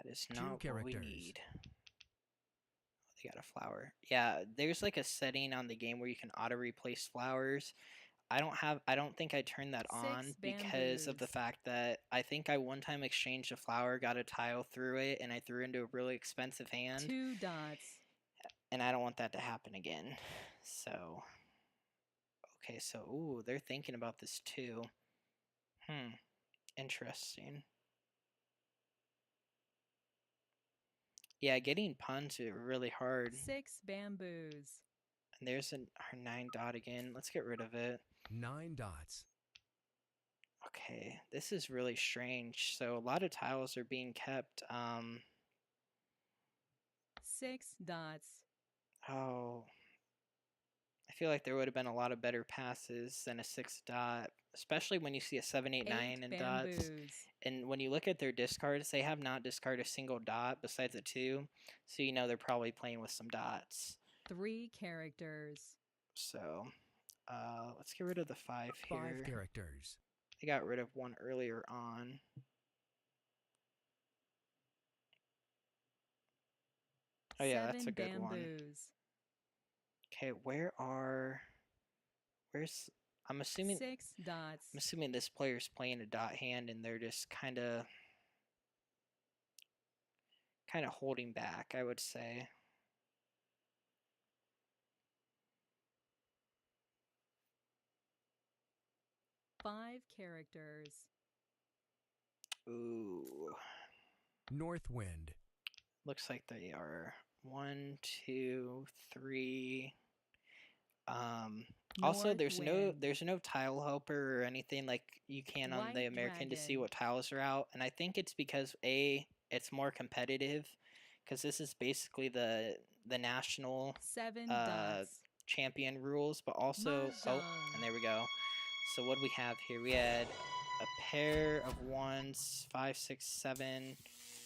That is 2 not what we characters. need. They got a flower. Yeah, there's like a setting on the game where you can auto replace flowers. I don't think I turned that 6 on because of the bamboos. fact that I think I one time exchanged a flower, got a tile through it, and I threw into a really expensive hand, 2 dots. and I don't want that to happen again. So, okay, so ooh, they're thinking about this too. Interesting. Yeah, getting puns are really hard. 6 bamboos. And there's our 9 dot again. Let's get rid of it. 9 dots. Okay, this is really strange. So a lot of tiles are being kept. 6 dots. Oh, I feel like there would have been a lot of better passes than a 6 dot, especially when you see a 7, 8, 9 8 in dots. bamboos. And when you look at their discards, they have not discarded a single dot besides a 2. So you know they're probably playing with some dots. 3 characters. So let's get rid of the 5 5 here. characters. They got rid of 1 earlier on. Oh yeah, that's a 7 good one. bamboos. Okay, where's I'm assuming 6 dots. I'm assuming this player's playing a dot hand and they're just kind of holding back, I would say. Five characters. Ooh. North wind. Looks like they are 1, 2, 3. Also, North there's wind. no tile helper or anything like you can on the White American to see dragon. what tiles are out, and I think it's because it's more competitive, because this is basically the national 7 uh, dots. champion rules, but also Mahjong. and there we go. So what do we have here? We had a pair of 1s, 5, 6, 7,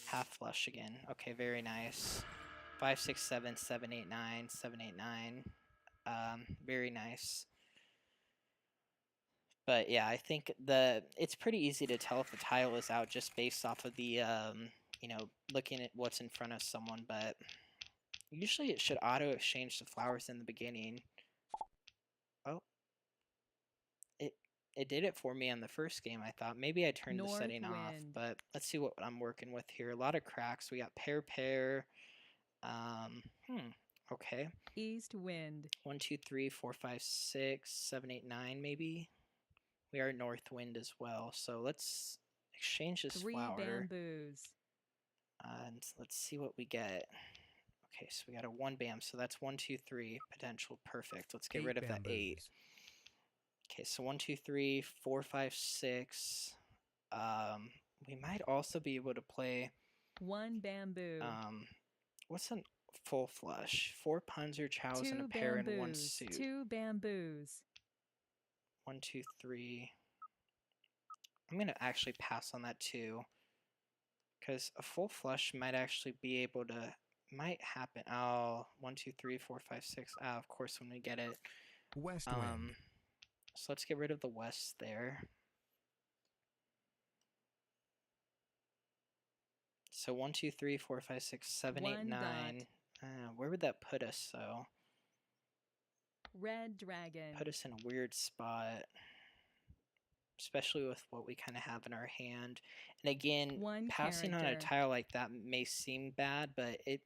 half flush again. Okay, very nice. 5, 6, 7, 7, 8, 9, 7, 8, 9. Very nice. But yeah, I think it's pretty easy to tell if the tile is out just based off of the you know, looking at what's in front of someone. But usually it should auto exchange the flowers in the beginning. Oh, it did it for me on the first game. I thought maybe I turned the North setting off, wind. but let's see what I'm working with here. A lot of cracks. We got pair. Okay. East wind. 1, 2, 3, 4, 5, 6, 7, 8, 9, maybe. We are north wind as well. So let's exchange this 3 flower. bamboos. And let's see what we get. Okay, so we got a 1 bam. So that's 1, 2, 3 potential. Perfect. Let's get 8 rid of that 8. bamboos. Okay, so 1, 2, 3, 4, 5, 6. We might also be able to play 1 bamboo. what's an full flush. 4 puns or chows and a pair and 1 suit. 2 bamboos. 1, 2, 3. I'm gonna actually pass on that too, because a full flush might actually be able to, might happen. Oh, 1, 2, 3, 4, 5, 6. Ah, of course when we get it. West wind. So let's get rid of the west there. So 1, 2, 3, 4, 5, 6, 7, 8, 1 9. Where would that put us though? Red dragon. Put us in a weird spot, especially with what we kind of have in our hand. And again, 1 passing on a character. tile like that may seem bad, but it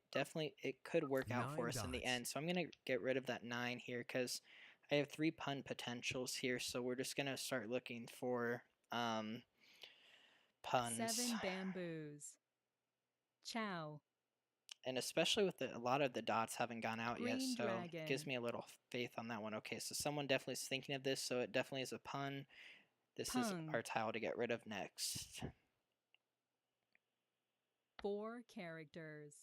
could work out for 9 us in the dots. end. So I'm gonna get rid of that 9 here because I have 3 pun potentials here. So we're just gonna start looking for puns. 7 bamboos. Chow. And especially with a lot of the dots haven't gone out yet, Green so it dragon. gives me a little faith on that one. Okay, so someone definitely is thinking of this, so it definitely is a pun. This is Pung. our tile to get rid of next. 4 characters.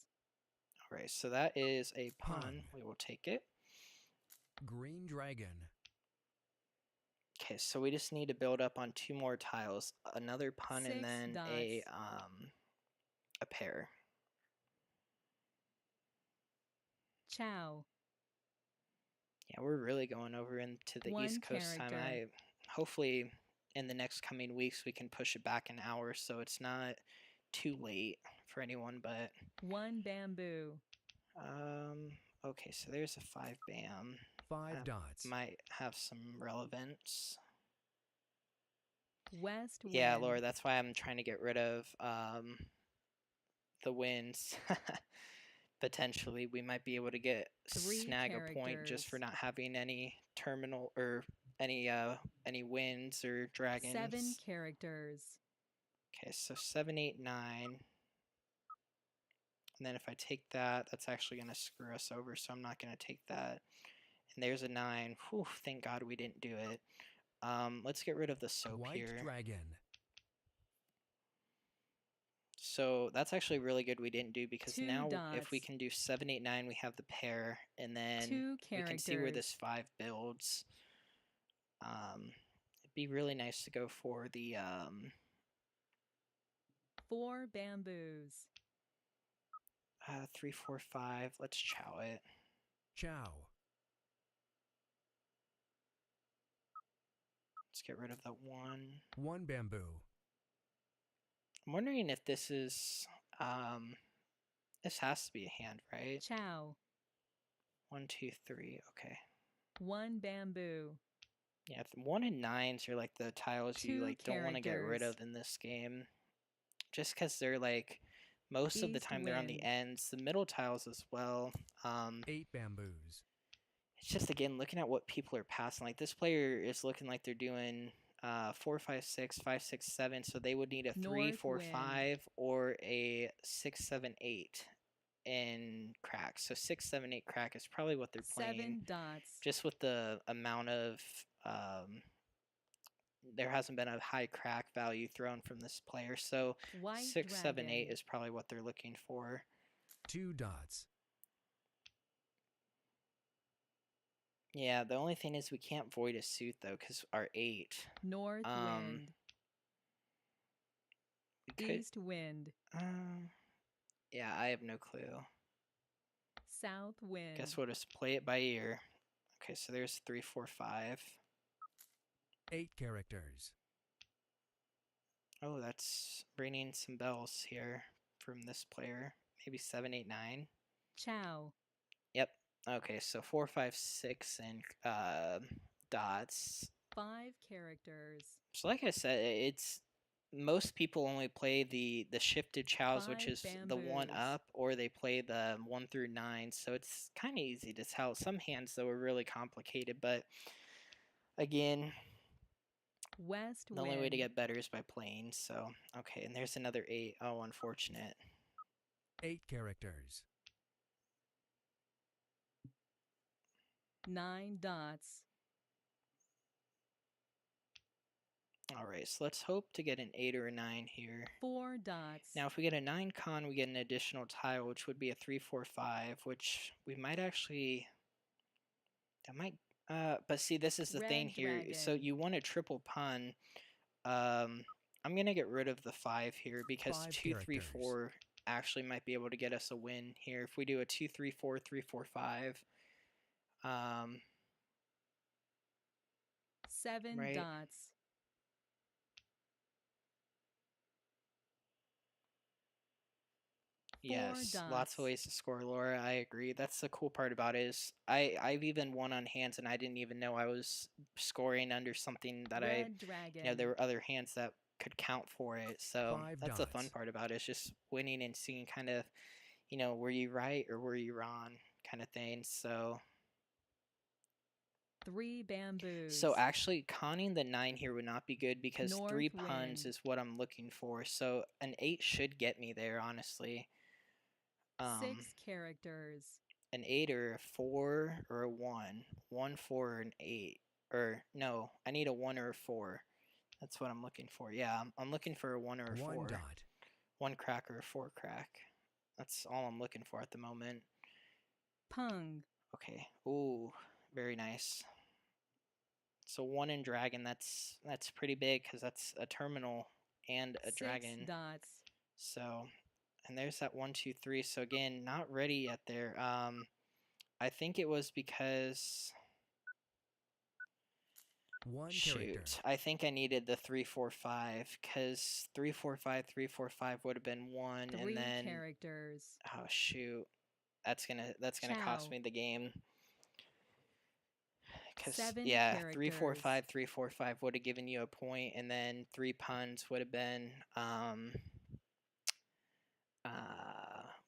Alright, so that is a pun. Pun. We will take it. Green dragon. Okay, so we just need to build up on 2 more tiles. Another pun 6 and then dots. a pair. Chow. Yeah, we're really going over into the 1 East Coast time. character. Hopefully in the next coming weeks we can push it back an hour so it's not too late for anyone, but 1 bamboo. okay, so there's a 5 bam. 5 dots. Might have some relevance. West wind. Yeah, Laura, that's why I'm trying to get rid of the winds. Potentially, we might be able to get 3 snag a point just for characters. not having any terminal or any winds or dragons. 7 characters. Okay, so 7, 8, 9. And then if I take that, that's actually going to screw us over, so I'm not going to take that. And there's a 9. Whew, thank God we didn't do it. Let's get rid of the soap White here. dragon. So that's actually really good we didn't do because 2 now dots. if we can do 7, 8, 9, we have the pair, and then 2 we can see where this characters. 5 builds. It'd be really nice to go for the 4 bamboos. 3, 4, 5. Let's chow it. Chow. Let's get rid of the 1. 1 bamboo. I'm wondering if this is this has to be a hand, right? Chow. 1, 2, 3. Okay. 1 bamboo. Yeah, 1 and 9s are like the tiles you 2 like don't want to get rid characters. of in this game, just because they're like most of the East time they're on the wind. ends, the middle tiles as well. 8 bamboos. It's just again looking at what people are passing. Like this player is looking like they're doing 4, 5, 6, 5, 6, 7. So they would need a 3, North 4, wind. 5 or a 6, 7, 8 in crack. So 6, 7, 8 crack is probably what they're playing. 7 dots. Just with the amount of there hasn't been a high crack value thrown from this player. So White 6, 7, 8 dragon. is probably what they're looking for. 2 dots. Yeah, the only thing is we can't void a suit though because our 8. North wind. We could, East wind. yeah, I have no clue. South wind. Guess we'll just play it by ear. Okay, so there's 3, 4, 5. 8 characters. Oh, that's ringing some bells here from this player. Maybe 7, 8, 9. Chow. Yep. Okay, so 4, 5, 6, and dots. 5 characters. So like I said, it's most people only play the shifted chows, which 5 is the 1 bamboos. up, or they play the 1 through 9. So it's kind of easy to tell. Some hands though are really complicated, but again, West the wind. only way to get better is by playing. So okay, and there's another 8. Oh, unfortunate. 8 characters. 9 dots. All right, so let's hope to get an 8 or a 9 here. 4 dots. Now, if we get a 9 con, we get an additional tile, which would be a 3, 4, 5, which we might actually... That might... but see, this is the thing here. So dragon. you want a triple pun. I'm going to get rid of the 5 here because 5 2, 3, characters. 4 actually might be able to get us a win here. If we do a 2, 3, 4, 3, 4, 5. 7 right. dots. Yes, lots dots. of ways to score, Laura. I agree. That's the cool part about it is I've even won on hands and I didn't even know I was scoring under something that Red dragon. there were other hands that could count for it. So 5 that's the fun dots. part about it. It's just winning and seeing kind of, were you right or were you wrong kind of thing. So 3 bamboos. So actually conning the 9 here would not be good because North 3 puns wind. is what I'm looking for. So an 8 should get me there, honestly. 6 characters. An 8 or a 4 or a 1. 1, 4, or an 8. Or, no, I need a 1 or a 4. That's what I'm looking for. Yeah, I'm looking for a 1 or a 4. 1 dot. 1 crack or a 4 crack. That's all I'm looking for at the moment. Pung. Okay. Ooh, very nice. So 1 in dragon, that's pretty big because that's a terminal and a 6 dragon. dots. So, and there's that 1, 2, 3. So again, not ready yet there. I think it was because 1 character. shoot, I think I needed the 3, 4, 5 because 3, 4, 5, 3, 4, 5 would have been 1, 3 and then characters. oh shoot, that's gonna cost Chow. me the game. Because 7 yeah, 3, 4, characters. 5, 3, 4, 5 would have given you a point, and then 3 puns would have been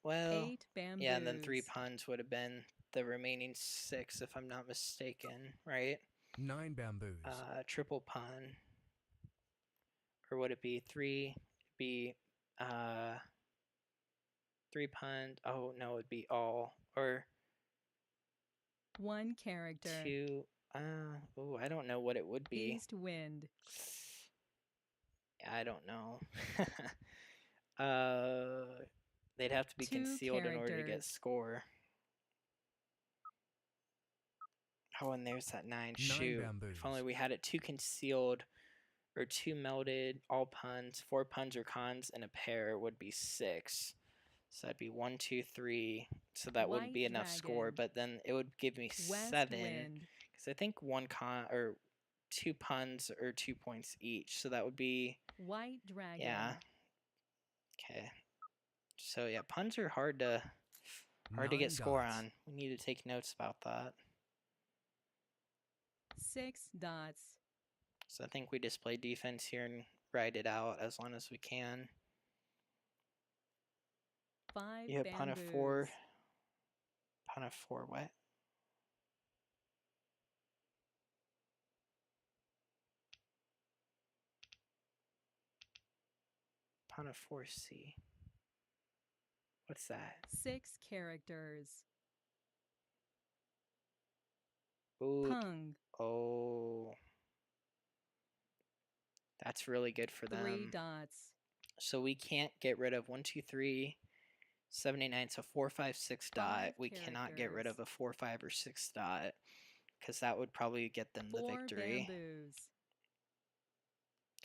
well 8 bamboos. yeah, and then 3 puns would have been the remaining 6 if I'm not mistaken, right? 9 bamboos. Triple pun, or would it be 3? It'd be 3 puns. Oh no, it'd be all or 1 character. 2. Oh, I don't know what it would be. East wind. I don't know. They'd have to be 2 concealed in order to get characters. score. Oh, and there's that 9. 9 Shoot. bamboos. If only we had it 2 concealed or 2 melded, all puns, 4 puns or cons, and a pair would be 6. So that'd be 1, 2, 3. So that wouldn't be White enough score, dragon. but then it would give me West 7. wind. Because I think 1 con or 2 puns or 2 points each. So that would be White dragon. yeah. Okay. So yeah, puns are hard to get 9 score dots. on. We need to take notes about that. 6 dots. So I think we just play defense here and ride it out as long as we can. 5 You have bamboos. pun of 4. Pun of 4 what? Pun of 4C. What's that? 6 characters. Ooh. Pung. Oh. That's really good for 3 them. dots. So we can't get rid of 1, 2, 3, 7, 8, 9. So 4, 5, 6 dot. 5 We cannot get rid of characters. a 4, 5, or 6 dot. Because that would probably get them the 4 victory. bamboos.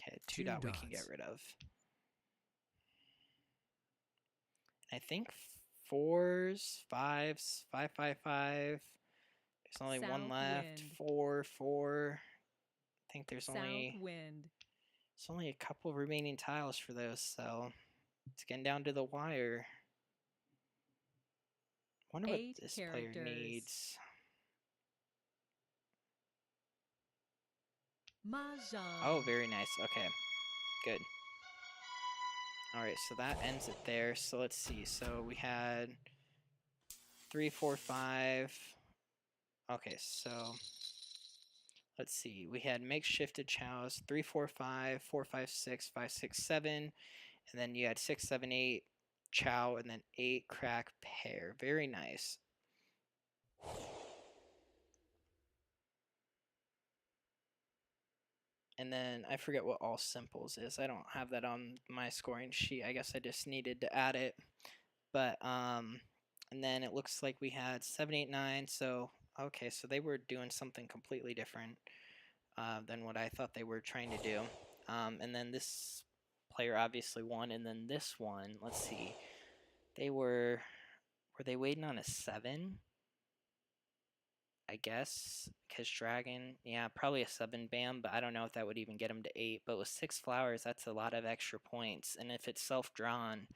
Okay, 2 2 dot we can dots. get rid of. I think 4s, 5s, 5, 5, 5. There's only 1 South left. wind. 4, 4. I think there's South wind. only a couple remaining tiles for those, so it's getting down to the wire. I wonder what 8 this characters. player needs. Mahjong. Oh, very nice. Okay, good. Alright, so that ends it there. So let's see. So we had 3, 4, 5. Okay, so let's see. We had makeshifted chows 3, 4, 5, 4, 5, 6, 5, 6, 7. And then you had 6, 7, 8 chow, and then 8 crack pair. Very nice. and then I forget what all simples is. I don't have that on my scoring sheet. I guess I just needed to add it. But and then it looks like we had 7, 8, 9. So okay, so they were doing something completely different than what I thought they were trying to do. And then this player obviously won, and then this one, let's see, they were they waiting on a 7? I guess, because dragon, yeah, probably a 7 bam, but I don't know if that would even get him to 8. But with 6 flowers, that's a lot of extra points, and if it's self-drawn,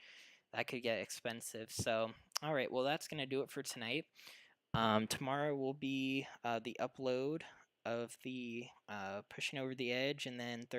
that could get expensive. So, all right, well, that's gonna do it for tonight. Tomorrow will be the upload of the pushing over the edge, and then Thursday